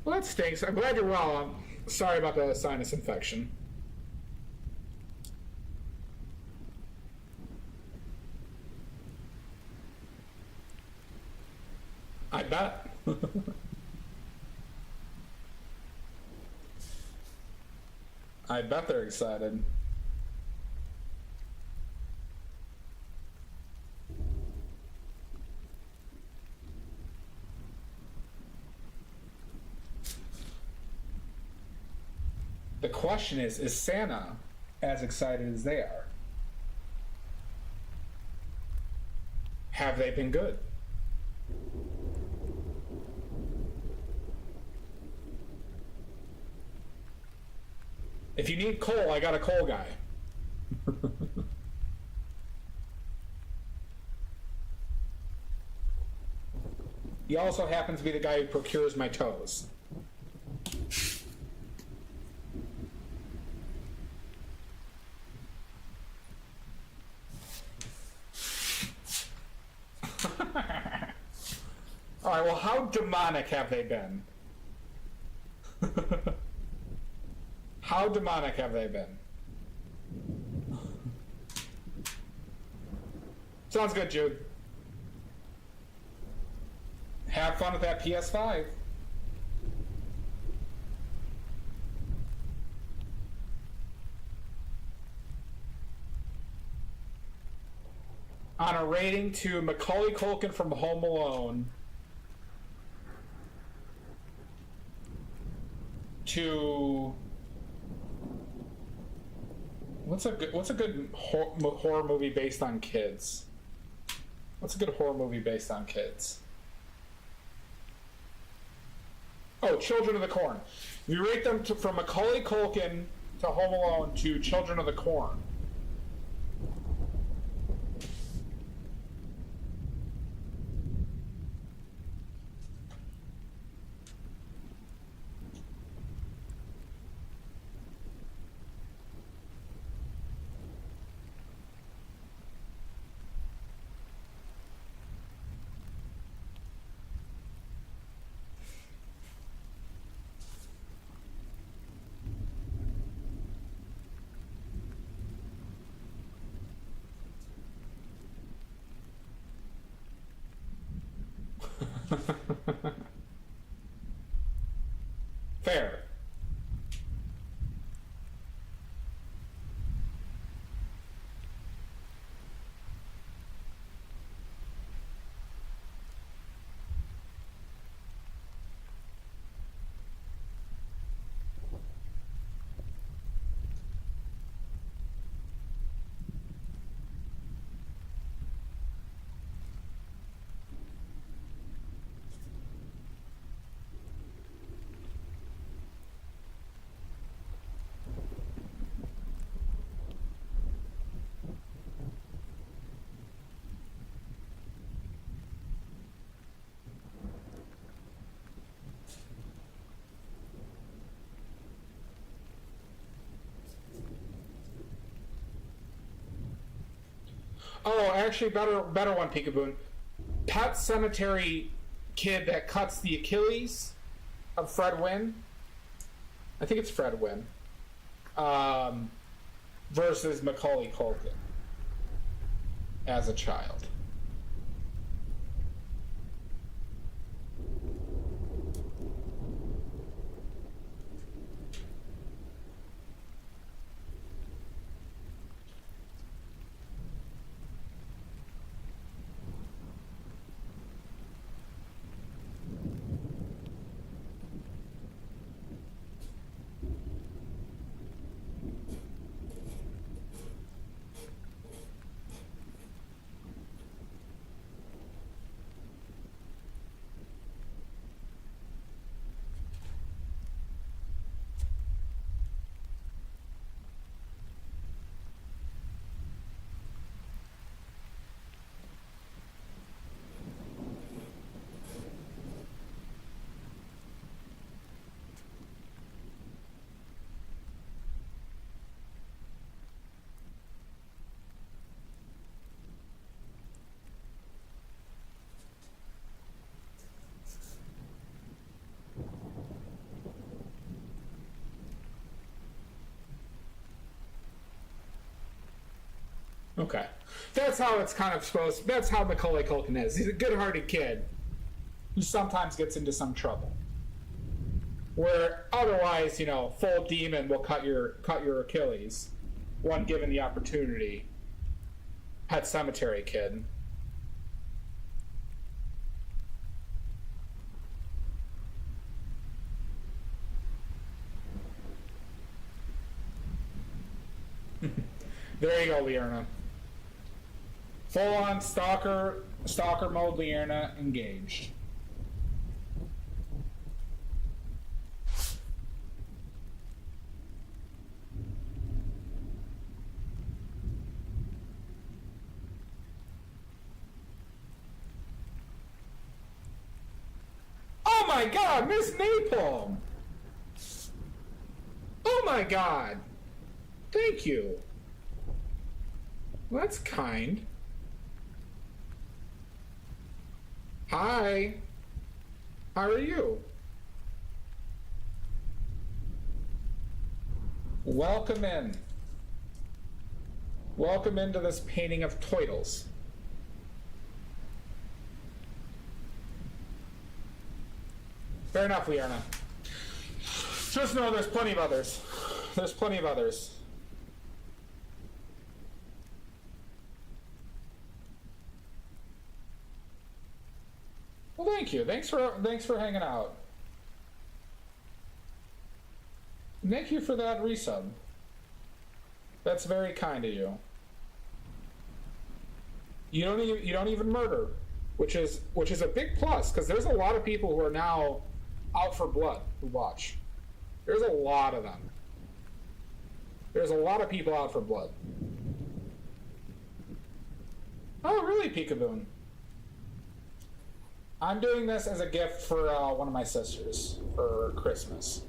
Well, that stinks. I'm glad you're well. I'm sorry about the sinus infection. I bet. I bet they're excited. The question is Santa as excited as they are? Have they been good? If you need coal, I got a coal guy. He also happens to be the guy who procures my toes. Alright, well, how demonic have they been? How demonic have they been? Sounds good, Jude. Have fun with that PS5. On a rating to Macaulay Culkin from Home Alone to what's a good horror movie based on kids? What's a good horror movie based on kids? Oh, Children of the Corn. If you rate them from Macaulay Culkin to Home Alone to Children of the Corn. Fair. Oh, actually, better one, Peekaboo. Pet Cemetery kid that cuts the Achilles of Fred Wynn. I think it's Fred Wynn. Versus Macaulay Culkin as a child. Okay. That's how it's kind of supposed. That's how Macaulay Culkin is. He's a good-hearted kid who sometimes gets into some trouble. Where otherwise, full demon will cut your Achilles, when given the opportunity. Pet Cemetery kid. There you go, Lierna. Full on stalker mode, Lierna engaged. Oh my god, Miss Napalm! Oh my god! Thank you. Well, that's kind. Hi. How are you? Welcome in. Welcome into this painting of Toidles. Fair enough, Liarna. Just know there's plenty of others. There's plenty of others. Well, thank you. Thanks for hanging out. Thank you for that resub. That's very kind of you. You don't even murder, which is a big plus, because there's a lot of people who are now out for blood who watch. There's a lot of them. There's a lot of people out for blood. Oh, really, Peekaboo? I'm doing this as a gift for one of my sisters for Christmas.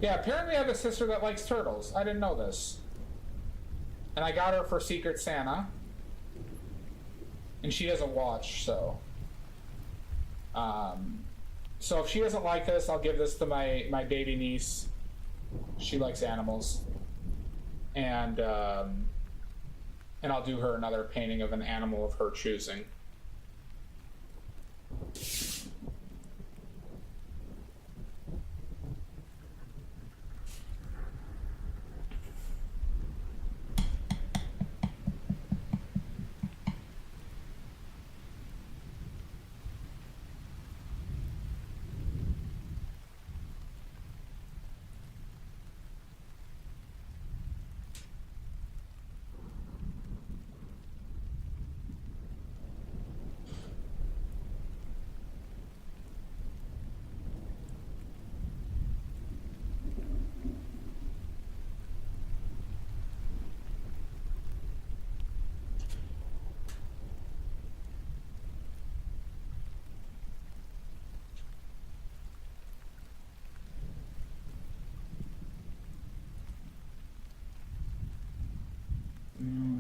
Yeah, apparently I have a sister that likes turtles. I didn't know this. And I got her for Secret Santa. And she doesn't watch, so. So if she doesn't like this, I'll give this to my baby niece. She likes animals. And I'll do her another painting of an animal of her choosing.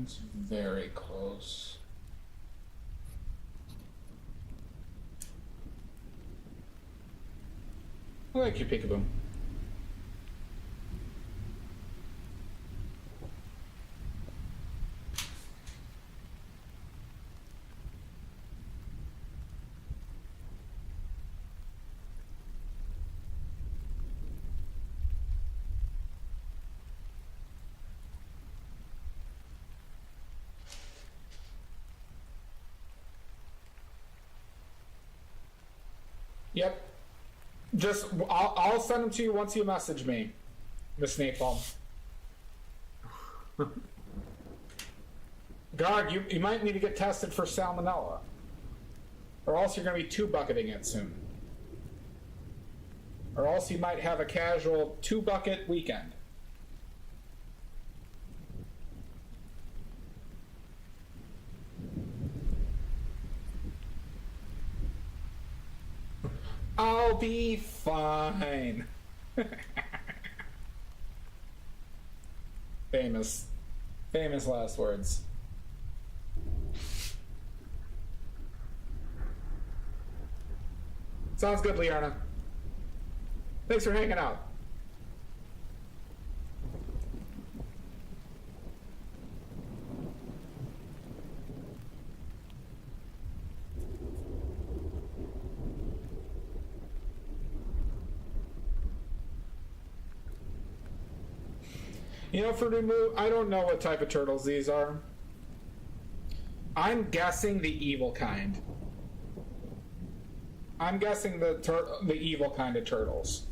It's very close. I like your peekaboo. Yep. Just, I'll send them to you once you message me, Miss Napalm. God, you might need to get tested for salmonella. Or else you're going to be 2-bucketing it soon. Or else you might have a casual 2-bucket weekend. I'll be fine. Famous last words. Sounds good, Liana. Thanks for hanging out. You know, for Numu, I don't know what type of turtles these are. I'm guessing the evil kind. I'm guessing the evil kind of turtles.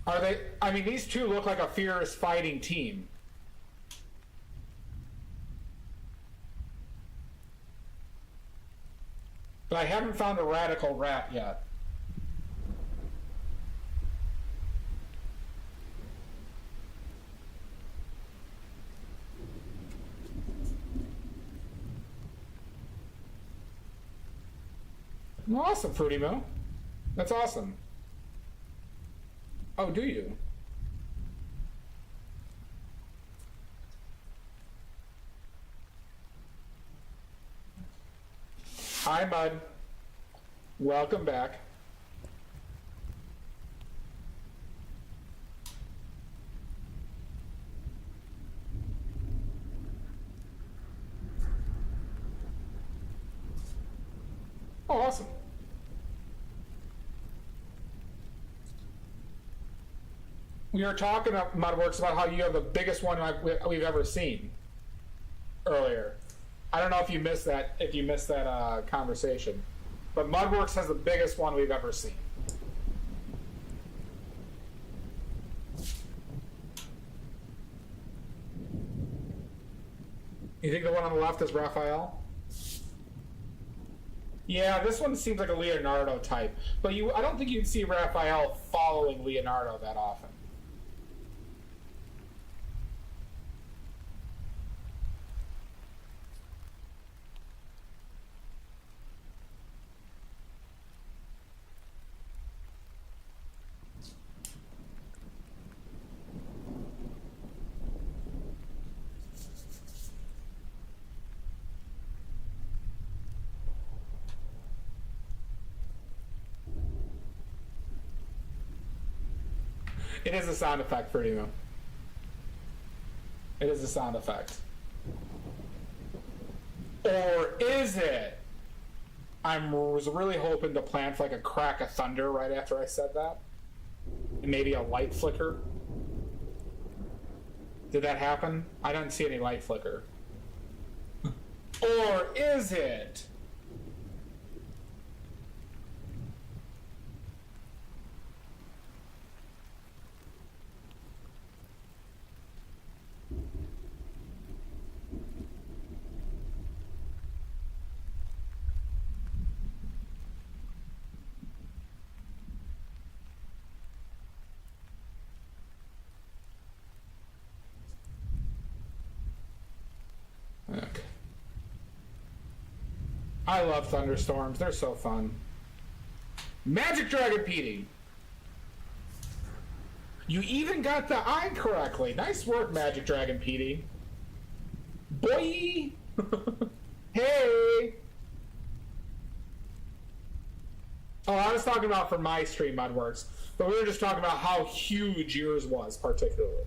Are they? I mean, these two look like a fierce fighting team. But I haven't found a radical rat yet. Awesome, Fruity Moo. That's awesome. Oh, do you? Hi, Bud. Welcome back. Oh, awesome. We were talking about Mudworks about how you have the biggest one we've ever seen earlier. I don't know if you missed that. If you missed that conversation, but Mudworks has the biggest one we've ever seen. You think the one on the left is Raphael? Yeah, this one seems like a Leonardo type, but I don't think you'd see Raphael following Leonardo that often. It is a sound effect, Fruity Moo. It is a sound effect. Or is it? Was really hoping to plant like a crack of thunder right after I said that. And maybe a light flicker. Did that happen? I don't see any light flicker. Or is it? I love thunderstorms. They're so fun. Magic Dragon Petey. You even got the I correctly. Nice work, Magic Dragon Petey. Boy! Hey! Oh, I was talking about for my stream, Mudworks. But we were just talking about how huge yours was, particularly.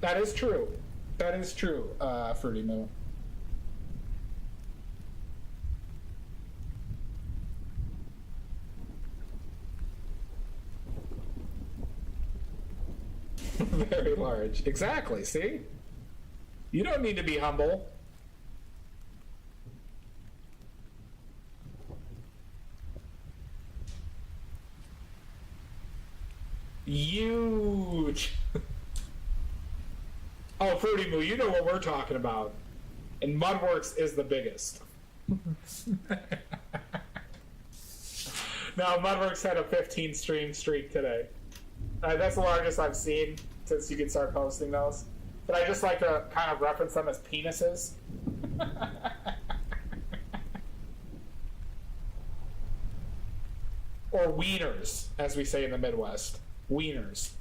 That is true. That is true, Fruity Moo. Very large. Exactly, see? You don't need to be humble. Huge. Oh, Fruity Moo, you know what we're talking about. And Mudworks is the biggest. Now, Mudworks had a 15 stream streak today. That's the largest I've seen since you can start posting those. But I just like to kind of reference them as penises. Or wieners, as we say in the Midwest. Wieners.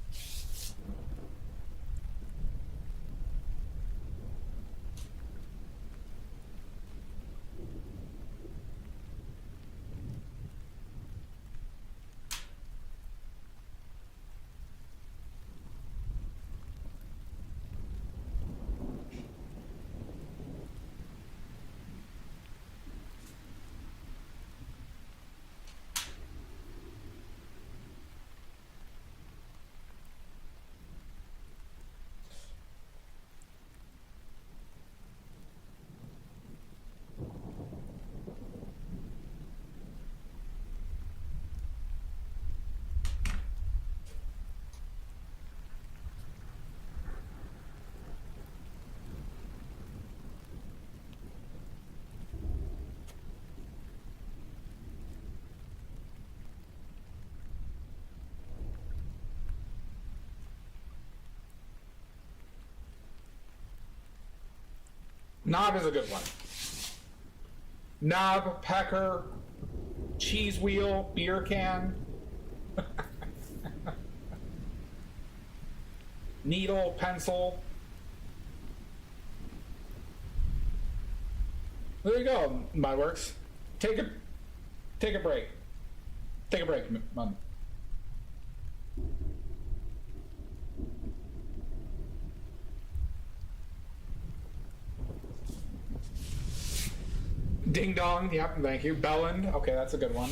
Knob is a good one. Knob, pecker, cheese wheel, beer can. Needle, pencil. There you go, Mudworks. Take a break. Take a break, Mud. Ding dong, yep, thank you. Belland, okay, that's a good one.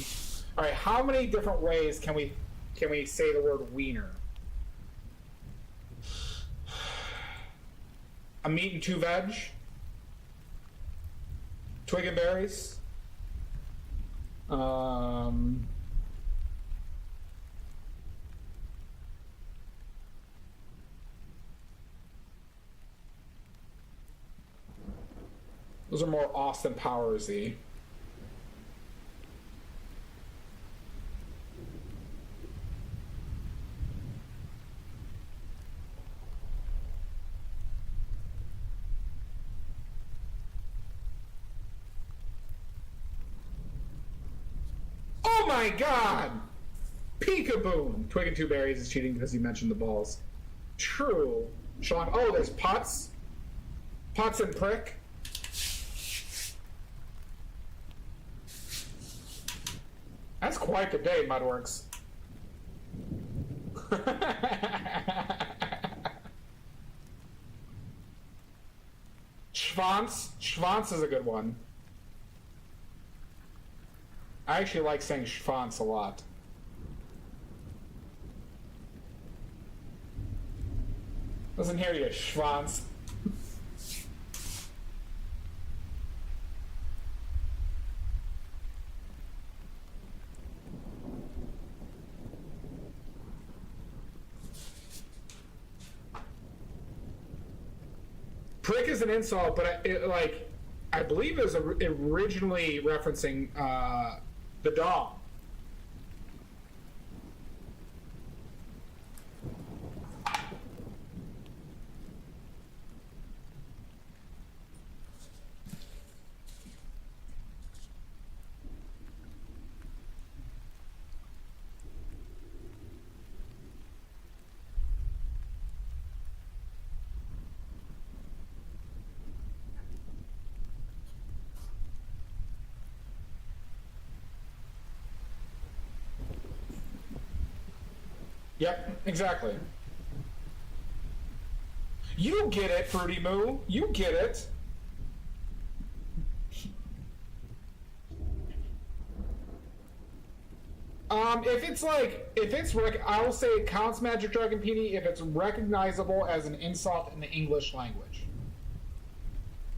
All right, how many different ways can we say the word wiener? A meat and two veg. Twig and berries. Those are more Austin Powers-y. Oh my god! Peekaboo! Twig and two berries is cheating because you mentioned the balls. True. Sean, oh, there's putts. Putts and prick. That's quite the day, Mudworks. Schwanz. Schwanz is a good one. I actually like saying Schwanz a lot. Listen here, you Schwanz. Prick is an insult, but I believe it was originally referencing the dog. Yep, exactly. You get it, Fruity Moo. You get it. I'll say it counts Magic Dragon Peony if it's recognizable as an insult in the English language.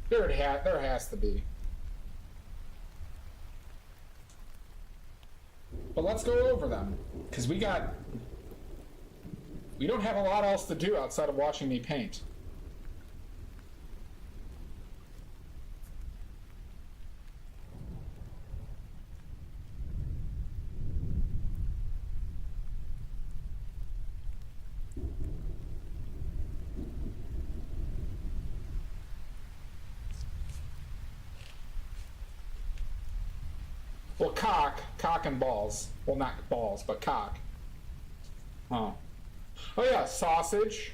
There has to be. But let's go over them, because we don't have a lot else to do outside of watching me paint. Well, cock and balls. Well, not balls, but cock. Oh. Oh yeah, sausage.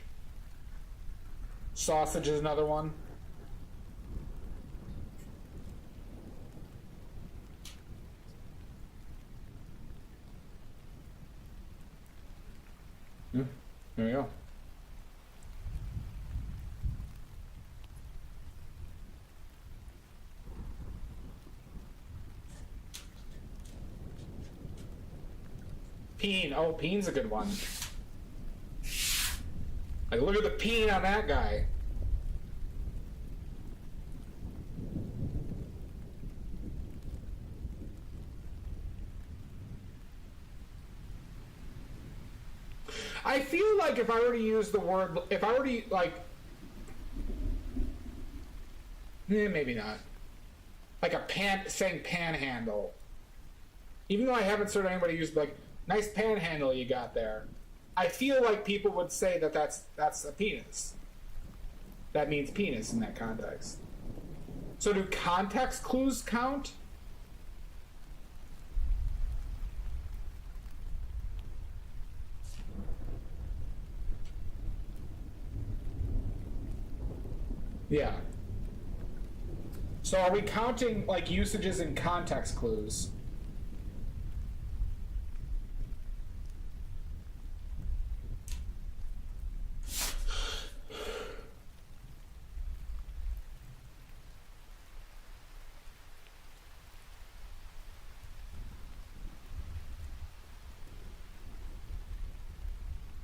Sausage is another one. There we go. Peen. Oh, Peen's a good one. Like, look at the peen on that guy. I feel like if I were to use the word, if I were to, like, maybe not. Like saying panhandle. Even though I haven't heard anybody use, like, nice panhandle you got there. I feel like people would say that that's a penis. That means penis in that context. So do context clues count? Yeah. So are we counting, like, usages in context clues?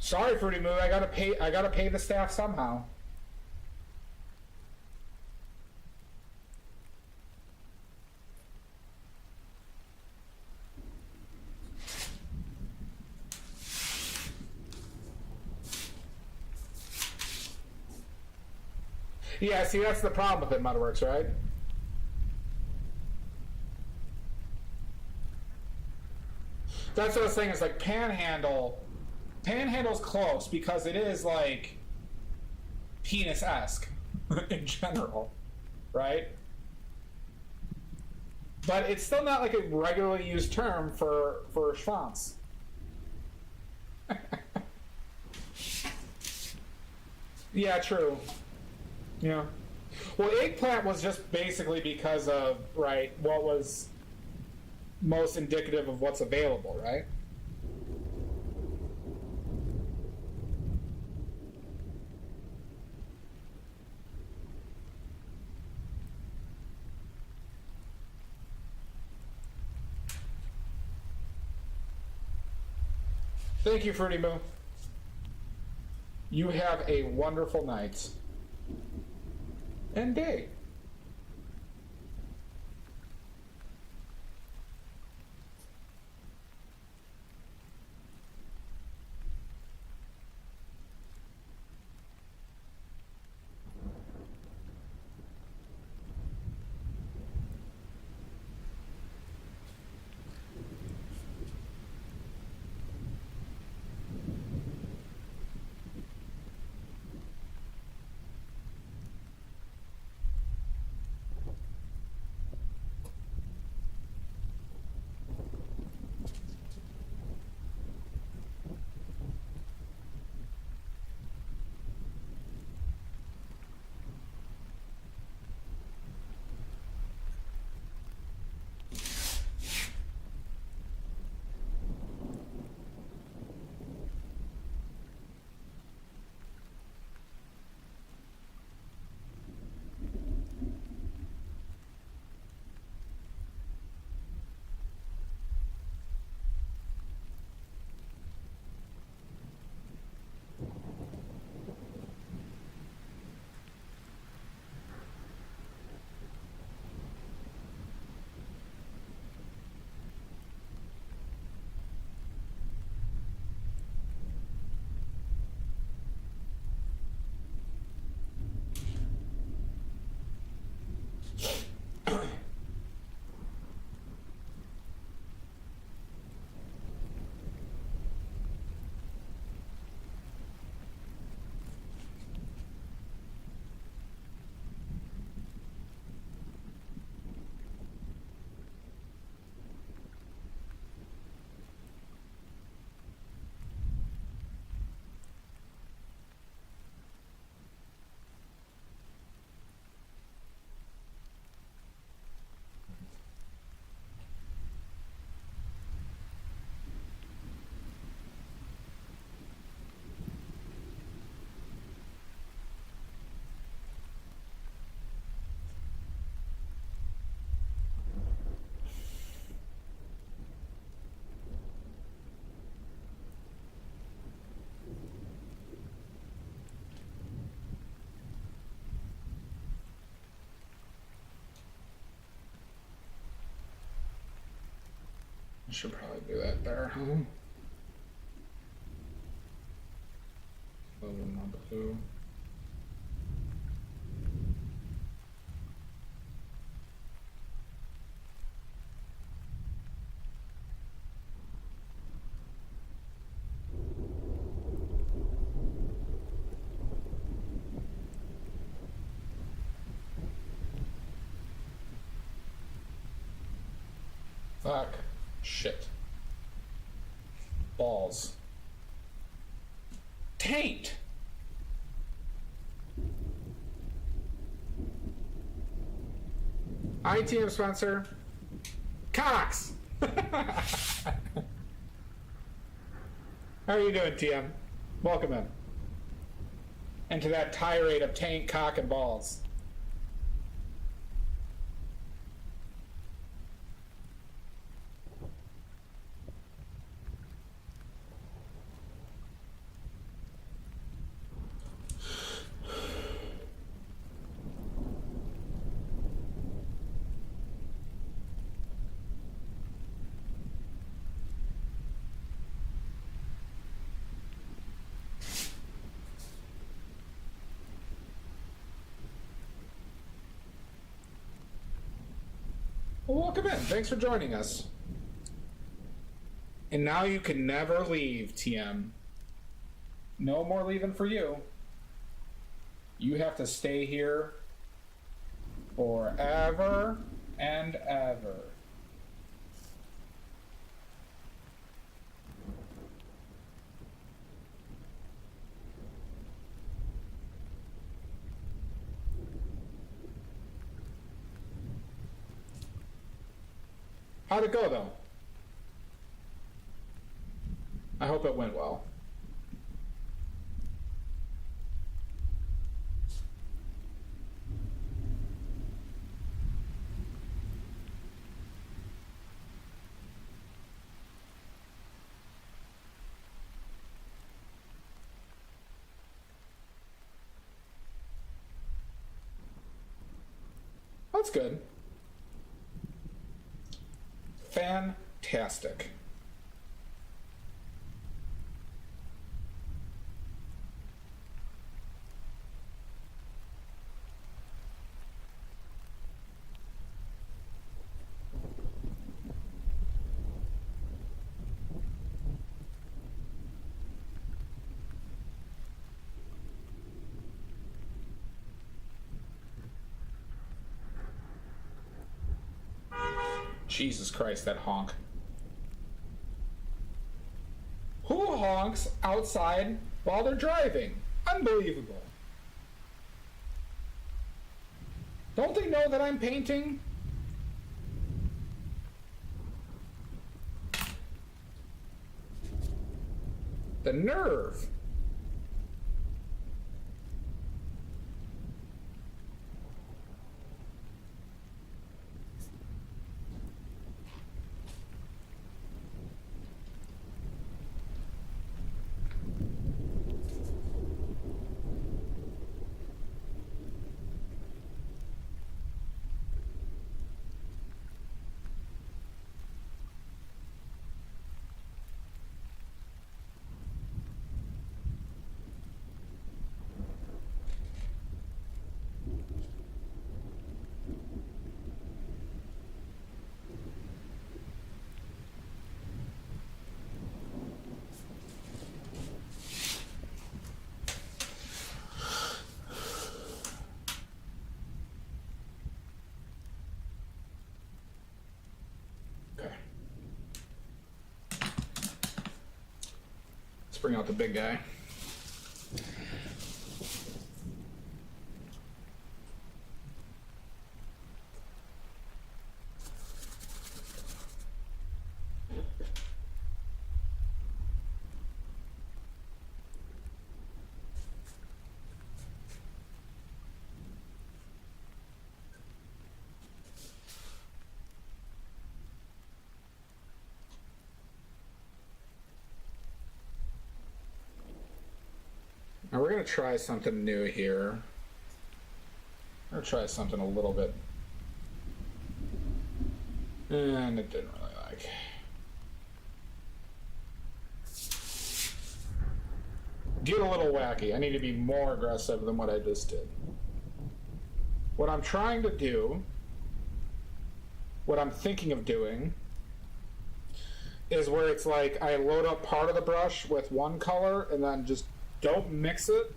Sorry, Fruity Moo, I gotta pay the staff somehow. Yeah, see, that's the problem with it, Mudworks, right? That's what I was saying, is like panhandle. Panhandle's close because it is like penis-esque in general, right? But it's still not like a regularly used term for schwanz. Yeah, true. Yeah. Well, eggplant was just basically because of, right, what was most indicative of what's available, right? Thank you, Fruity Moo. You have a wonderful night and day. I should probably do that there. Number 2. Fuck. Shit. Balls. Taint! ITM sponsor. Cox! How are you doing, TM? Welcome in. And to that tirade of taint, cock, and balls. Well, welcome in. Thanks for joining us. And now you can never leave, TM. No more leaving for you. You have to stay here forever and ever. How'd it go, though? I hope it went well. That's good. Fantastic. Jesus Christ, that honk. Who honks outside while they're driving? Unbelievable. Don't they know that I'm painting? The nerve. Let's bring out the big guy. Now we're going to try something new here. We're going to try something a little bit. And it didn't really like. get a little wacky. I need to be more aggressive than what I just did. What I'm trying to do, what I'm thinking of doing, is where it's like I load up part of the brush with one color and then just don't mix it,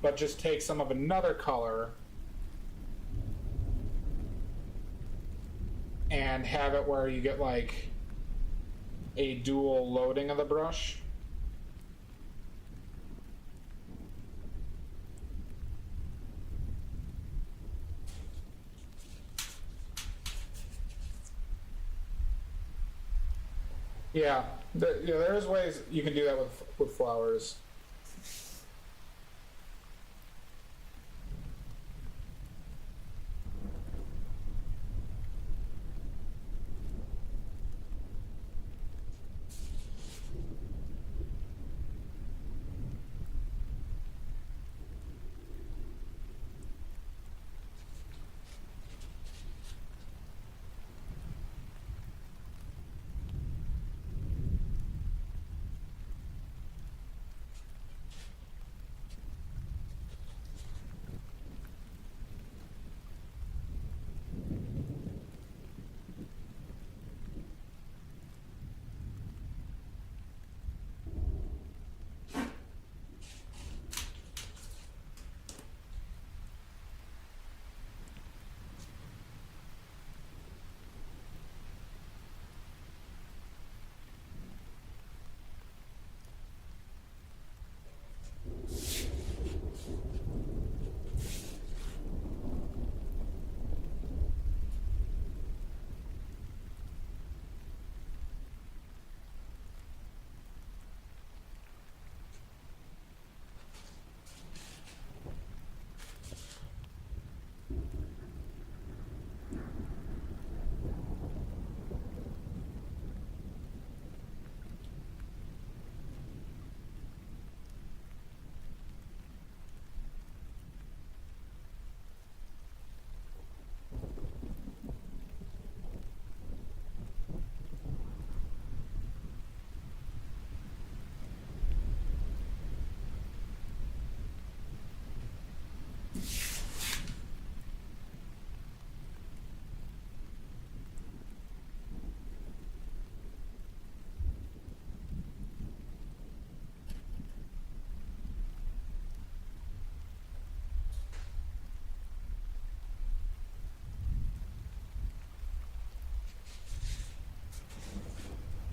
but just take some of another color and have it where you get like a dual loading of the brush. Yeah, there's ways you can do that with flowers.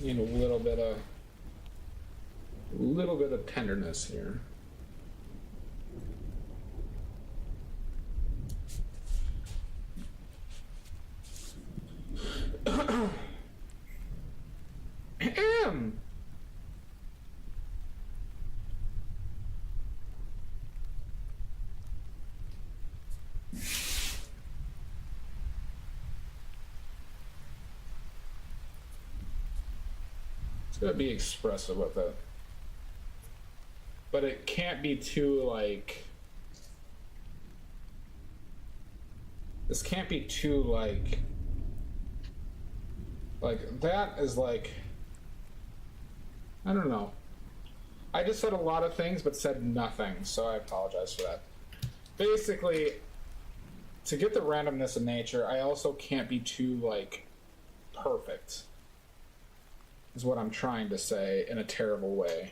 Need a little bit of tenderness here. Gonna be expressive with it, but it can't be too like, this can't be too like that is like, I don't know. I just said a lot of things but said nothing, so I apologize for that. Basically, to get the randomness of nature, I also can't be too like perfect, is what I'm trying to say in a terrible way.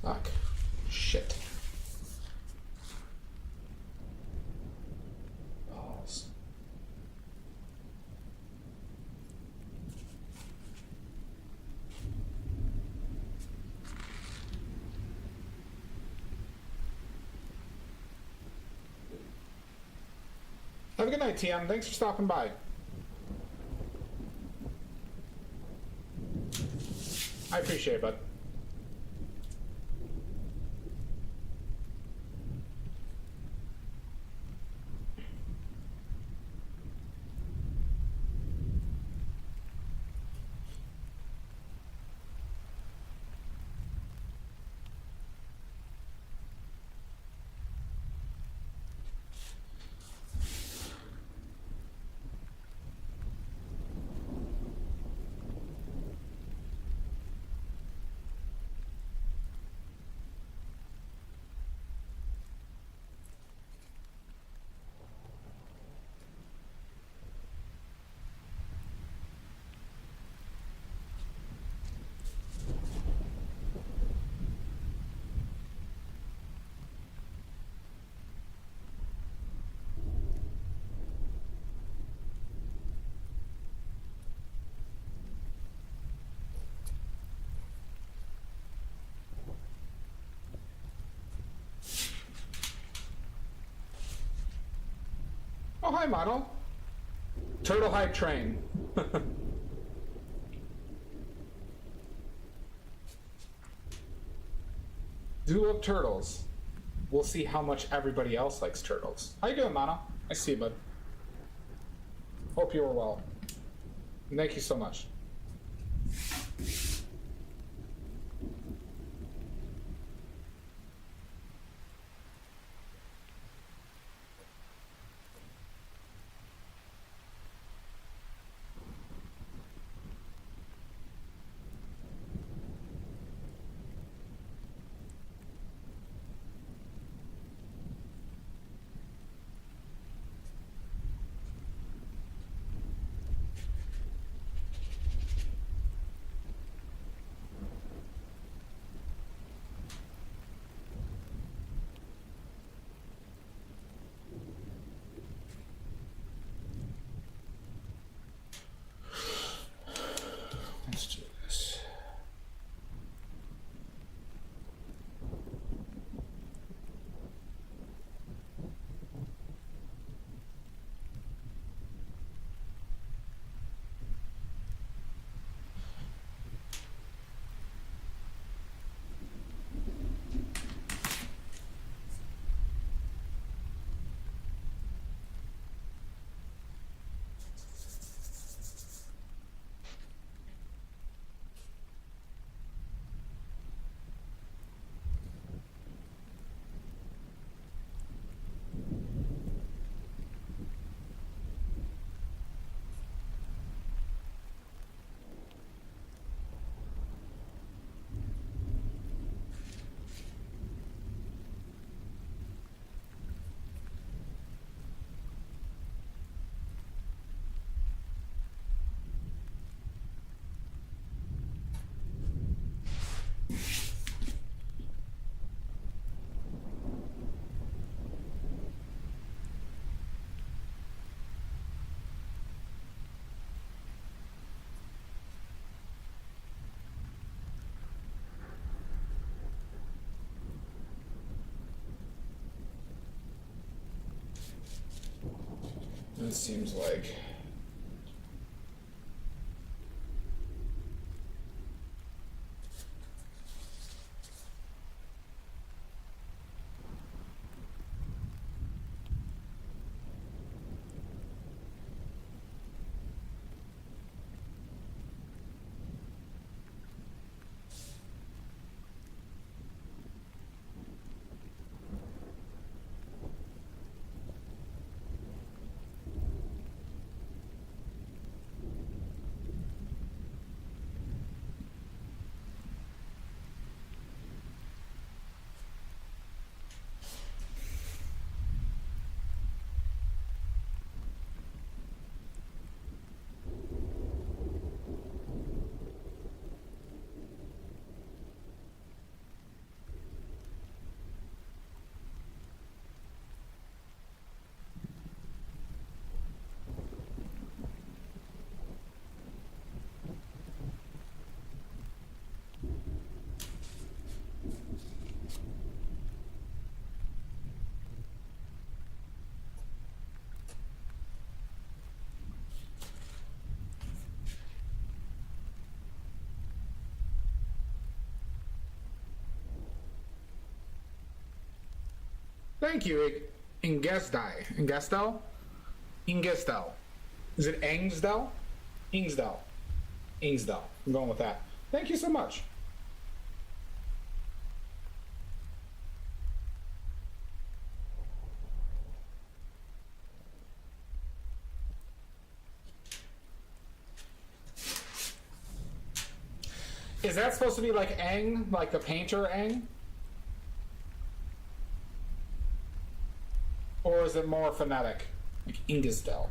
Fuck. Shit. Balls. Have a good night, TM. Thanks for stopping by. I appreciate it, bud. Oh, hi, model. Turtle Hype Train. Do love turtles. We'll see how much everybody else likes turtles. How you doing, Mono? I see you, bud. Hope you are well. Thank you so much. Let's do this. It seems like Thank you, Ingesdai. Ingestel? Ingestel. Is it Angsdel? Ingsdel. Ingsdel. I'm going with that. Thank you so much. Is that supposed to be like Ang, like the painter Ang? Or is it more phonetic? Like Ingesdel.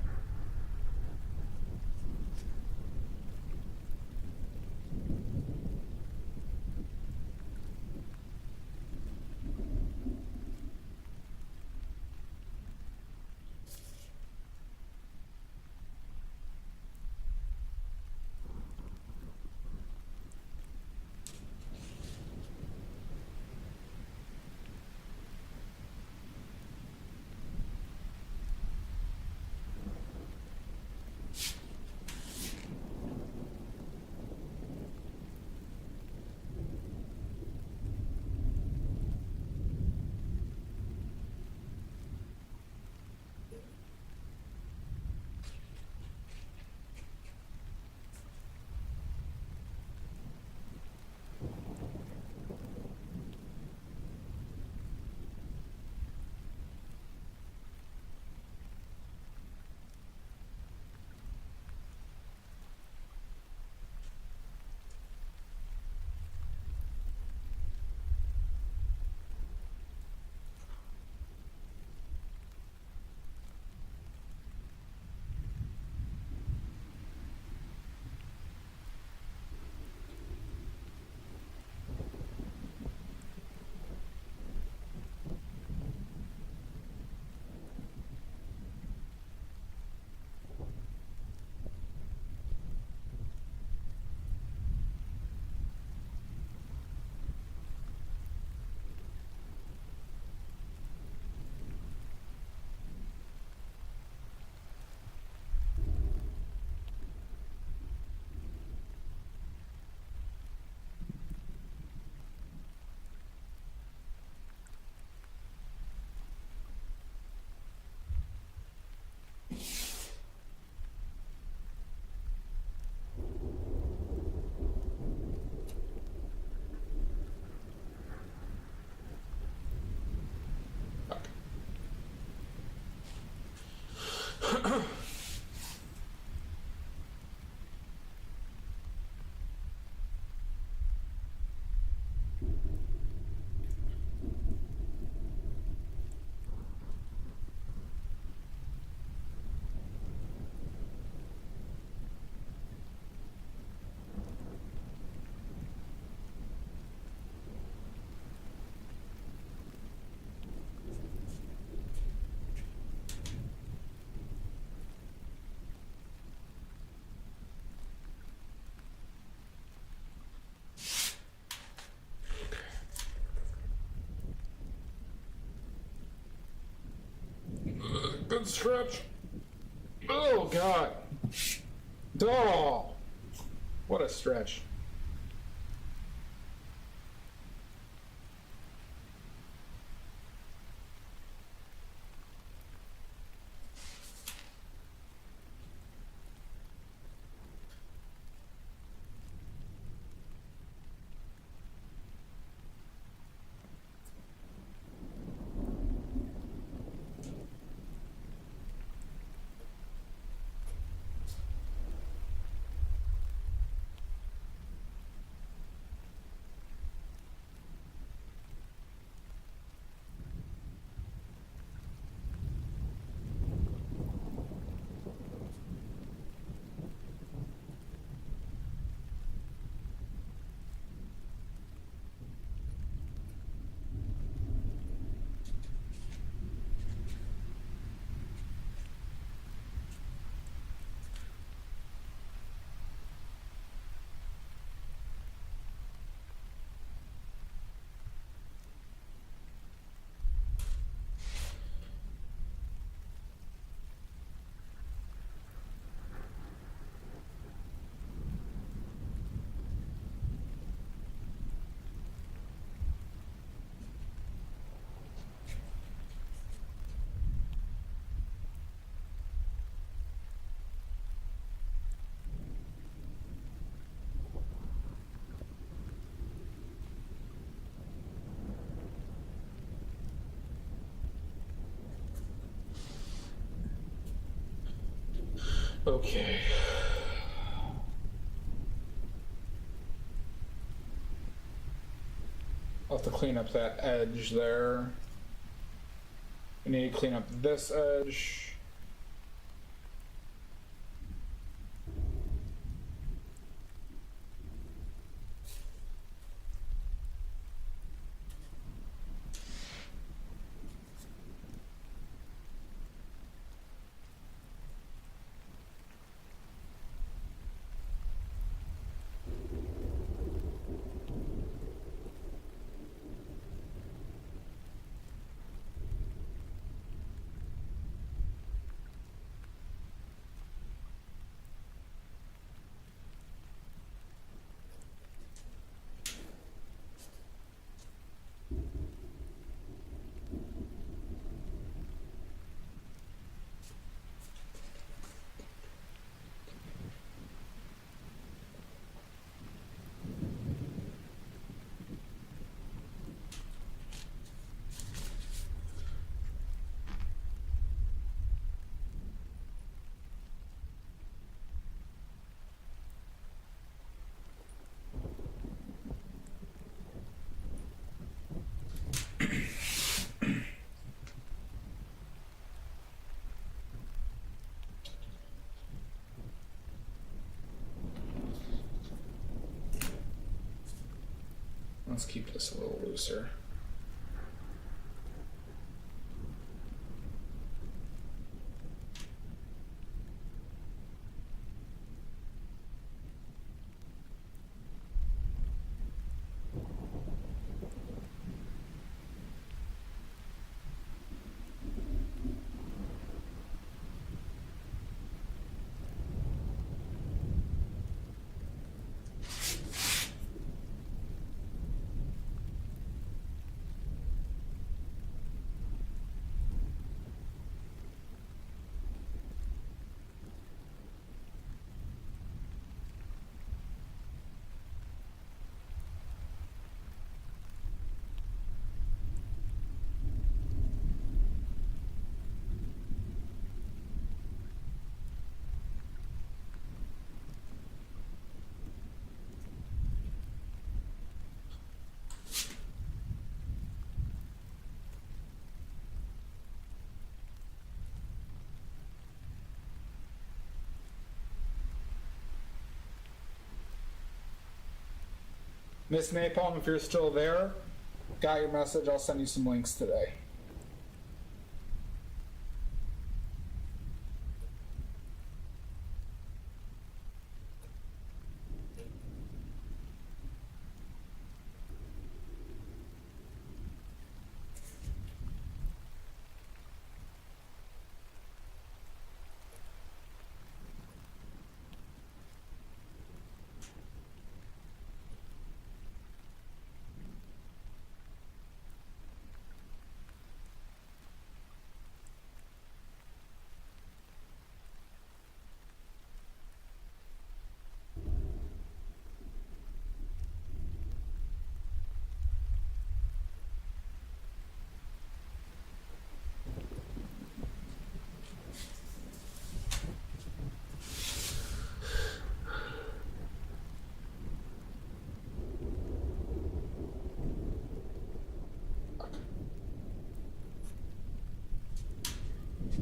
Good stretch. Oh, God. Oh, what a stretch. Okay. I'll have to clean up that edge there. We need to clean up this edge. Let's keep this a little looser. Miss Napalm, if you're still there, got your message. I'll send you some links today.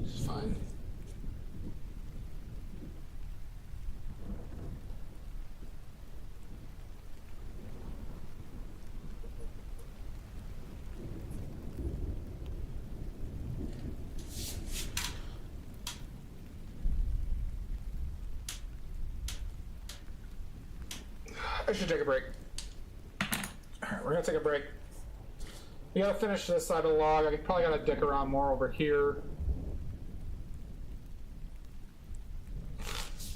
It's fine. I should take a break. Alright, we're gonna take a break. We gotta finish this side of the log. I probably gotta dick around more over here.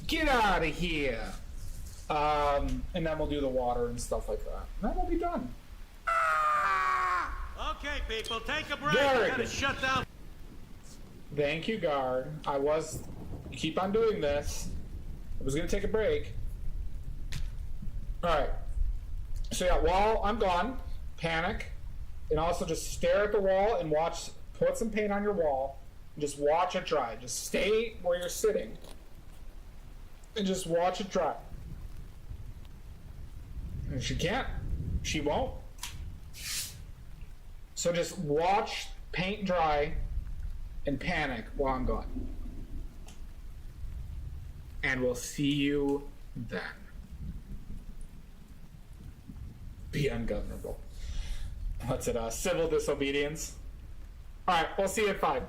Get out of here! And then we'll do the water and stuff like that. And then we'll be done. Okay, people, take a break. Guard. We gotta shut down. Thank you, guard. Keep on doing this. I was gonna take a break. Alright. So yeah, while I'm gone, panic. And also just stare at the wall and watch, put some paint on your wall, and just watch it dry. Just stay where you're sitting. And just watch it dry. And she can't. She won't. So just watch paint dry and panic while I'm gone. And we'll see you then. Be ungovernable. What's it? Civil disobedience. Alright, we'll see you at 5.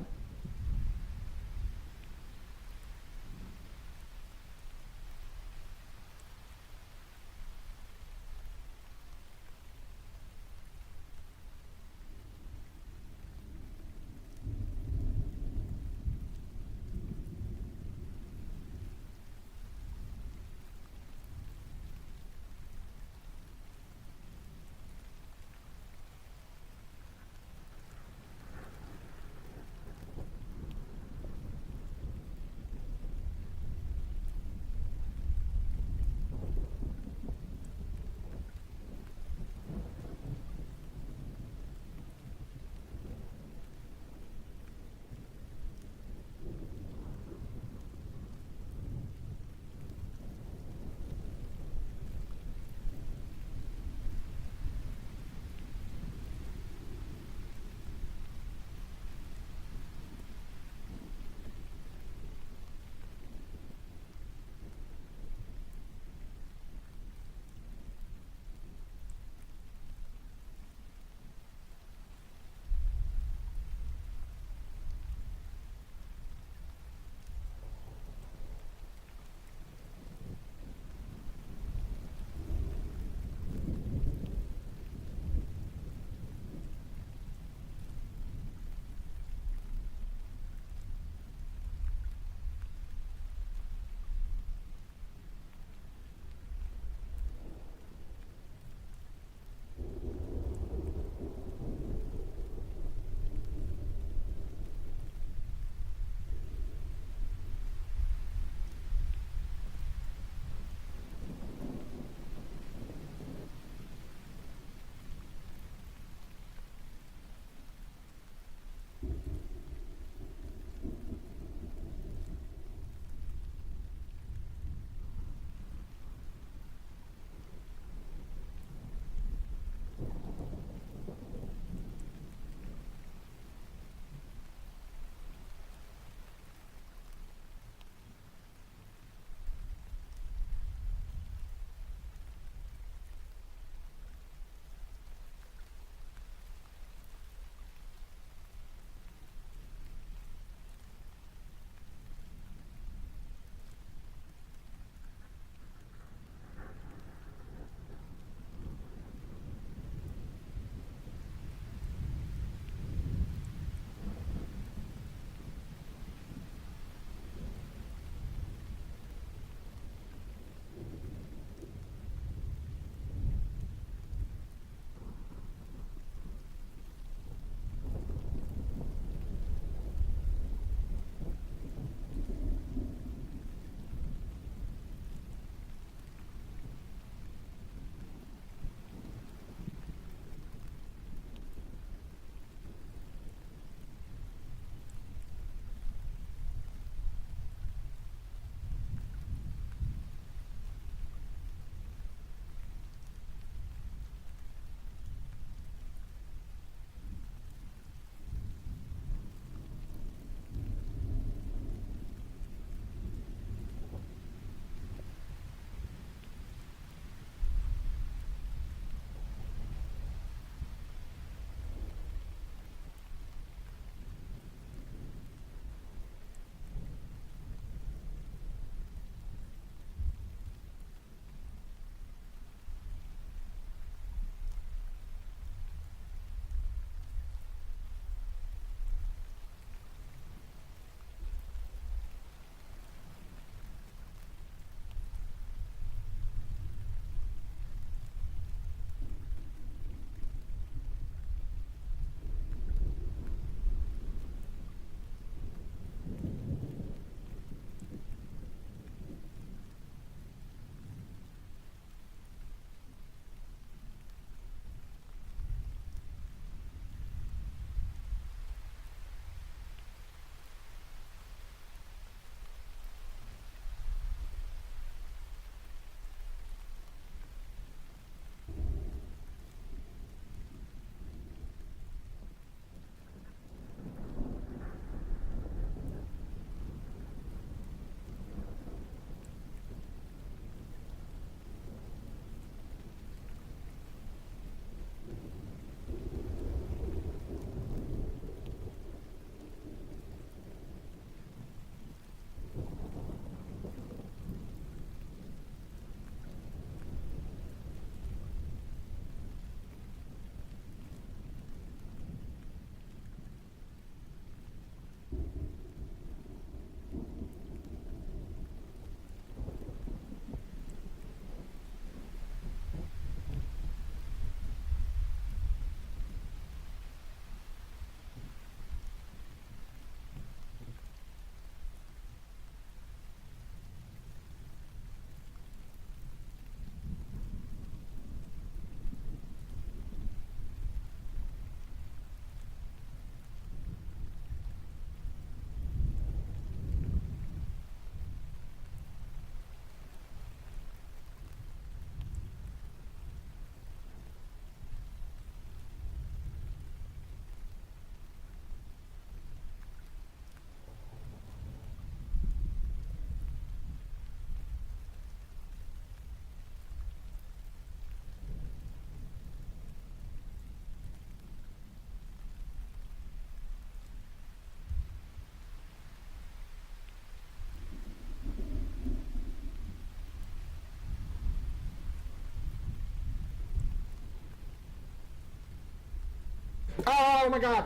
Oh my god.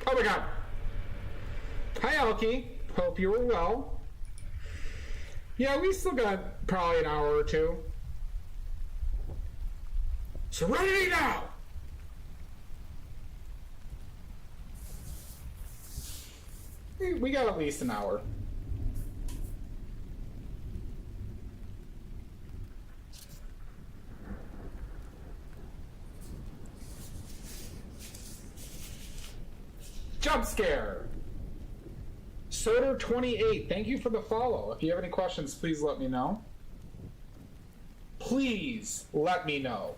Oh my god. Hi, Elkie. Hope you were well. Yeah, we still got probably an hour or two. Serenity now! We got at least an hour. Jump scare! Soder28, thank you for the follow. If you have any questions, please let me know. Please let me know.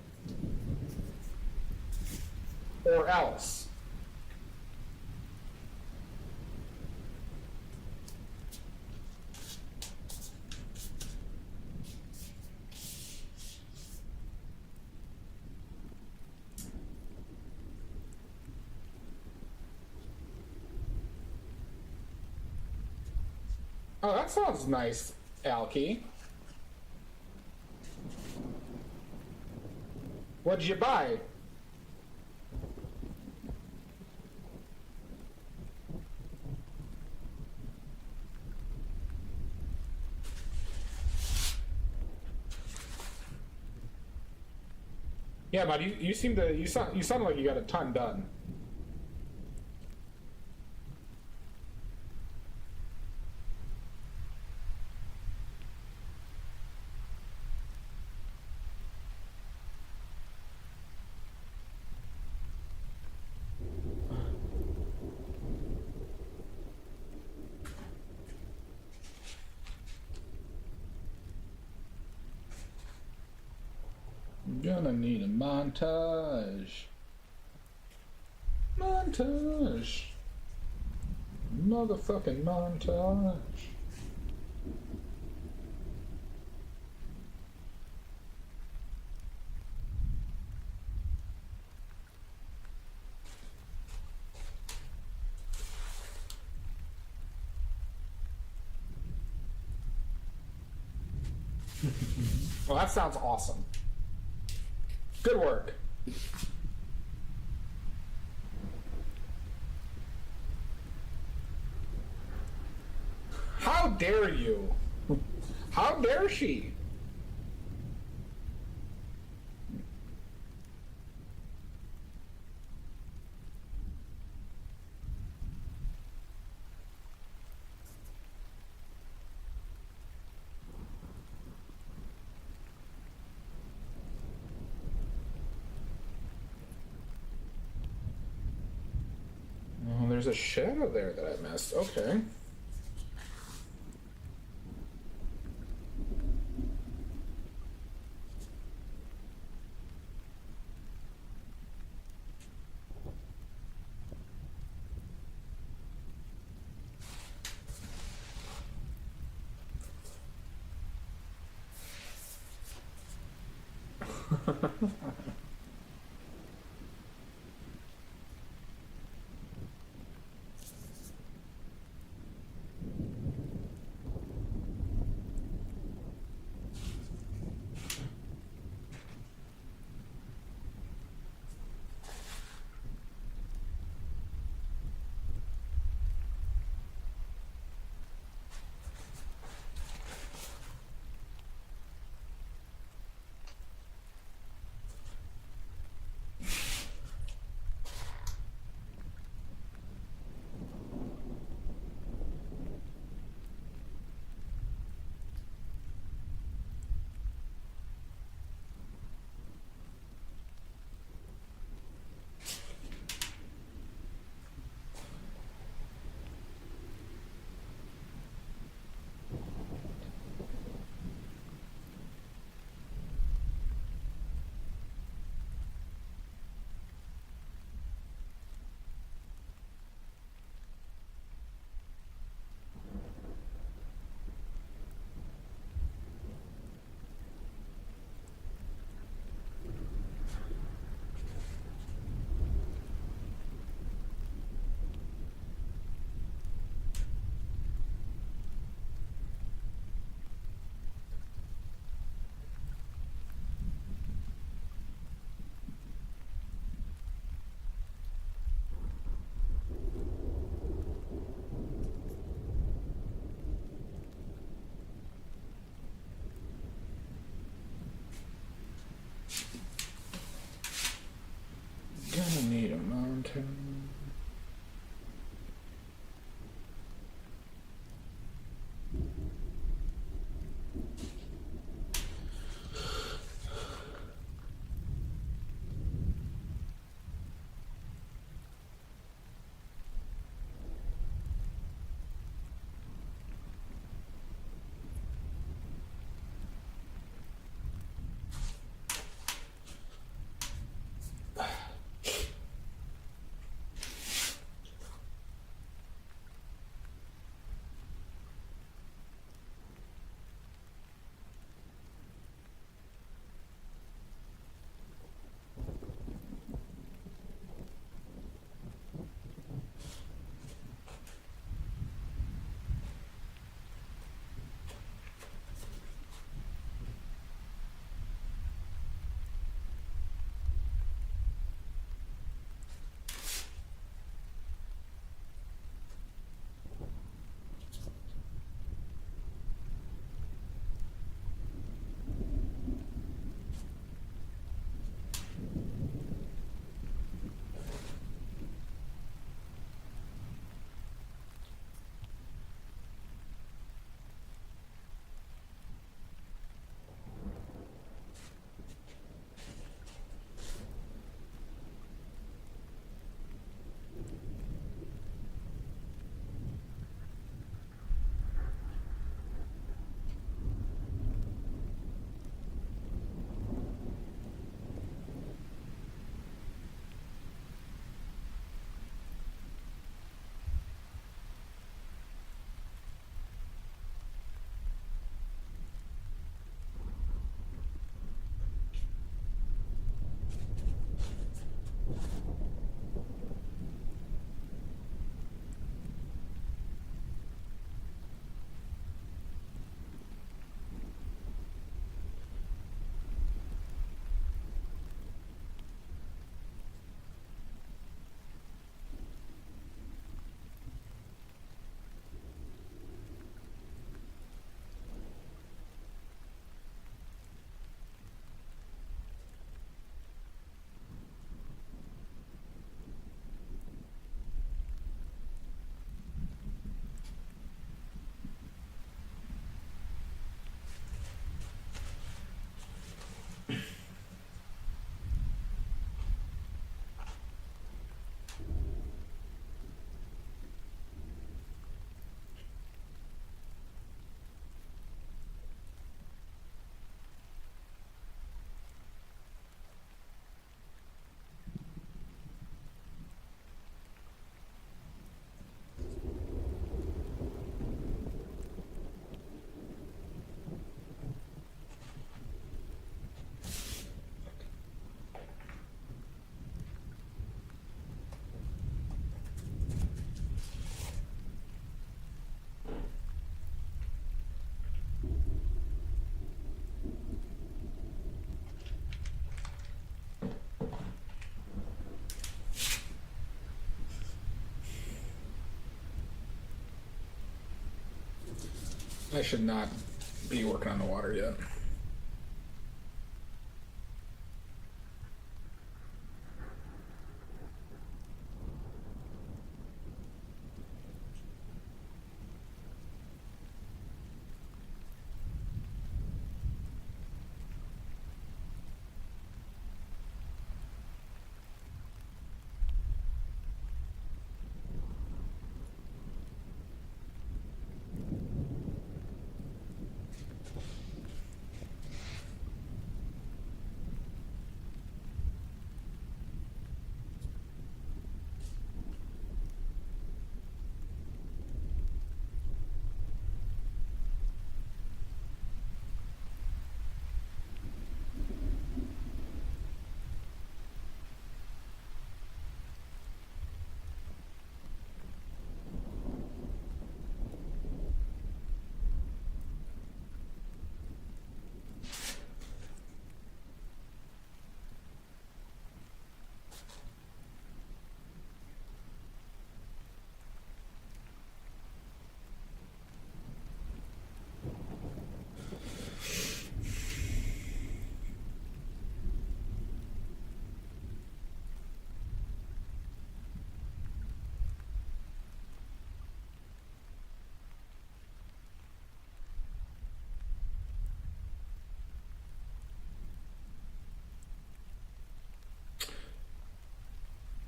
Or else. Oh, that sounds nice, Alki. What'd you buy? Yeah, bud, you seem to you sound like you got a ton done. Gonna need a montage. Montage. Motherfucking montage. Well, that sounds awesome. Good work. How dare you? How dare she? Oh, there's a shadow there that I missed. Okay. I should not be working on the water yet.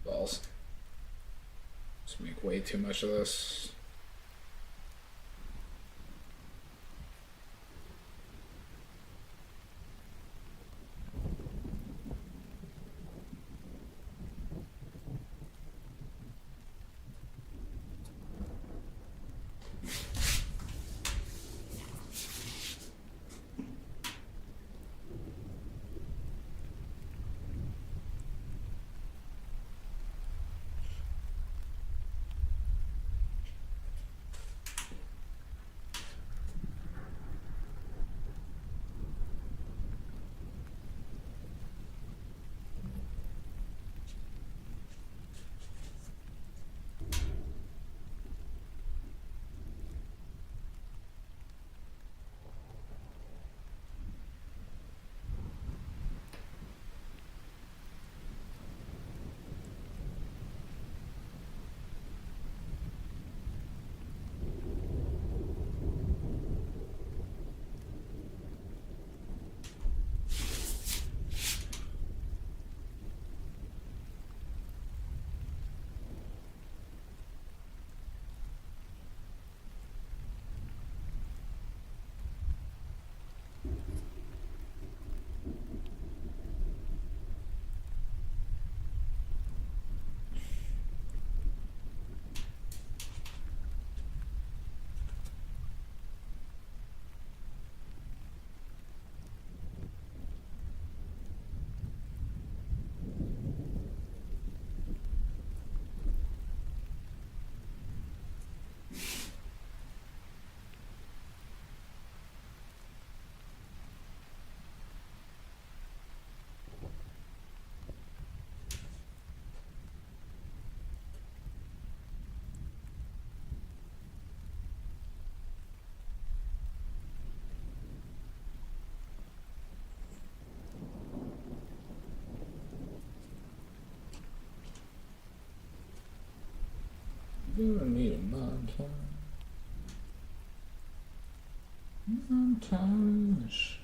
Balls. Just make way too much of this. You don't need a montage. Montage.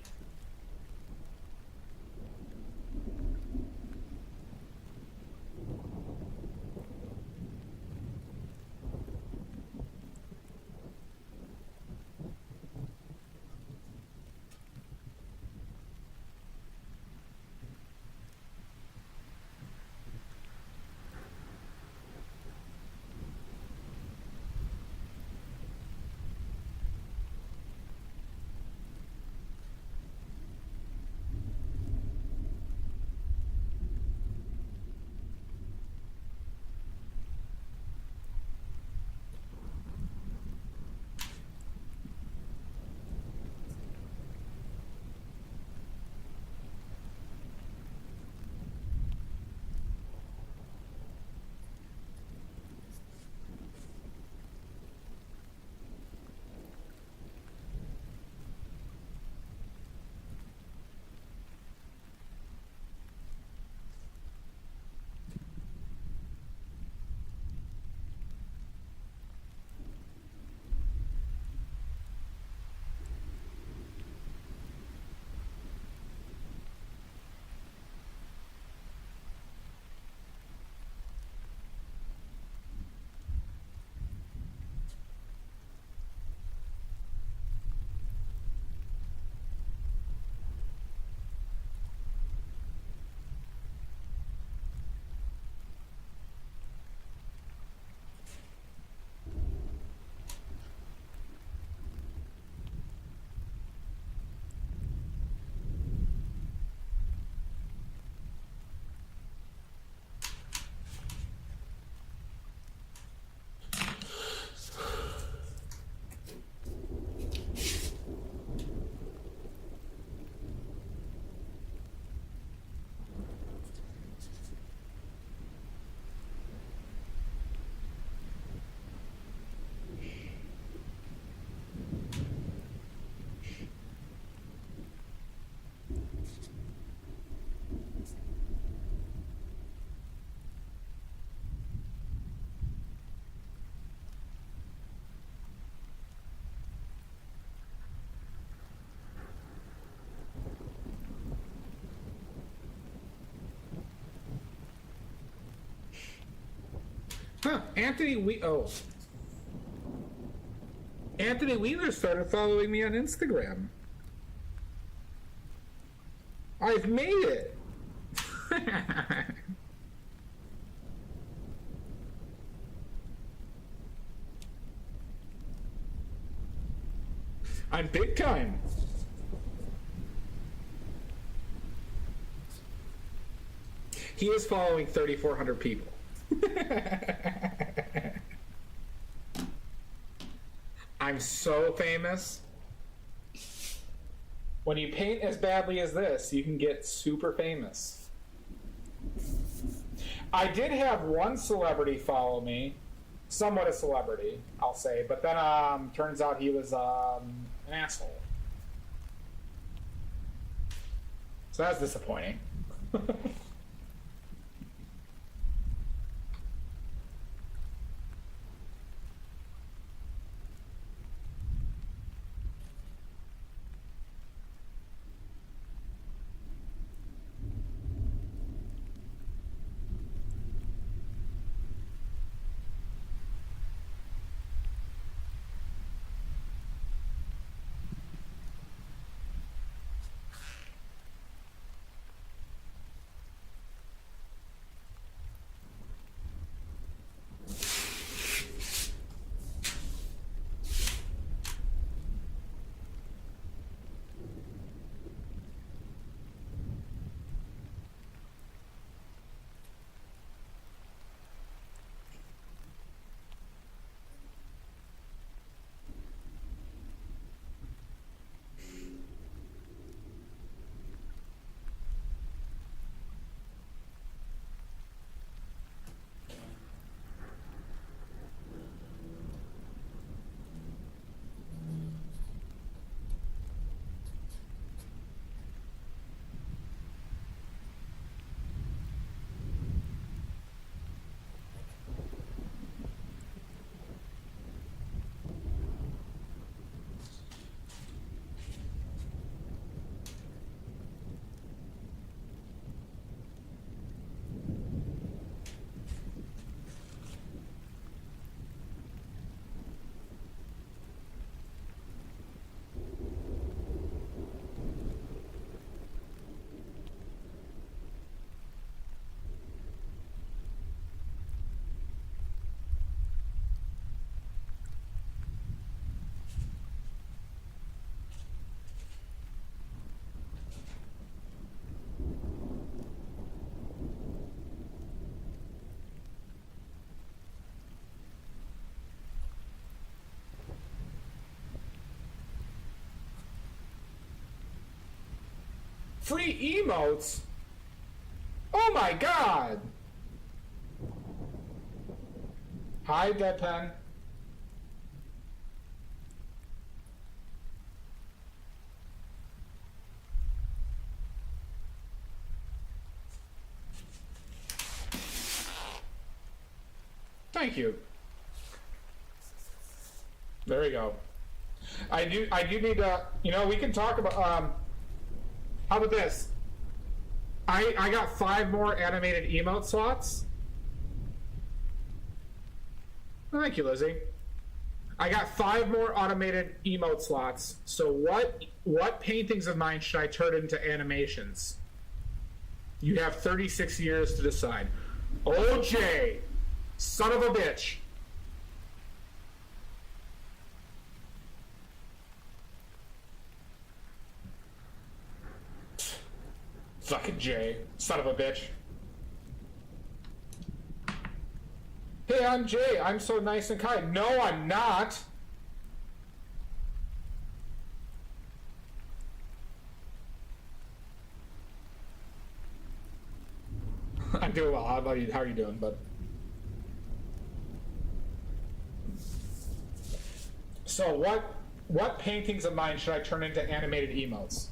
Huh, Anthony Wheeler started following me on Instagram. I've made it. I'm big time. He is following 3,400 people. I'm so famous. When you paint as badly as this, you can get super famous. I did have one celebrity follow me, somewhat a celebrity, I'll say, but then turns out he was an asshole. So that's disappointing. Free emotes? Oh my god! Hi, Deadpan. Thank you. There we go. I do need to, we can talk about, how about this? I got 5 more animated emote slots. Oh, thank you, Lizzie. I got 5 more automated emote slots. So what paintings of mine should I turn into animations? You have 36 years to decide. OJ, son of a bitch. Fucking Jay, son of a bitch. Hey, I'm Jay. I'm so nice and kind. No, I'm not. I'm doing well. How about you? How are you doing, bud? So what paintings of mine should I turn into animated emotes?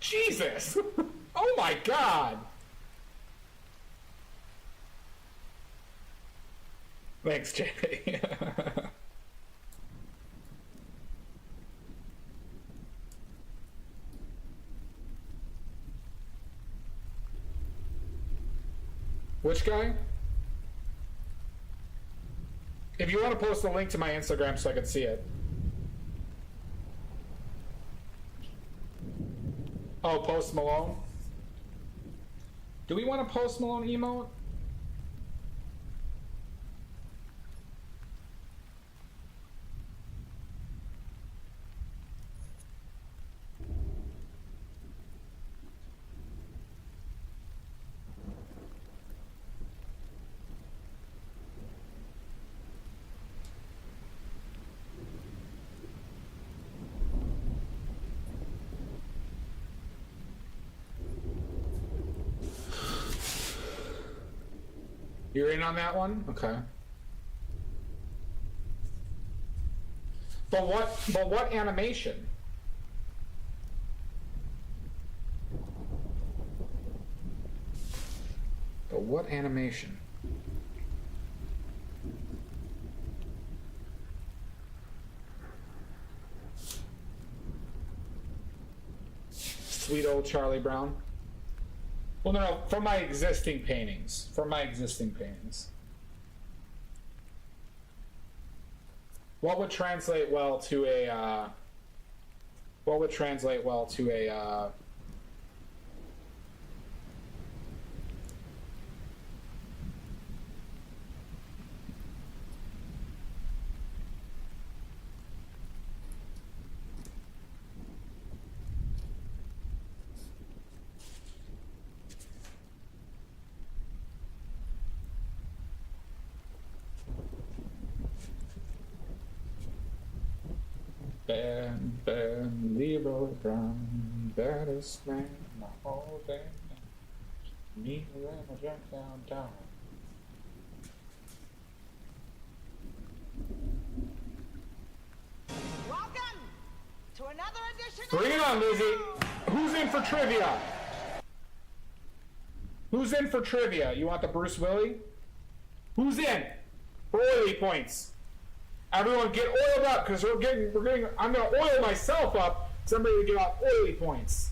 Jesus! Oh my god! Thanks, JP. Which guy? If you want to post a link to my Instagram so I can see it. Oh, Post Malone? Do we want a Post Malone emote? You're in on that one? Okay. But what animation? But what animation? Sweet old Charlie Brown. Well, no, from my existing paintings. From my existing paintings. What would translate well to a, what would translate well to a, Ben, Leroy Brown, baddest man in the whole damn night. Meet me when I jump downtown. Welcome to another edition. Bring it on, Lizzie. Who's in for trivia? Who's in for trivia? You want the Bruce Willie? Who's in for oily points? Everyone get oiled up because we're getting. I'm gonna oil myself up. Somebody to give out oily points.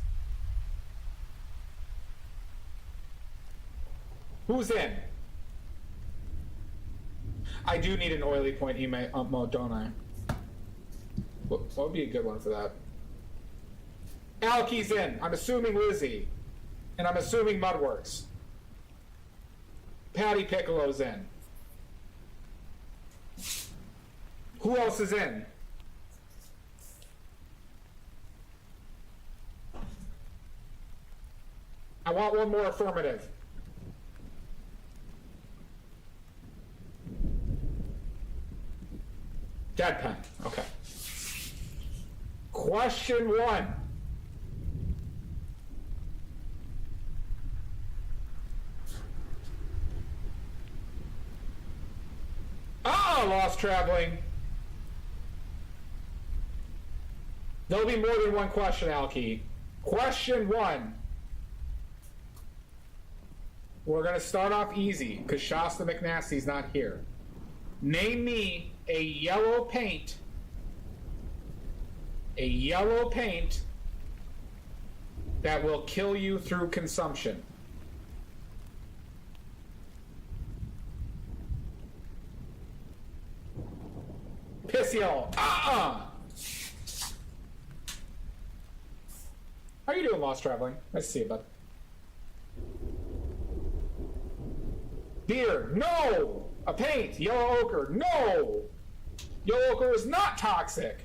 Who's in? I do need an oily point emote, don't I? What would be a good one for that? Alky's in. I'm assuming Lizzie, and I'm assuming Mudworks. Patty Piccolo's in. Who else is in? I want one more affirmative. Deadpan. Okay. Question 1. Ah, Lost Traveling. There'll be more than one question, Alky. Question 1. We're going to start off easy because Shasta McNasty's not here. Name me a yellow paint. A yellow paint that will kill you through consumption. Piss yellow. How you doing, Lost Traveling? Nice to see you, bud. Beer. No! A paint. Yellow ochre. No! Yellow ochre is not toxic.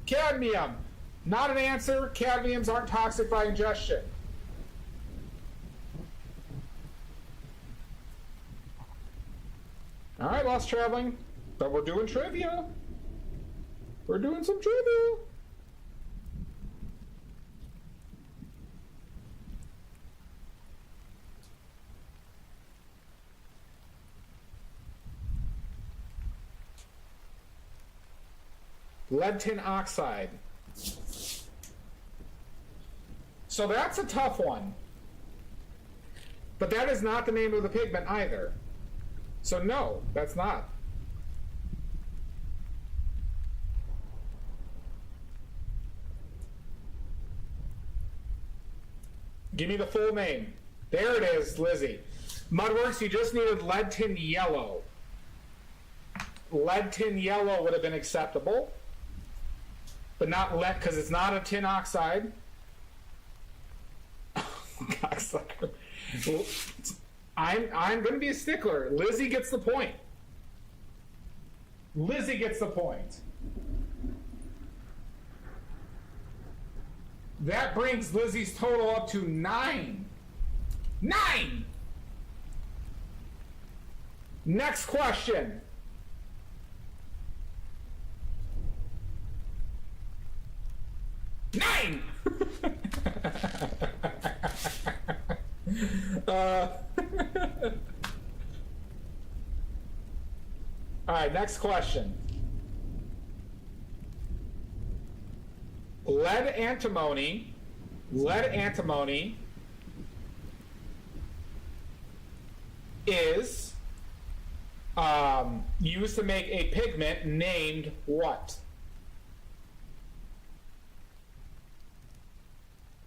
Cadmium. Not an answer. Cadmiums aren't toxic by ingestion. Alright, Lost Traveling. But we're doing trivia. We're doing some trivia. Lead tin oxide. So that's a tough one. But that is not the name of the pigment either. So no, that's not. Give me the full name. There it is, Lizzie. Mudworks, you just needed lead tin yellow. Lead tin yellow would have been acceptable, but not lead because it's not a tin oxide. Cocksucker. I'm going to be a stickler. Lizzie gets the point. Lizzie gets the point. That brings Lizzie's total up to 9. 9! Next question. Nine! Alright, next question. Lead antimony is used to make a pigment named what?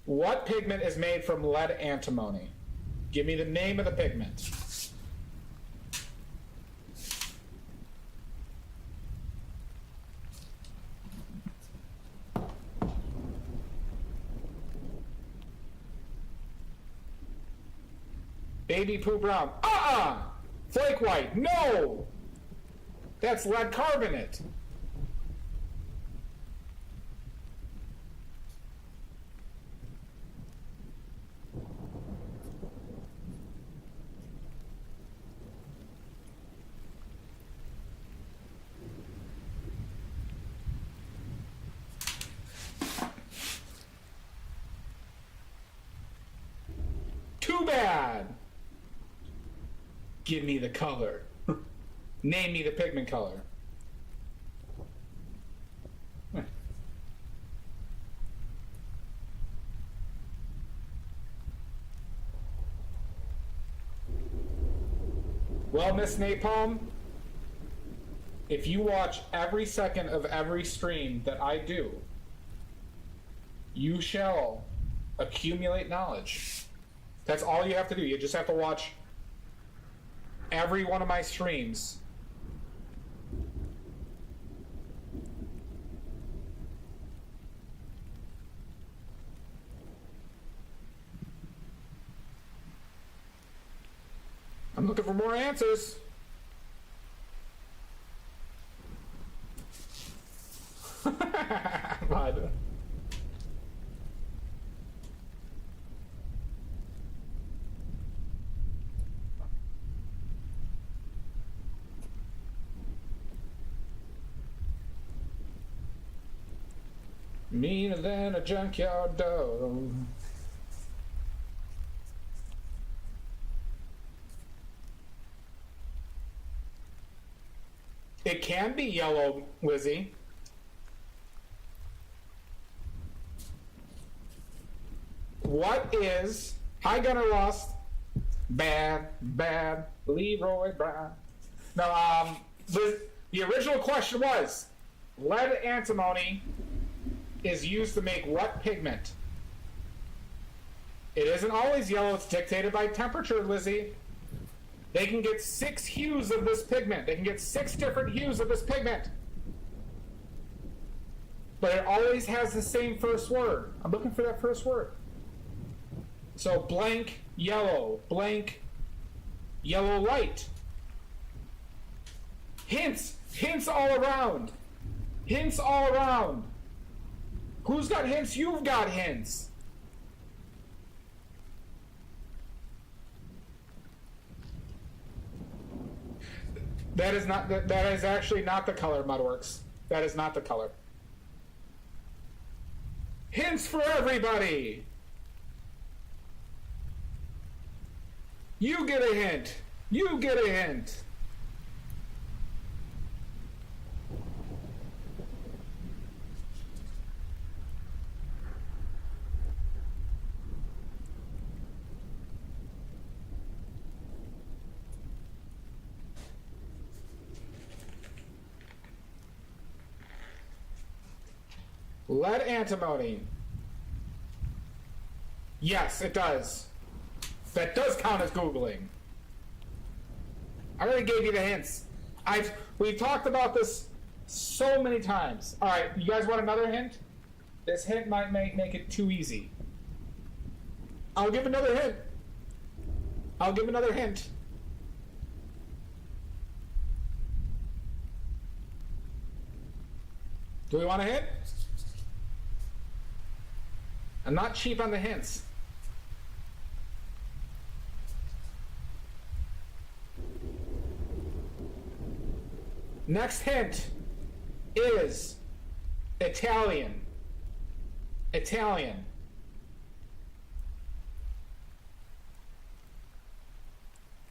What pigment is made from lead antimony? Give me the name of the pigment. Baby poo brown. Flake white. No! That's lead carbonate. Too bad. Give me the color. Name me the pigment color. Well, Miss Napalm, if you watch every second of every stream that I do, you shall accumulate knowledge. That's all you have to do. You just have to watch every one of my streams. I'm looking for more answers. But, meaner than a junkyard dog. It can be yellow, Lizzie. What is Hi Gunner Lost? Bad, Leroy Brown. No, the original question was lead antimony is used to make what pigment? It isn't always yellow, it's dictated by temperature, Lizzie. They can get 6 hues of this pigment. They can get 6 different hues of this pigment. But it always has the same first word. I'm looking for that first word. So blank yellow light. Hints all around. Hints all around. Who's got hints? You've got hints. That is actually not the color, Mudworks. That is not the color. Hints for everybody. You get a hint. You get a hint. Lead antimony. Yes, it does. That does count as Googling. I already gave you the hints. We've talked about this so many times. All right, you guys want another hint? This hint might make it too easy. I'll give another hint. I'll give another hint. Do we want a hint? I'm not cheap on the hints. Next hint is Italian. Italian.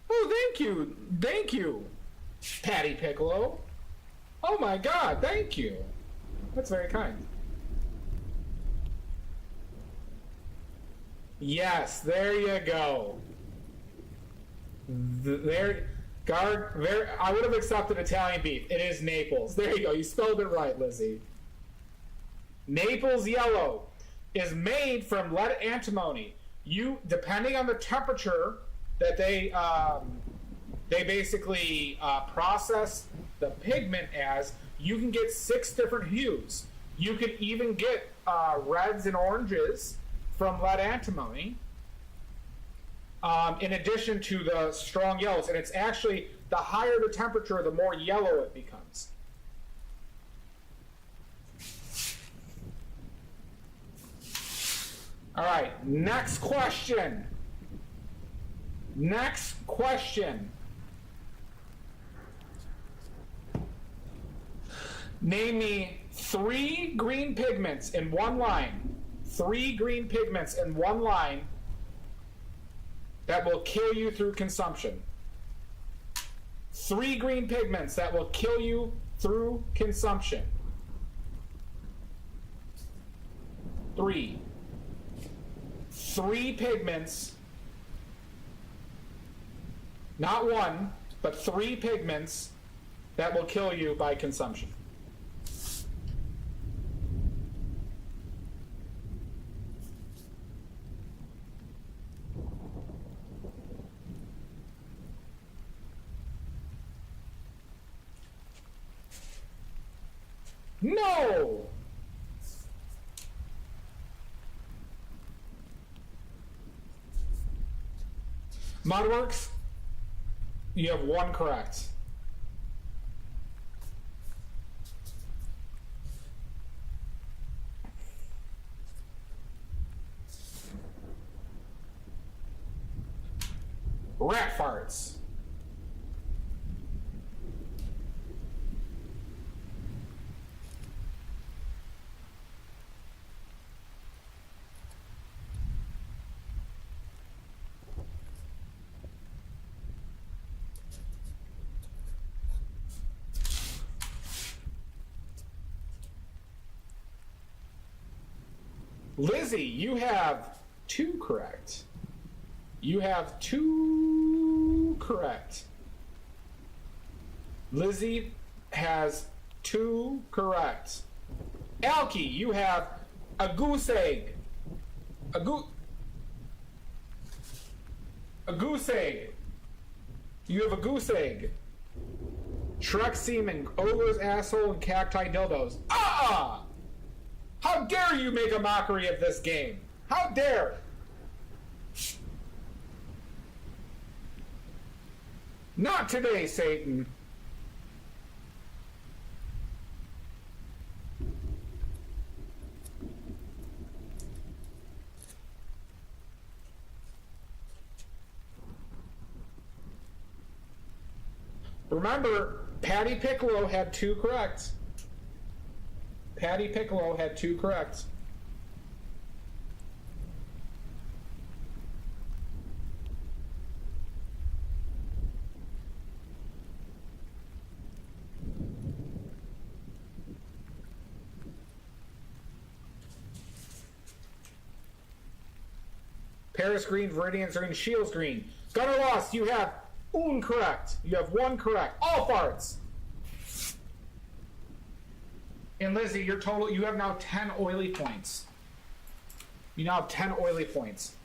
Oh, thank you. Thank you, Patty Piccolo. Oh my God, thank you. That's very kind. Yes, there you go. I would have accepted Italian beef. It is Naples. There you go. You spelled it right, Lizzie. Naples yellow is made from lead antimony. Depending on the temperature that they basically process the pigment as, you can get 6 different hues. You can even get reds and oranges from lead antimony, in addition to the strong yellows. And it's actually, the higher the temperature, the more yellow it becomes. All right, next question. Next question. Name me 3 green pigments in one line. 3 green pigments in one line that will kill you through consumption. 3 green pigments that will kill you through consumption. 3 pigments, not 1, but 3 pigments that will kill you by consumption. No! Mudworks, you have 1 correct. Rat farts. Lizzie, you have 2 correct. You have 2 correct. Lizzie has 2 correct. Alki, you have a goose egg. A goose egg. You have a goose egg. Shrek semen, ogre's asshole, and cacti dildos. Ah! How dare you make a mockery of this game? How dare? Not today, Satan. Remember, Patty Piccolo had 2 correct. Patty Piccolo had 2 correct. Paris green, Viridian's green, Shields green. Gunner lost. You have incorrect. You have 1 correct. All farts. And Lizzie, your total, you have now 10 oily points. You now have 10 oily points.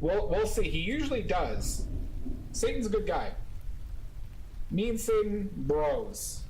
We'll see. He usually does. Satan's a good guy. Me and Satan, bros.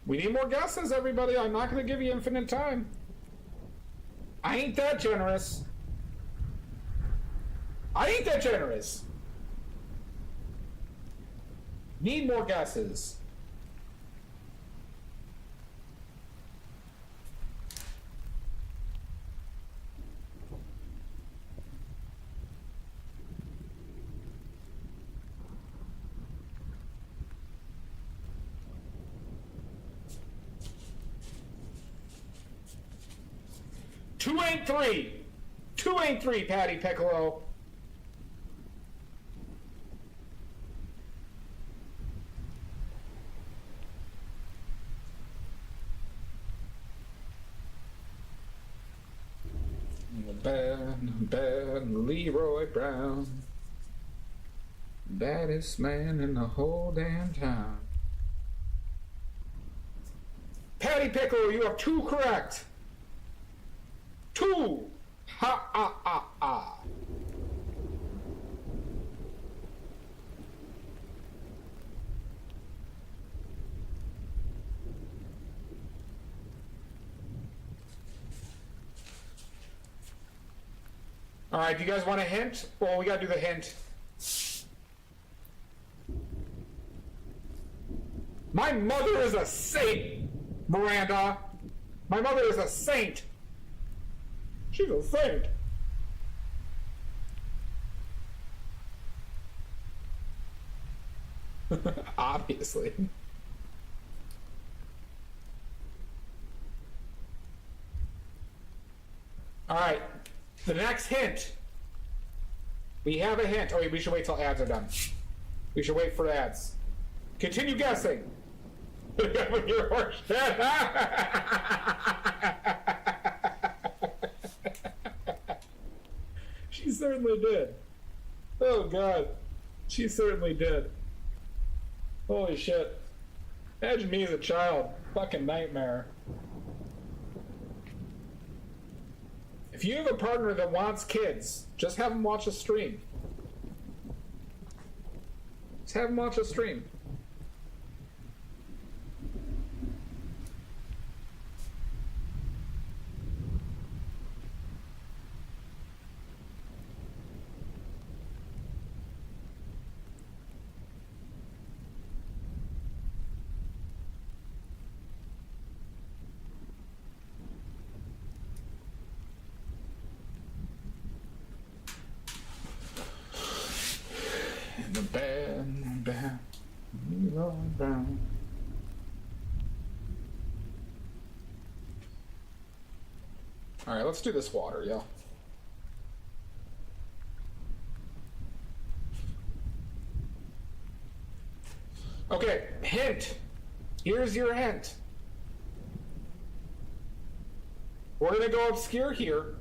We need more guesses, everybody. I'm not going to give you infinite time. I ain't that generous. I ain't that generous. Need more guesses. Two ain't three. Two ain't three, Patty Piccolo. Bad Leroy Brown. Baddest man in the whole damn town. Patty Piccolo, you have two correct. Two! Ha, ah, ah, ah. All right, do you guys want a hint? Well, we gotta do the hint. My mother is a saint, Miranda. My mother is a saint. She's a saint. Obviously. All right. The next hint. We have a hint. Oh, we should wait till ads are done. We should wait for ads. Continue guessing. She certainly did. Oh, God. She certainly did. Holy shit. Imagine me as a child. Fucking nightmare. If you have a partner that wants kids, just have them watch a stream. Just have them watch a stream. The bad Leroy Brown. All right, let's do this water, yo. Okay, hint. Here's your hint. We're gonna go obscure here.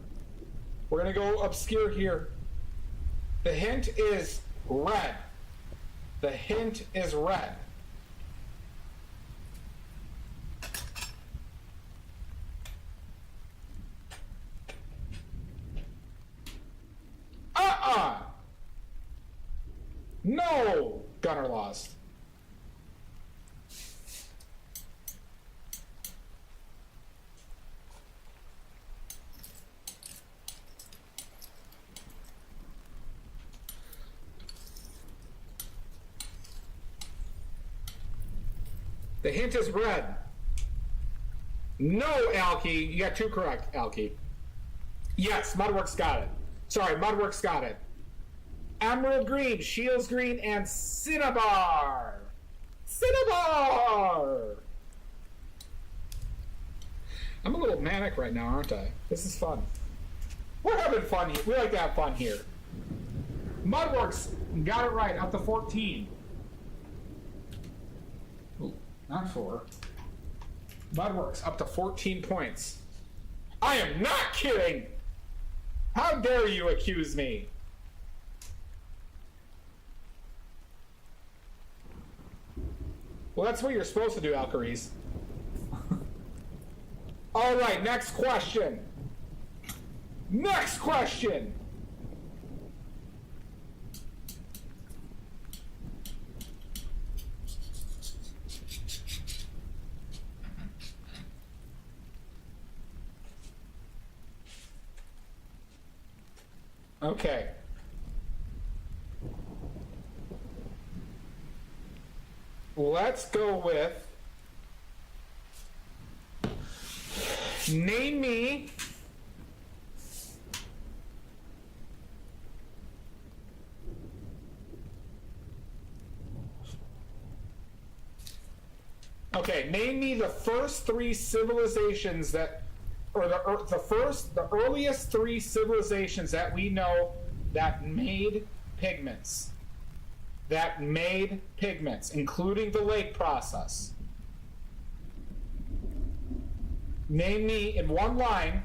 We're gonna go obscure here. The hint is red. The hint is red. No! Gunner lost. The hint is red. No, Alki. You got two correct, Alki. Yes, Mudworks got it. Sorry, Mudworks got it. Emerald Green, Shields Green, and Cinnabar. Cinnabar! I'm a little manic right now, aren't I? This is fun. We're having fun here. We like to have fun here. Mudworks got it right, up to 14. Ooh, not 4. Mudworks up to 14 points. I am not kidding! How dare you accuse me? Well, that's what you're supposed to do, Alcaries. All right, next question. Next question. Okay. Let's go with name me name me the first 3 civilizations that, or the earliest 3 civilizations that we know that made pigments. That made pigments, including the lake process. Name me in one line.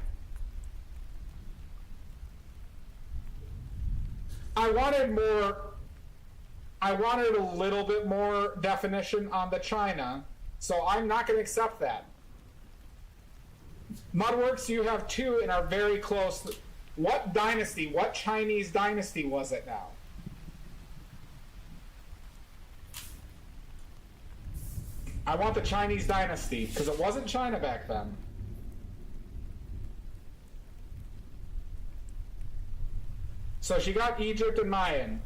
I wanted a little bit more definition on the China, so I'm not going to accept that. Mudworks, you have 2 and are very close. What dynasty, what Chinese dynasty was it now? I want the Chinese dynasty, because it wasn't China back then. So she got Egypt and Mayan.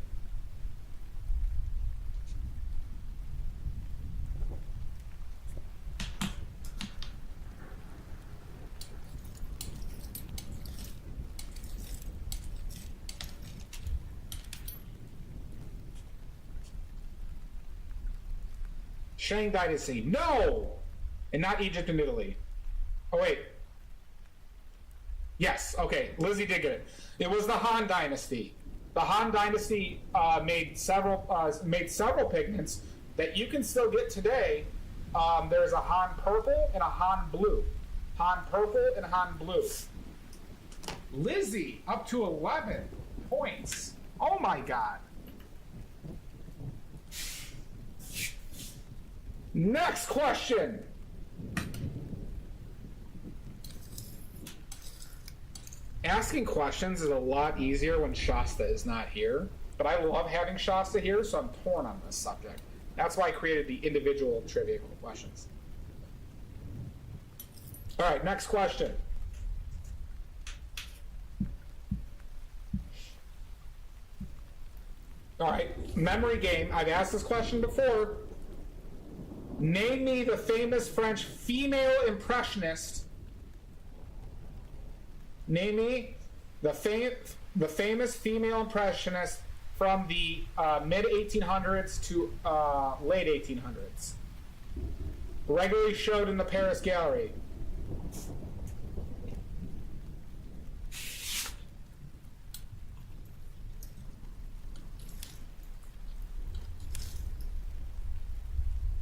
Shang Dynasty. No! And not Egypt and Italy. Oh, wait. Yes, okay. Lizzie did get it. It was the Han Dynasty. The Han Dynasty made several pigments that you can still get today. There's a Han Purple and a Han Blue. Han Purple and Han Blue. Lizzie, up to 11 points. Oh my god. Next question. Asking questions is a lot easier when Shasta is not here, but I love having Shasta here, so I'm torn on this subject. That's why I created the individual trivia questions. All right, next question. All right, memory game. I've asked this question before. Name me the famous French female impressionist. Name me the famous female impressionist from the mid-1800s to late 1800s. Regularly showed in the Paris Gallery.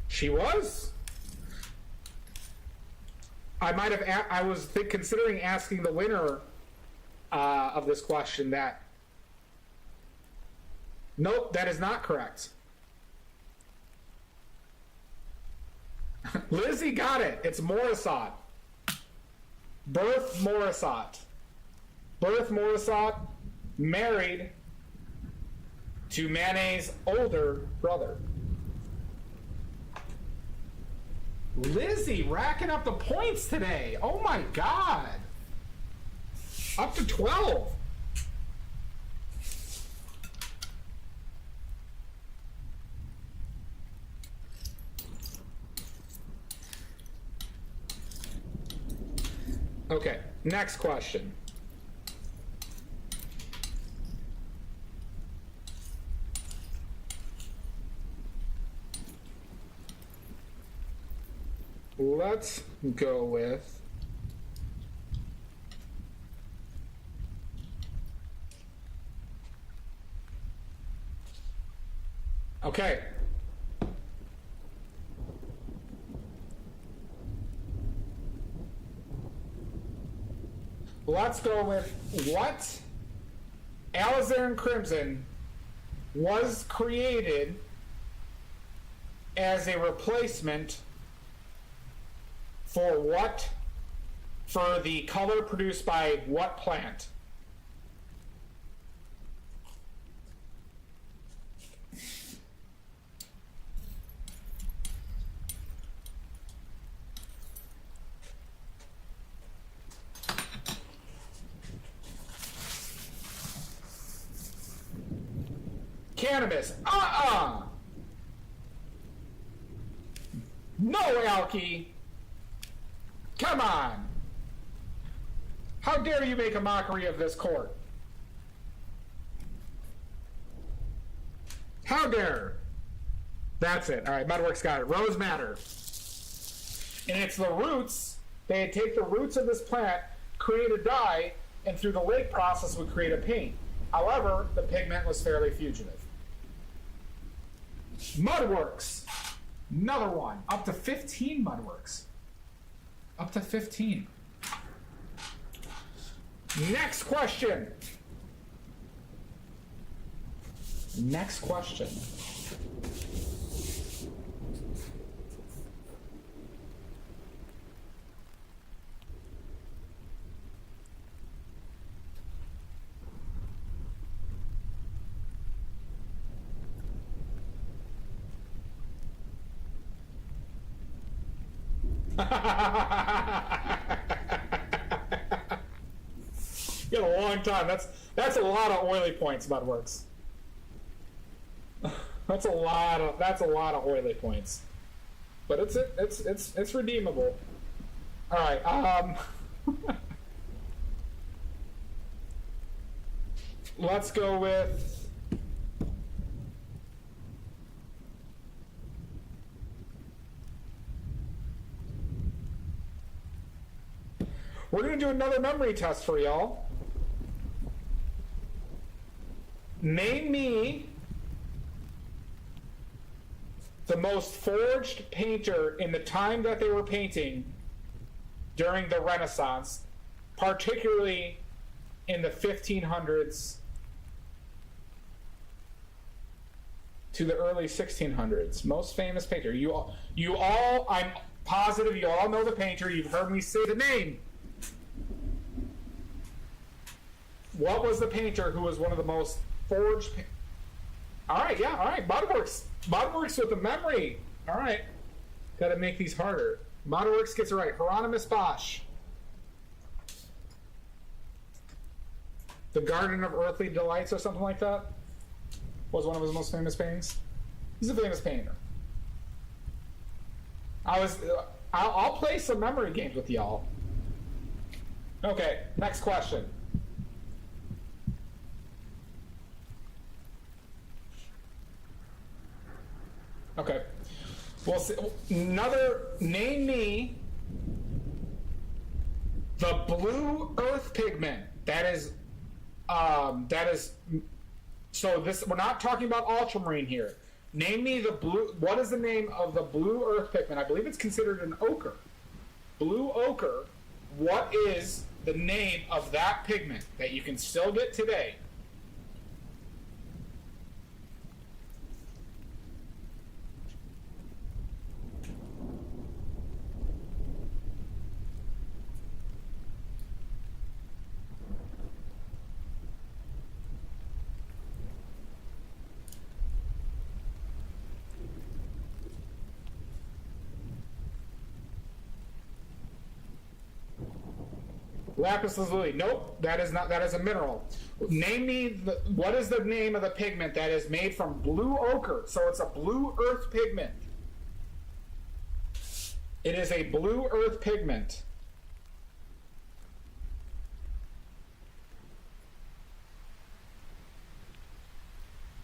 She was. I was considering asking the winner of this question that. Nope, that is not correct. Lizzie got it. It's Morisot. Berth Morisot. Berth Morisot married to Manet's older brother. Lizzie racking up the points today. Oh my god. Up to 12. Okay, next question. let's go with... Okay. Let's go with what Alizarin Crimson was created as a replacement for what, for the color produced by what plant? Cannabis. No, Alki. Come on. How dare you make a mockery of this court? How dare? That's it. All right, Mudworks got it. Rose madder. And it's the roots. They take the roots of this plant, create a dye, and through the lake process would create a paint. However, the pigment was fairly fugitive. Mudworks. Another one. Up to 15 Mudworks. Up to 15. Next question. Next question. You got a long time. That's a lot of oily points, Mudworks. That's a lot of oily points. But it's redeemable. All right. Let's go with. We're going to do another memory test for y'all. Name me the most forged painter in the time that they were painting during the Renaissance, particularly in the 1500s to the early 1600s. Most famous painter. You all, I'm positive you all know the painter. You've heard me say the name. What was the painter who was one of the most forged? All right, yeah, all right. Mudworks with the memory. All right, got to make these harder. Mudworks gets it right. Hieronymus Bosch. The Garden of Earthly Delights or something like that was one of his most famous paintings. He's a famous painter. I'll play some memory games with y'all. Okay, next question. Okay. Well, name me the blue earth pigment so this, we're not talking about ultramarine here. Name me the blue, what is the name of the blue earth pigment? I believe it's considered an ochre. Blue ochre, what is the name of that pigment that you can still get today? Lapis lazuli. Nope, that is not. That is a mineral. Name me what is the name of the pigment that is made from blue ochre? So it's a blue earth pigment. It is a blue earth pigment.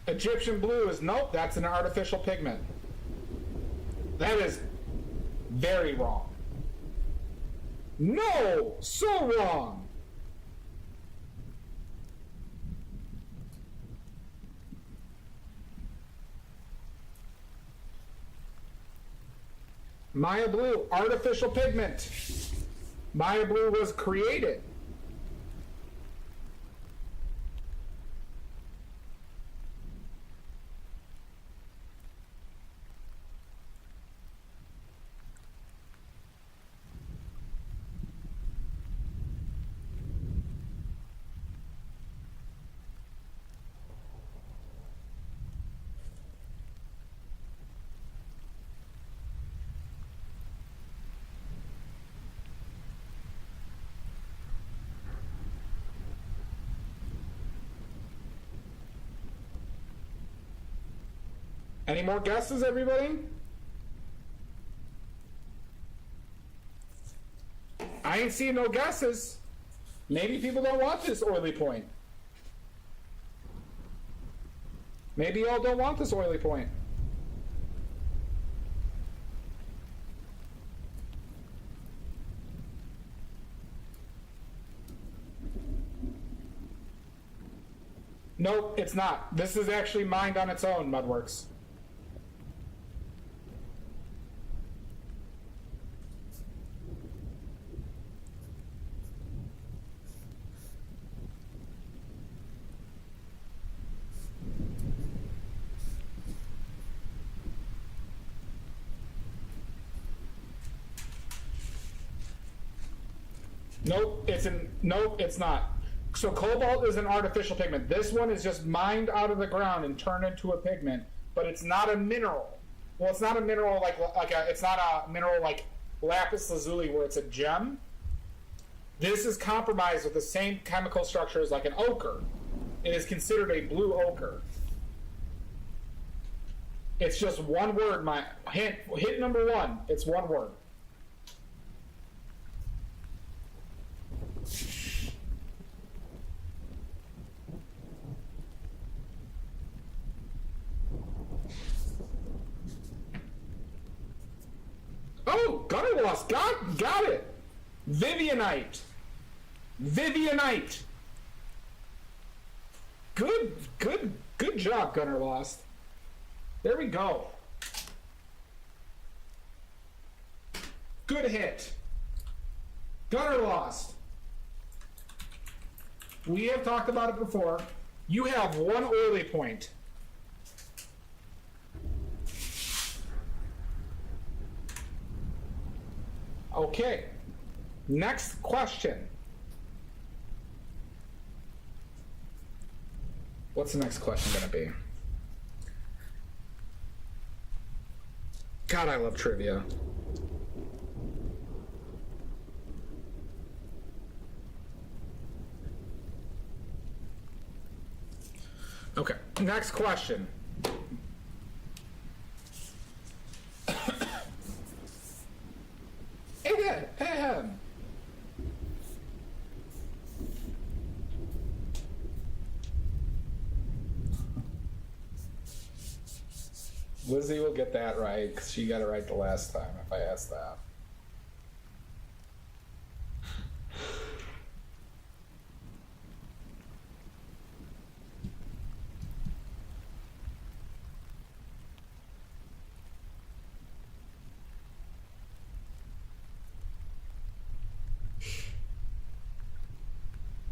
Egyptian blue is nope. That's an artificial pigment. That is very wrong. No! So wrong! Maya Blue, artificial pigment. Maya Blue was created. Any more guesses, everybody? I ain't seeing no guesses. Maybe people don't want this oily point. Maybe y'all don't want this oily point. Nope, it's not. This is actually mined on its own, Mudworks. Nope, it's not. So cobalt is an artificial pigment. This one is just mined out of the ground and turned into a pigment, but it's not a mineral. Well, it's not a mineral it's not a mineral like lapis lazuli where it's a gem. This is compromised with the same chemical structure as like an ochre. It is considered a blue ochre. It's just one word. My hint number one. It's one word. Oh, Gunner Lost. Got it. Vivianite. Good job, Gunner Lost. There we go. Good hit. Gunner Lost. We have talked about it before. You have one oily point. Okay. Next question. What's the next question going to be? God, I love trivia. Okay, next question. Ahem. Lizzie will get that right because she got it right the last time if I asked that.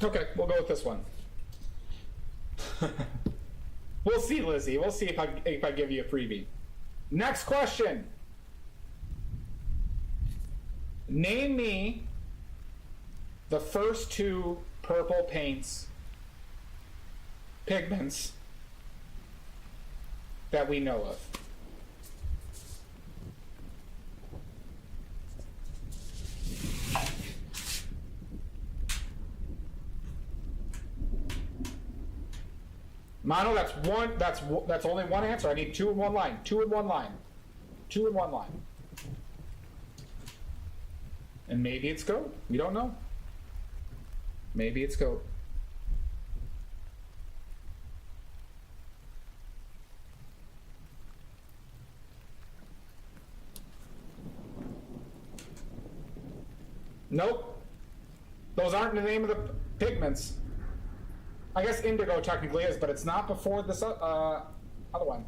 Okay, we'll go with this one. We'll see, Lizzie. We'll see if I give you a freebie. Next question. Name me the first two purple pigments that we know of. Mono, that's one. That's only one answer. I need two in one line. Two in one line. And maybe it's goat. We don't know. Maybe it's goat. Nope. Those aren't the name of the pigments. I guess indigo technically is, but it's not before this other one.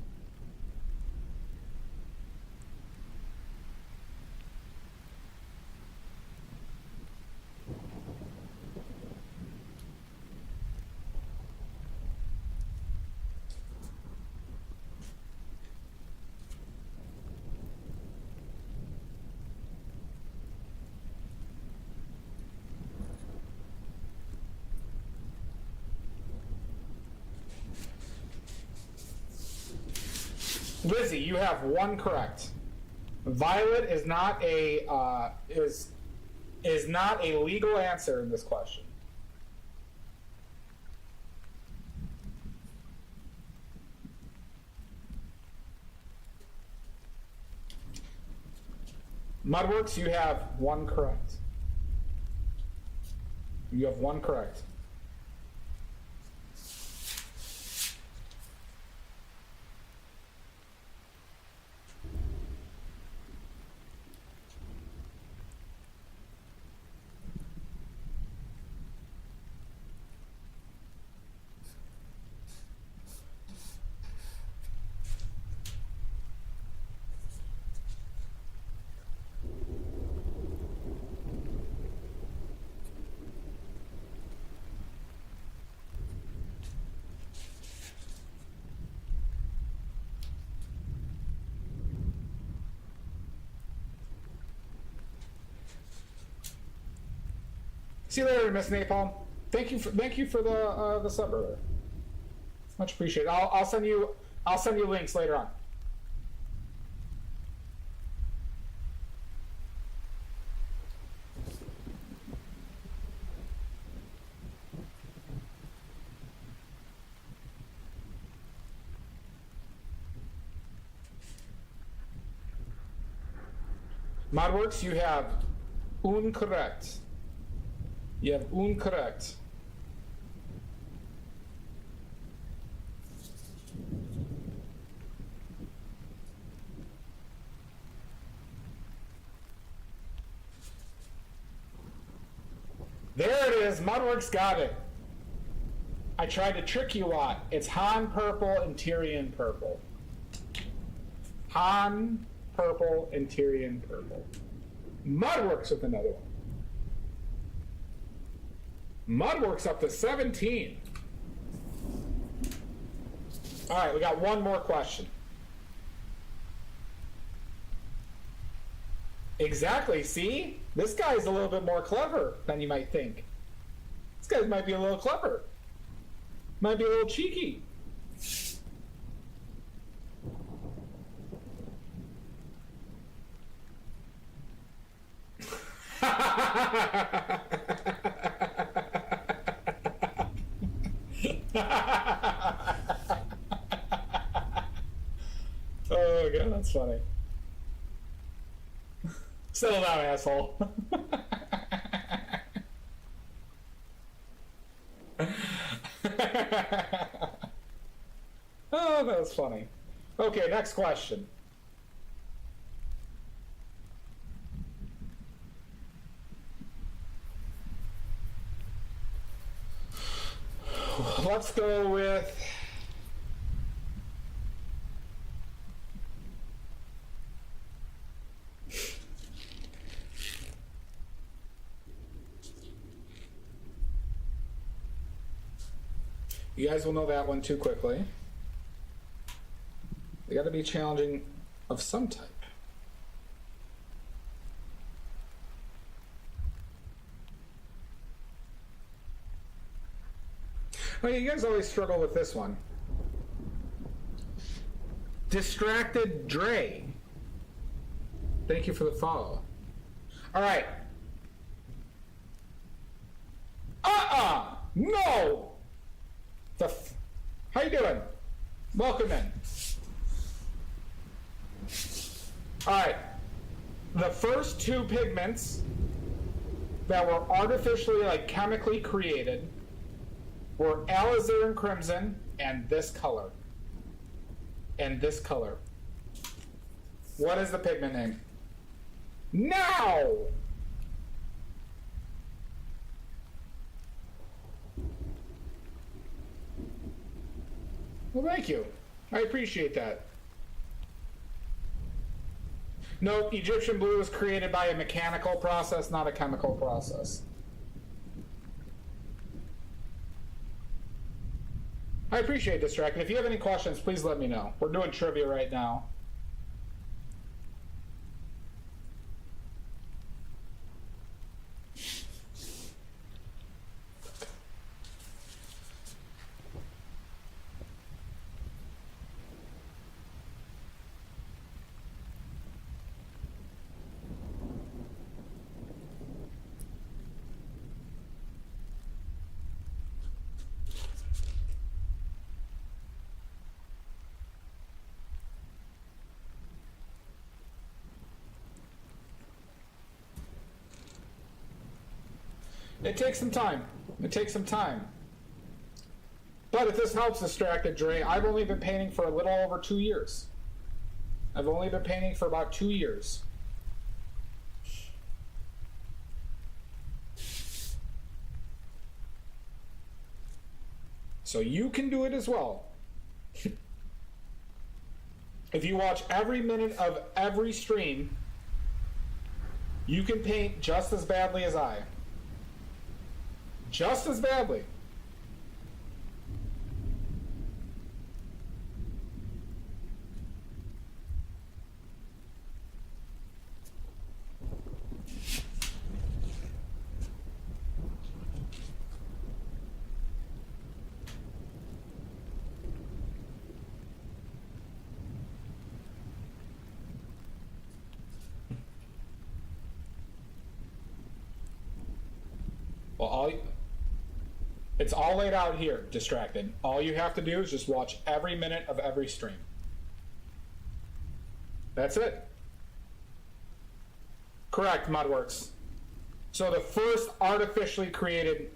Lizzie, you have one correct. Violet is not a is not a legal answer in this question. Mudworks, you have one correct. You have one correct. See you later, Miss Napalm. Thank you for the sub, brother. Much appreciated. I'll send you links later on. Modworks, you have incorrect. You have incorrect. There it is. Mudworks got it. I tried to trick you a lot. It's Han purple and Tyrion purple. Han purple and Tyrion purple. Mudworks with another one. Mudworks up to 17. All right, we got one more question. Exactly, see? This guy's a little bit more clever than you might think. This guy might be a little clever. Might be a little cheeky. Oh god, that's funny. Settle down, asshole. Oh, that was funny. Okay, next question. Let's go with you guys will know that one too quickly. They got to be challenging of some type. Oh, you guys always struggle with this one. Distracted Dre. Thank you for the follow. All right. No. How you doing? Welcome in. All right. The first two pigments that were artificially, like, chemically created were alizarin crimson and this color. And this color. What is the pigment name? Now! Well, thank you. I appreciate that. No, Egyptian blue was created by a mechanical process, not a chemical process. I appreciate Distracted. If you have any questions, please let me know. We're doing trivia right now. It takes some time. It takes some time. But if this helps, Distracted Dre, I've only been painting for a little over 2 years. I've only been painting for about 2 years. So you can do it as well. If you watch every minute of every stream, you can paint just as badly as I. Just as badly. Well, it's all laid out here, Distracted. All you have to do is just watch every minute of every stream. That's it. Correct, Mudworks. So the first artificially created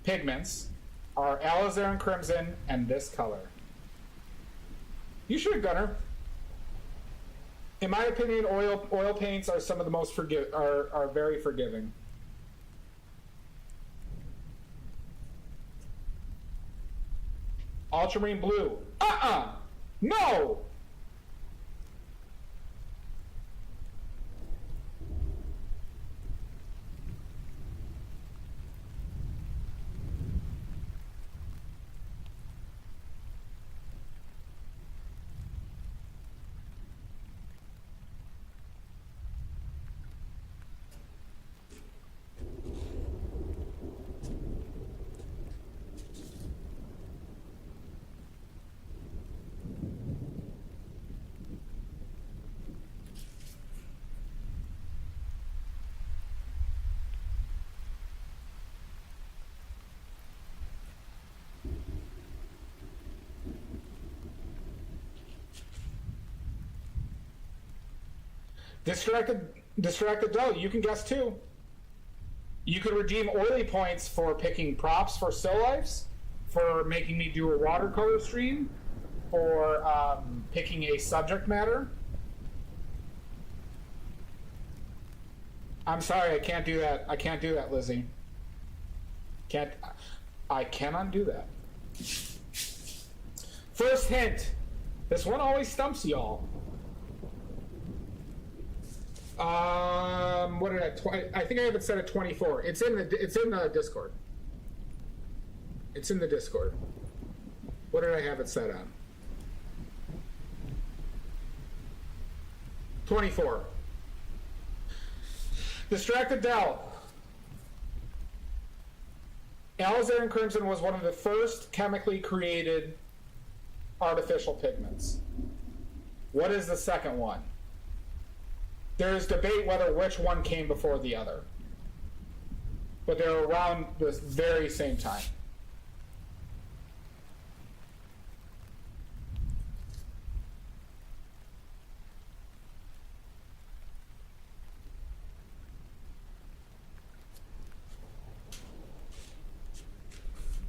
pigments are alizarin crimson and this color. You should, Gunner. In my opinion, oil paints are some of the most are very forgiving. Ultramarine blue. No! Distracted Doe, you can guess too. You could redeem oily points for picking props for still lifes, for making me do a watercolor stream, for picking a subject matter. I'm sorry, I can't do that. I can't do that, Lizzie. I cannot do that. First hint. This one always stumps y'all. What did I think I have it set at 24. It's in the Discord. It's in the Discord. What did I have it set on? 24. Distracted Dell. Alizarin crimson was one of the first chemically created artificial pigments. What is the second one? There is debate whether which one came before the other. But they're around the very same time.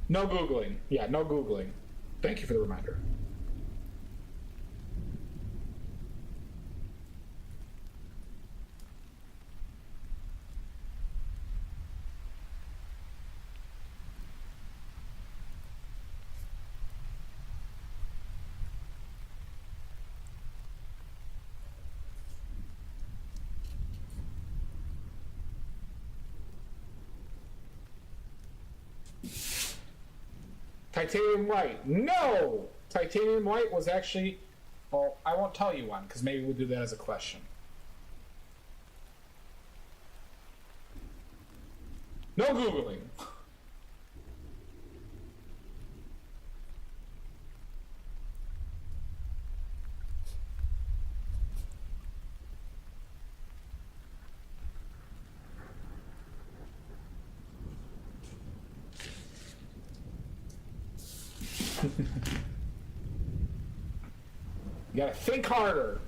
No Googling. Yeah, no Googling. Thank you for the reminder. Titanium White. No! Titanium White was actually... Well, I won't tell you one, because maybe we'll do that as a question. No Googling. You gotta think harder.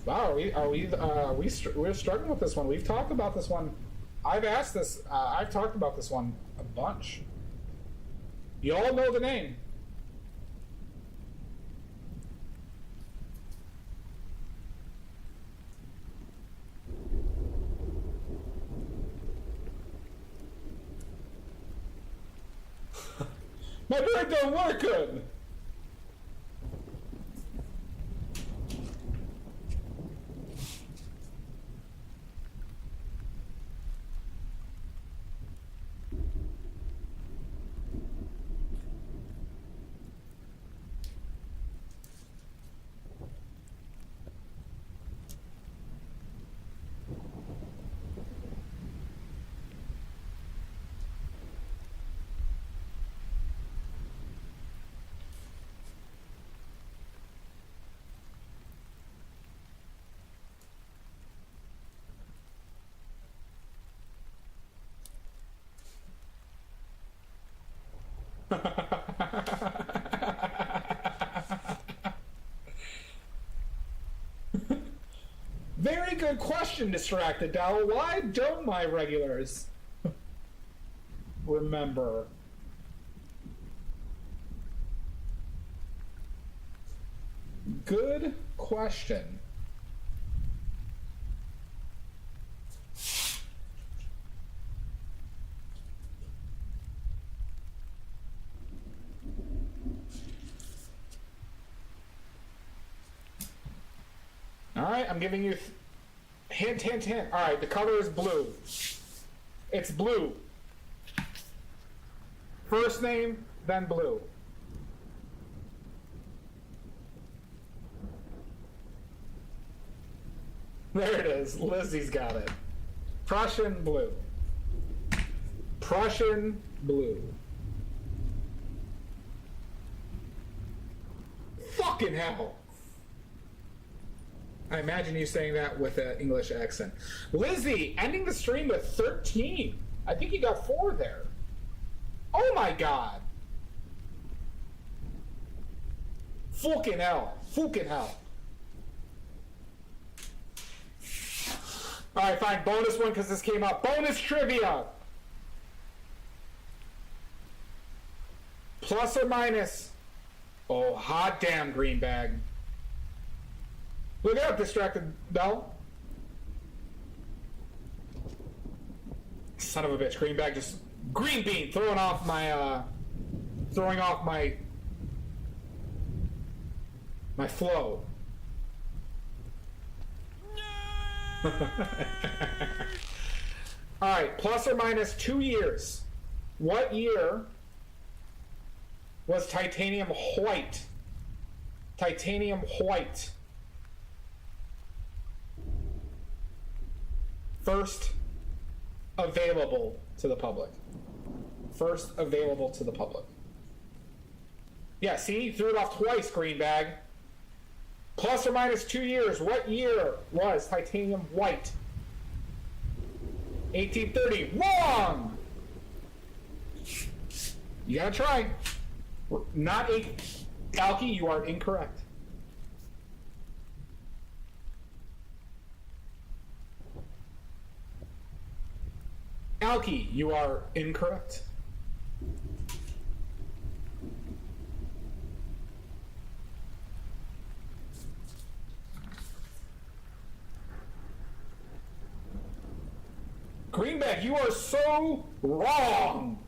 Wow, we're struggling with this one. We've talked about this one. I've asked this. I've talked about this one a bunch. You all know the name. My brain don't work good. Very good question, Distracted Doll. Why don't my regulars remember? Good question. Alright, I'm giving you hint, hint, hint. Alright, the color is blue. It's blue. First name, then blue. There it is. Lizzie's got it. Prussian blue. Prussian blue. Fucking hell. I imagine you saying that with an English accent. Lizzie, ending the stream with 13. I think you got 4 there. Oh my god. Fucking hell. Fucking hell. Alright, fine. Bonus one because this came up. Bonus trivia. Plus or minus. Oh, hot damn, green bag. Look out, Distracted Bell. Son of a bitch. Green bag just... Green bean throwing off my, my flow. Alright, plus or minus 2 years. What year was titanium white? Titanium white. First available to the public. First available to the public. Yeah, see? You threw it off twice, green bag. Plus or minus 2 years. What year was titanium white? 1830. Wrong! You gotta try. Not a... Alki, you are incorrect. Alki, you are incorrect. Greenback, you are so wrong.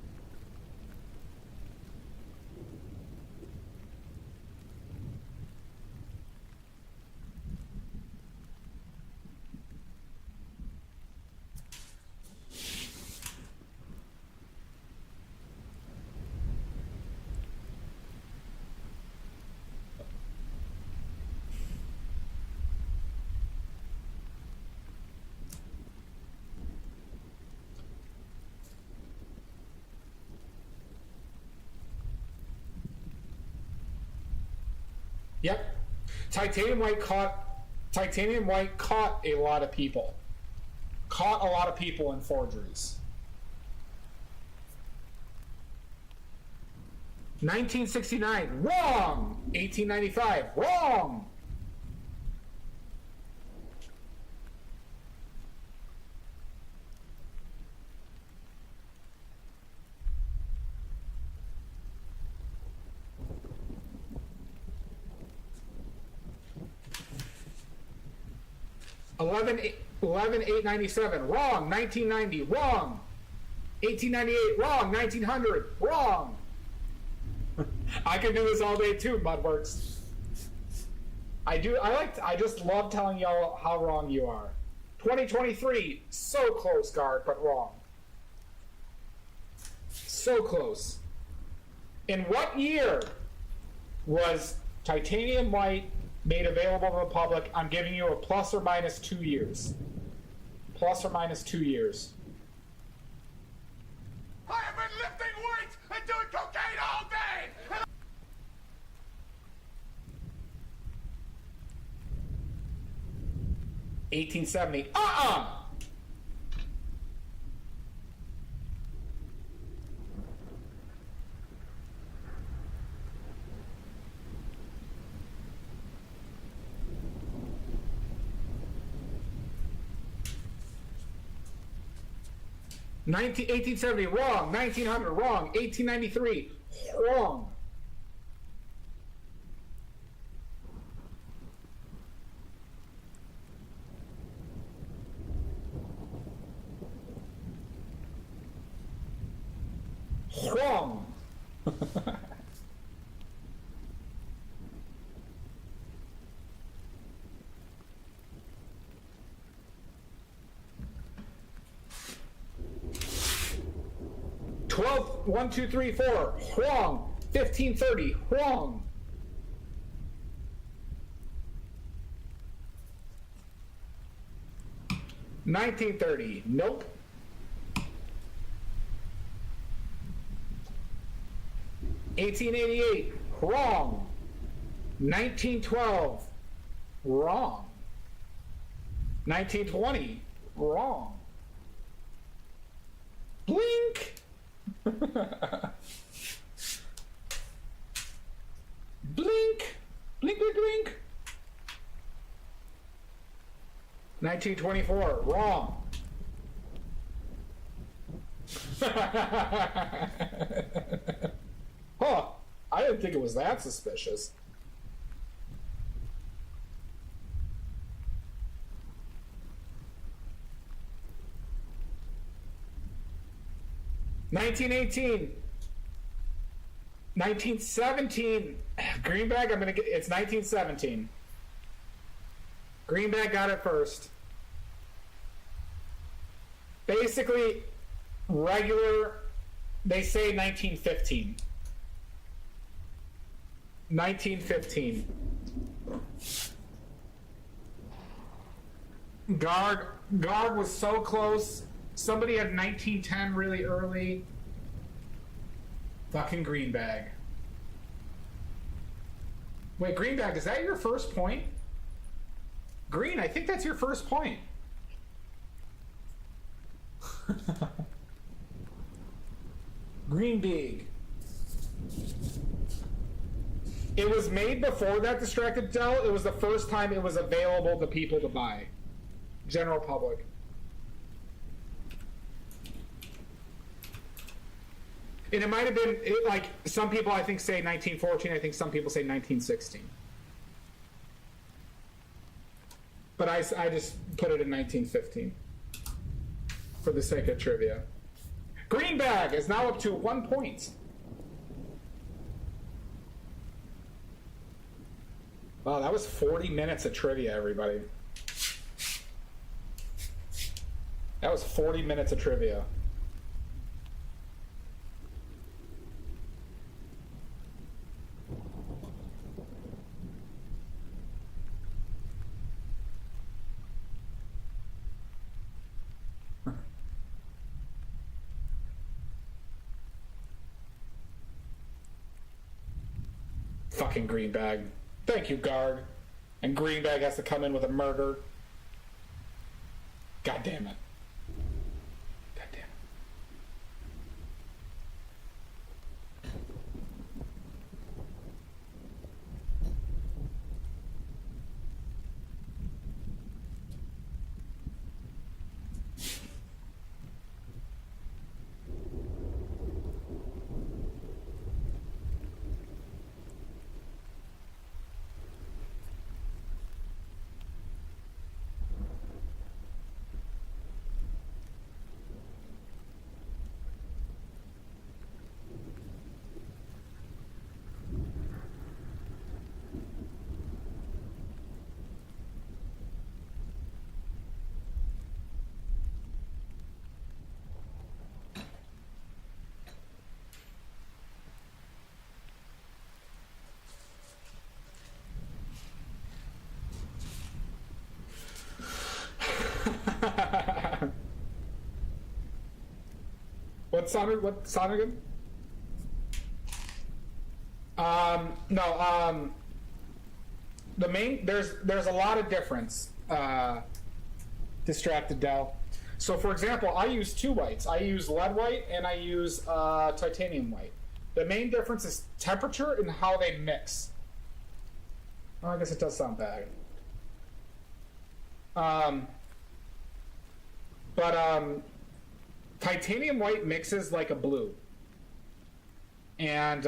Yep. Titanium white caught a lot of people. Caught a lot of people in forgeries. 1969, wrong. 1895, wrong. Eleven 897, wrong. 1990, wrong. 1898, wrong. 1900, wrong. I can do this all day too, Mudworks. I just love telling y'all how wrong you are. 2023, so close, guard, but wrong. So close. In what year was titanium white made available to the public? I'm giving you a plus or minus 2 years. Plus or minus 2 years. I have been lifting weights and doing cocaine all day! 1870. 1870, wrong. 1900, wrong. 1893, wrong. Wrong. One, two, three, four. Wrong. 1530. Wrong. $1930. Nope. $1888. Wrong. 1912. Wrong. 1920. Wrong. Blink. Blink. Blink, blink, blink. 1924. Wrong. Huh. I didn't think it was that suspicious. $1918. 1917. Greenback, it's 1917. Greenback got it first. Basically, regular, they say 1915. 1915. Guard was so close. Somebody had 1910 really early. Fucking Greenbag. Wait, Greenbag, is that your first point? Green, I think that's your first point. Green Big. It was made before that distracted gel. It was the first time it was available to people to buy. General public. And it might have been, like, some people I think say 1914, I think some people say 1916. But I just put it in 1915 for the sake of trivia. Greenbag is now up to 1 point. Wow, that was 40 minutes of trivia, everybody. That was 40 minutes of trivia. Fucking Greenbag. Thank you, guard. And Greenbag has to come in with a murder. God damn it. God damn it. What sound again? No, the main, there's a lot of difference, Distracted Dell. So for example, I use two whites. I use lead white and I use titanium white. The main difference is temperature and how they mix. Oh, I guess it does sound bad. Titanium white mixes like a blue, and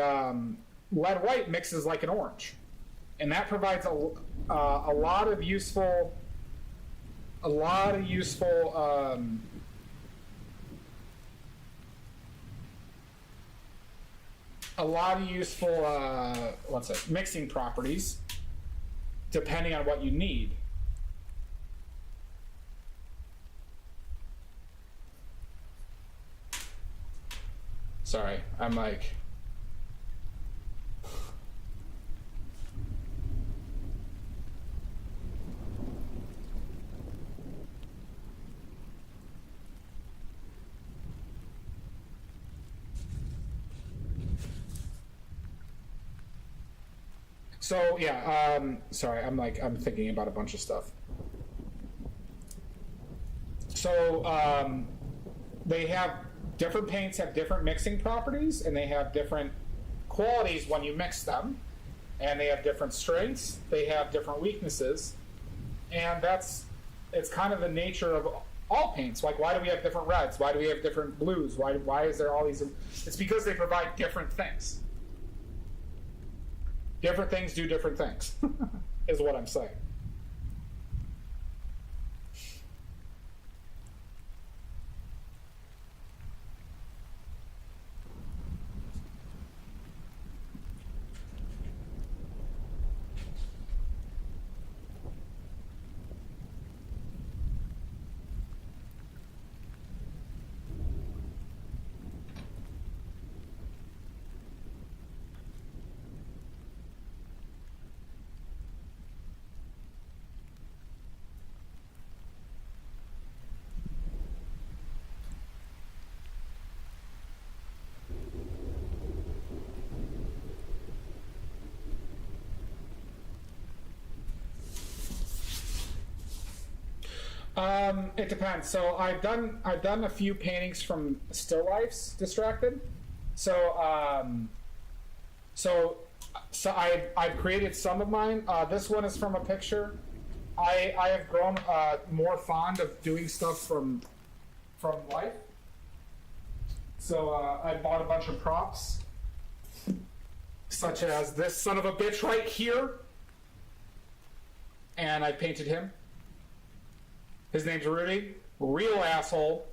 lead white mixes like an orange, and that provides a lot of useful mixing properties depending on what you need. Sorry, I'm like... So, yeah, sorry, I'm thinking about a bunch of stuff. So, they have... Different paints have different mixing properties, and they have different qualities when you mix them, and they have different strengths, they have different weaknesses, and it's kind of the nature of all paints. Like, why do we have different reds? Why do we have different blues? Why is there all these? It's because they provide different things. Different things do different things, is what I'm saying. It depends. So I've done a few paintings from still lifes, Distracted. So I've created some of mine. This one is from a picture. I have grown more fond of doing stuff from life. So I bought a bunch of props, such as this son of a bitch right here, and I painted him. His name's Rudy. Real asshole.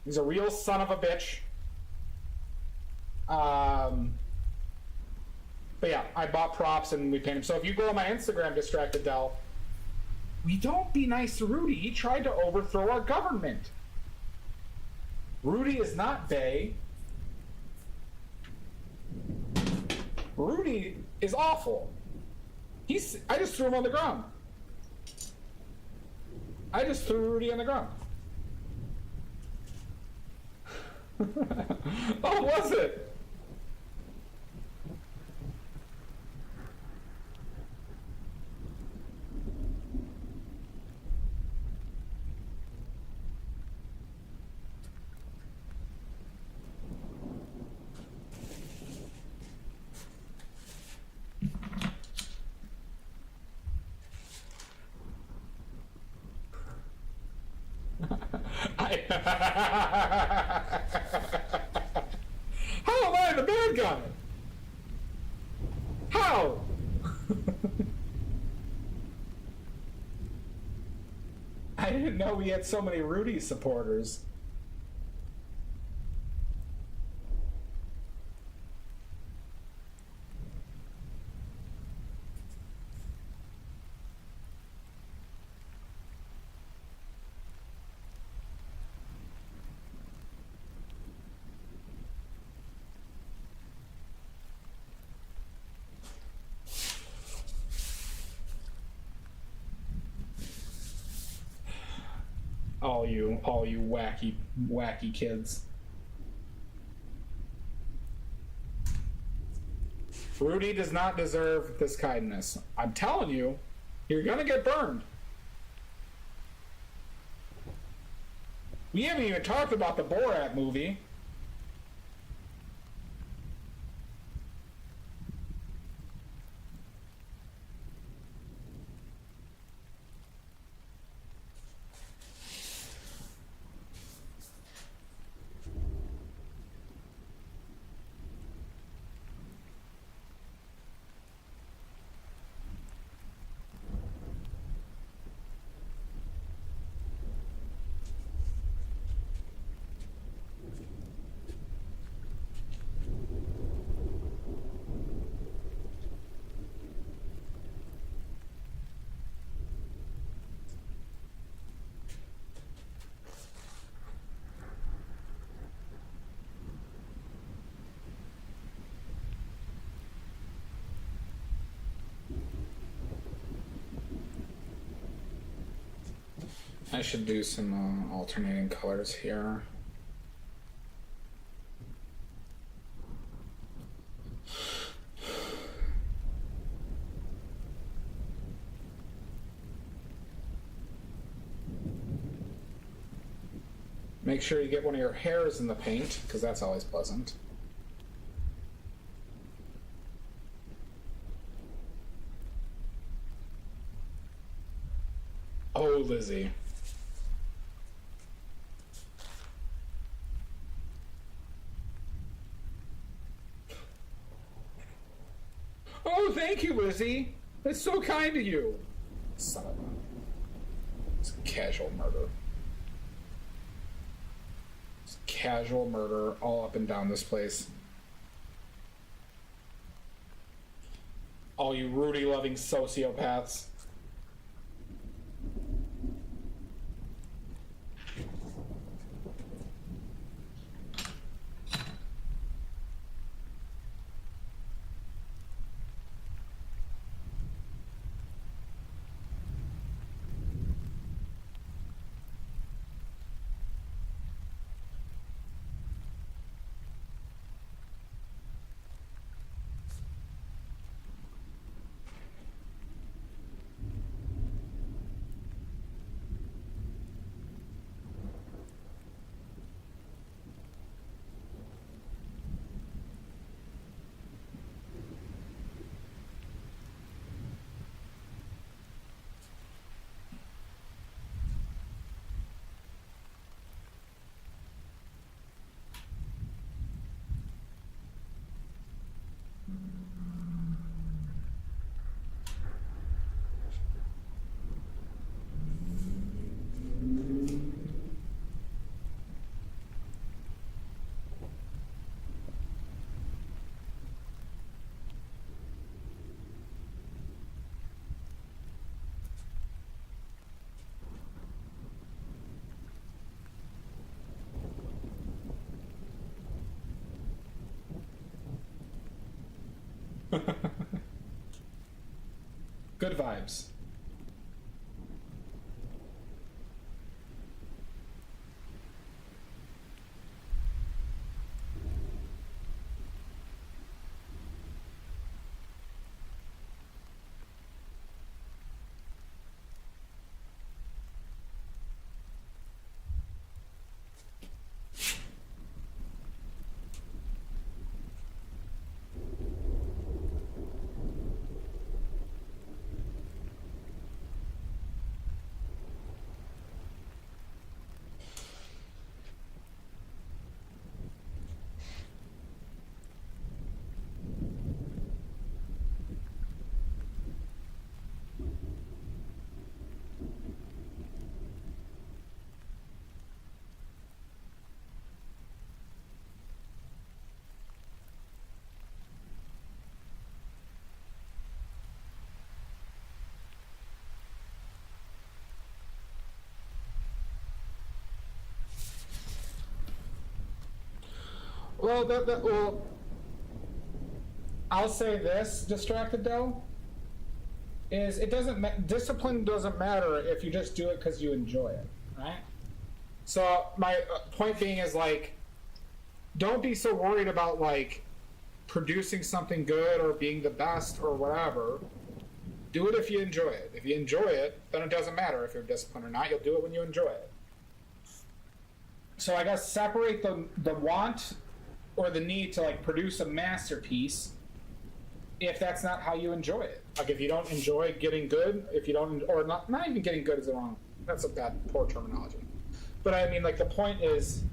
He's a real son of a bitch. But yeah, I bought props and we painted him. So if you go on my Instagram, Distracted Dell, we don't be nice to Rudy. He tried to overthrow our government. Rudy is not Bay. Rudy is awful. I just threw him on the ground. I just threw Rudy on the ground. Oh, was it? How am I the bad guy? How? I didn't know we had so many Rudy supporters. All you wacky kids. Rudy does not deserve this kindness. I'm telling you, you're gonna get burned. We haven't even talked about the Borat movie. I should do some alternating colors here. Make sure you get one of your hairs in the paint, because that's always pleasant. Oh, Lizzie. Oh, thank you, Lizzie. That's so kind of you. Son of a... It's casual murder. It's casual murder all up and down this place. All you Rudy-loving sociopaths. Good vibes. well, I'll say this, Distracted Doe, is it doesn't discipline doesn't matter if you just do it because you enjoy it, right? So my point being is like, don't be so worried about like producing something good or being the best or whatever. Do it if you enjoy it. If you enjoy it, then it doesn't matter if you're disciplined or not. You'll do it when you enjoy it. So I guess separate the want or the need to like produce a masterpiece if that's not how you enjoy it. Like if you don't enjoy getting good, if you don't, or not even getting good is the wrong, that's a poor terminology. But I mean, like the point is,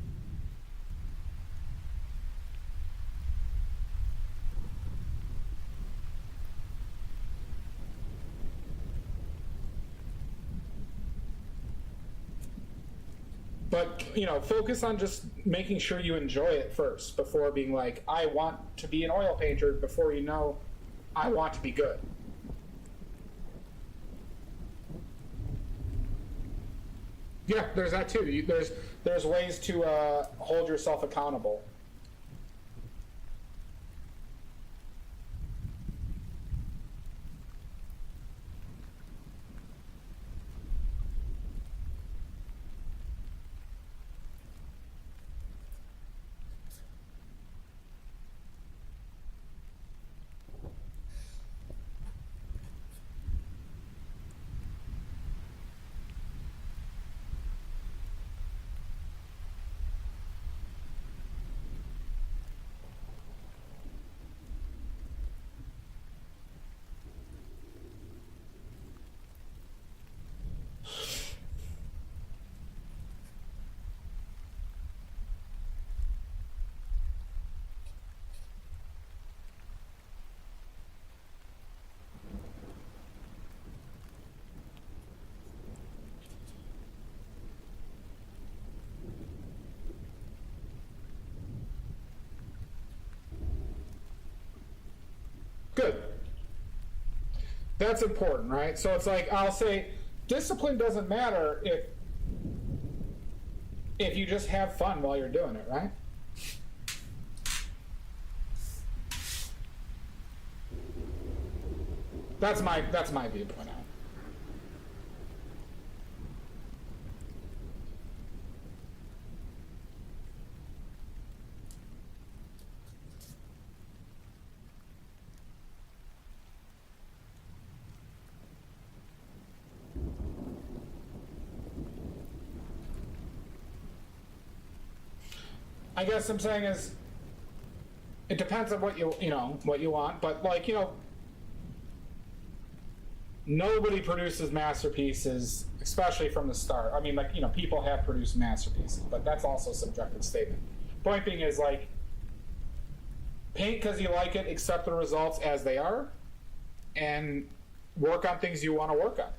but focus on just making sure you enjoy it first before being like, I want to be an oil painter, before I want to be good. Yeah, there's that too. There's ways to hold yourself accountable. Good. That's important, right? So it's like, I'll say discipline doesn't matter if you just have fun while you're doing it, right? That's my viewpoint on it. I guess I'm saying is, it depends on what what you want, but like, nobody produces masterpieces, especially from the start. I mean, like, people have produced masterpieces, but that's also a subjective statement. Point being is like, paint because you like it, accept the results as they are, and work on things you want to work on.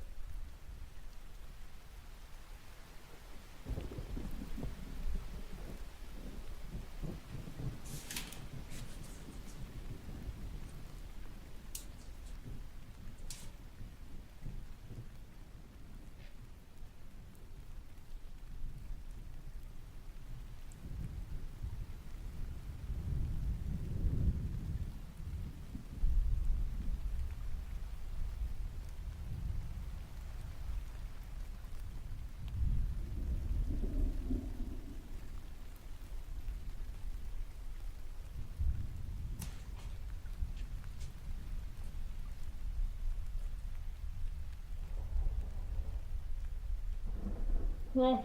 Well,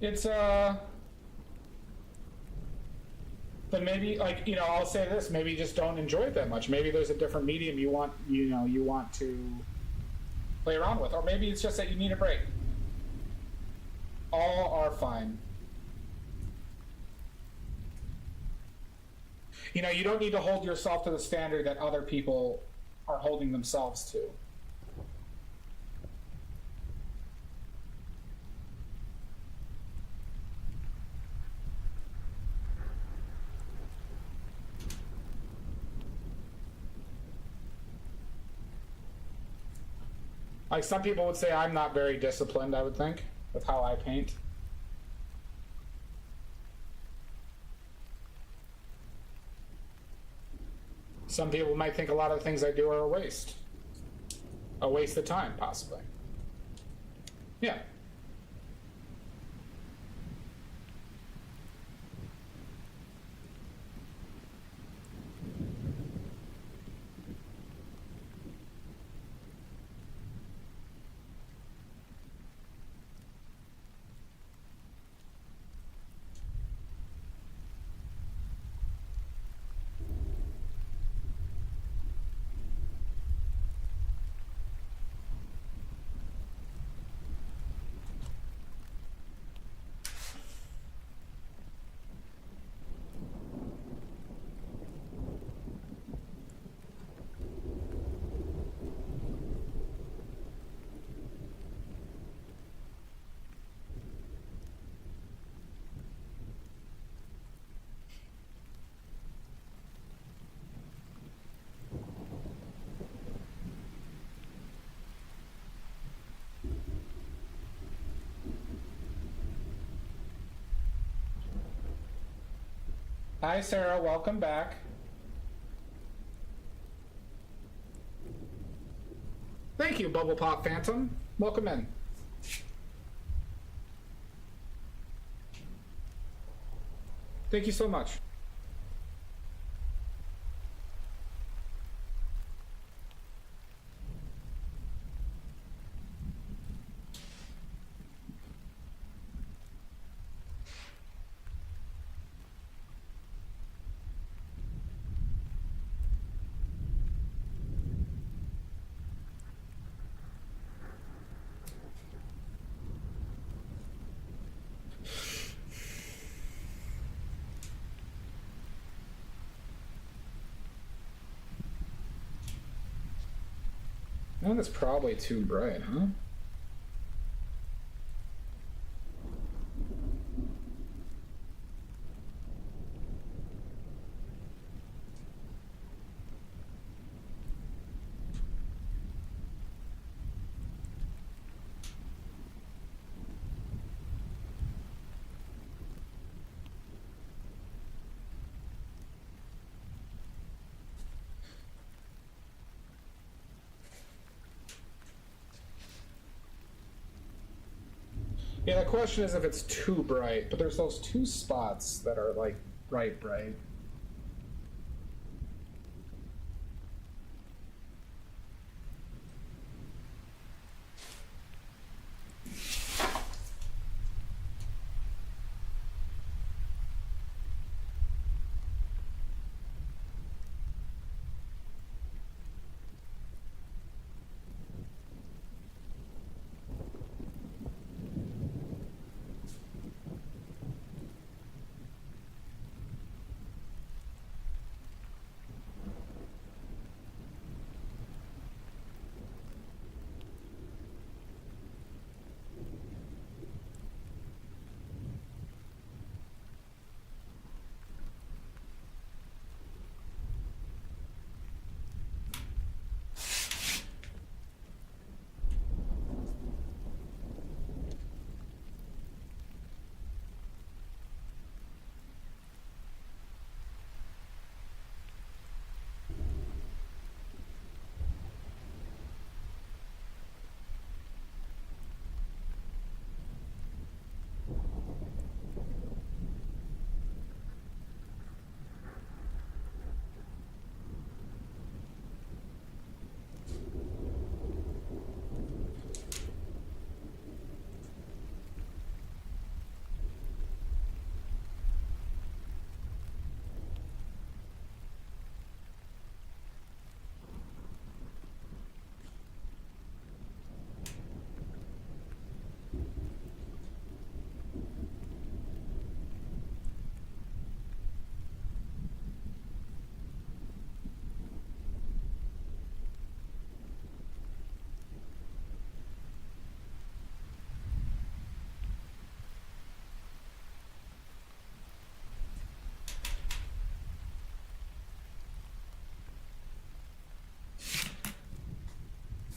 it's but maybe, like, I'll say this, maybe you just don't enjoy it that much. Maybe there's a different medium you want to play around with, or maybe it's just that you need a break. All are fine. You don't need to hold yourself to the standard that other people are holding themselves to. Like, some people would say I'm not very disciplined, I would think, with how I paint. Some people might think a lot of the things I do are a waste. A waste of time, possibly. Yeah. Hi, Sarah. Welcome back. Thank you, Bubble Pop Phantom. Welcome in. Thank you so much. Oh, that's probably too bright, huh? Yeah, the question is if it's too bright, but there's those two spots that are like bright.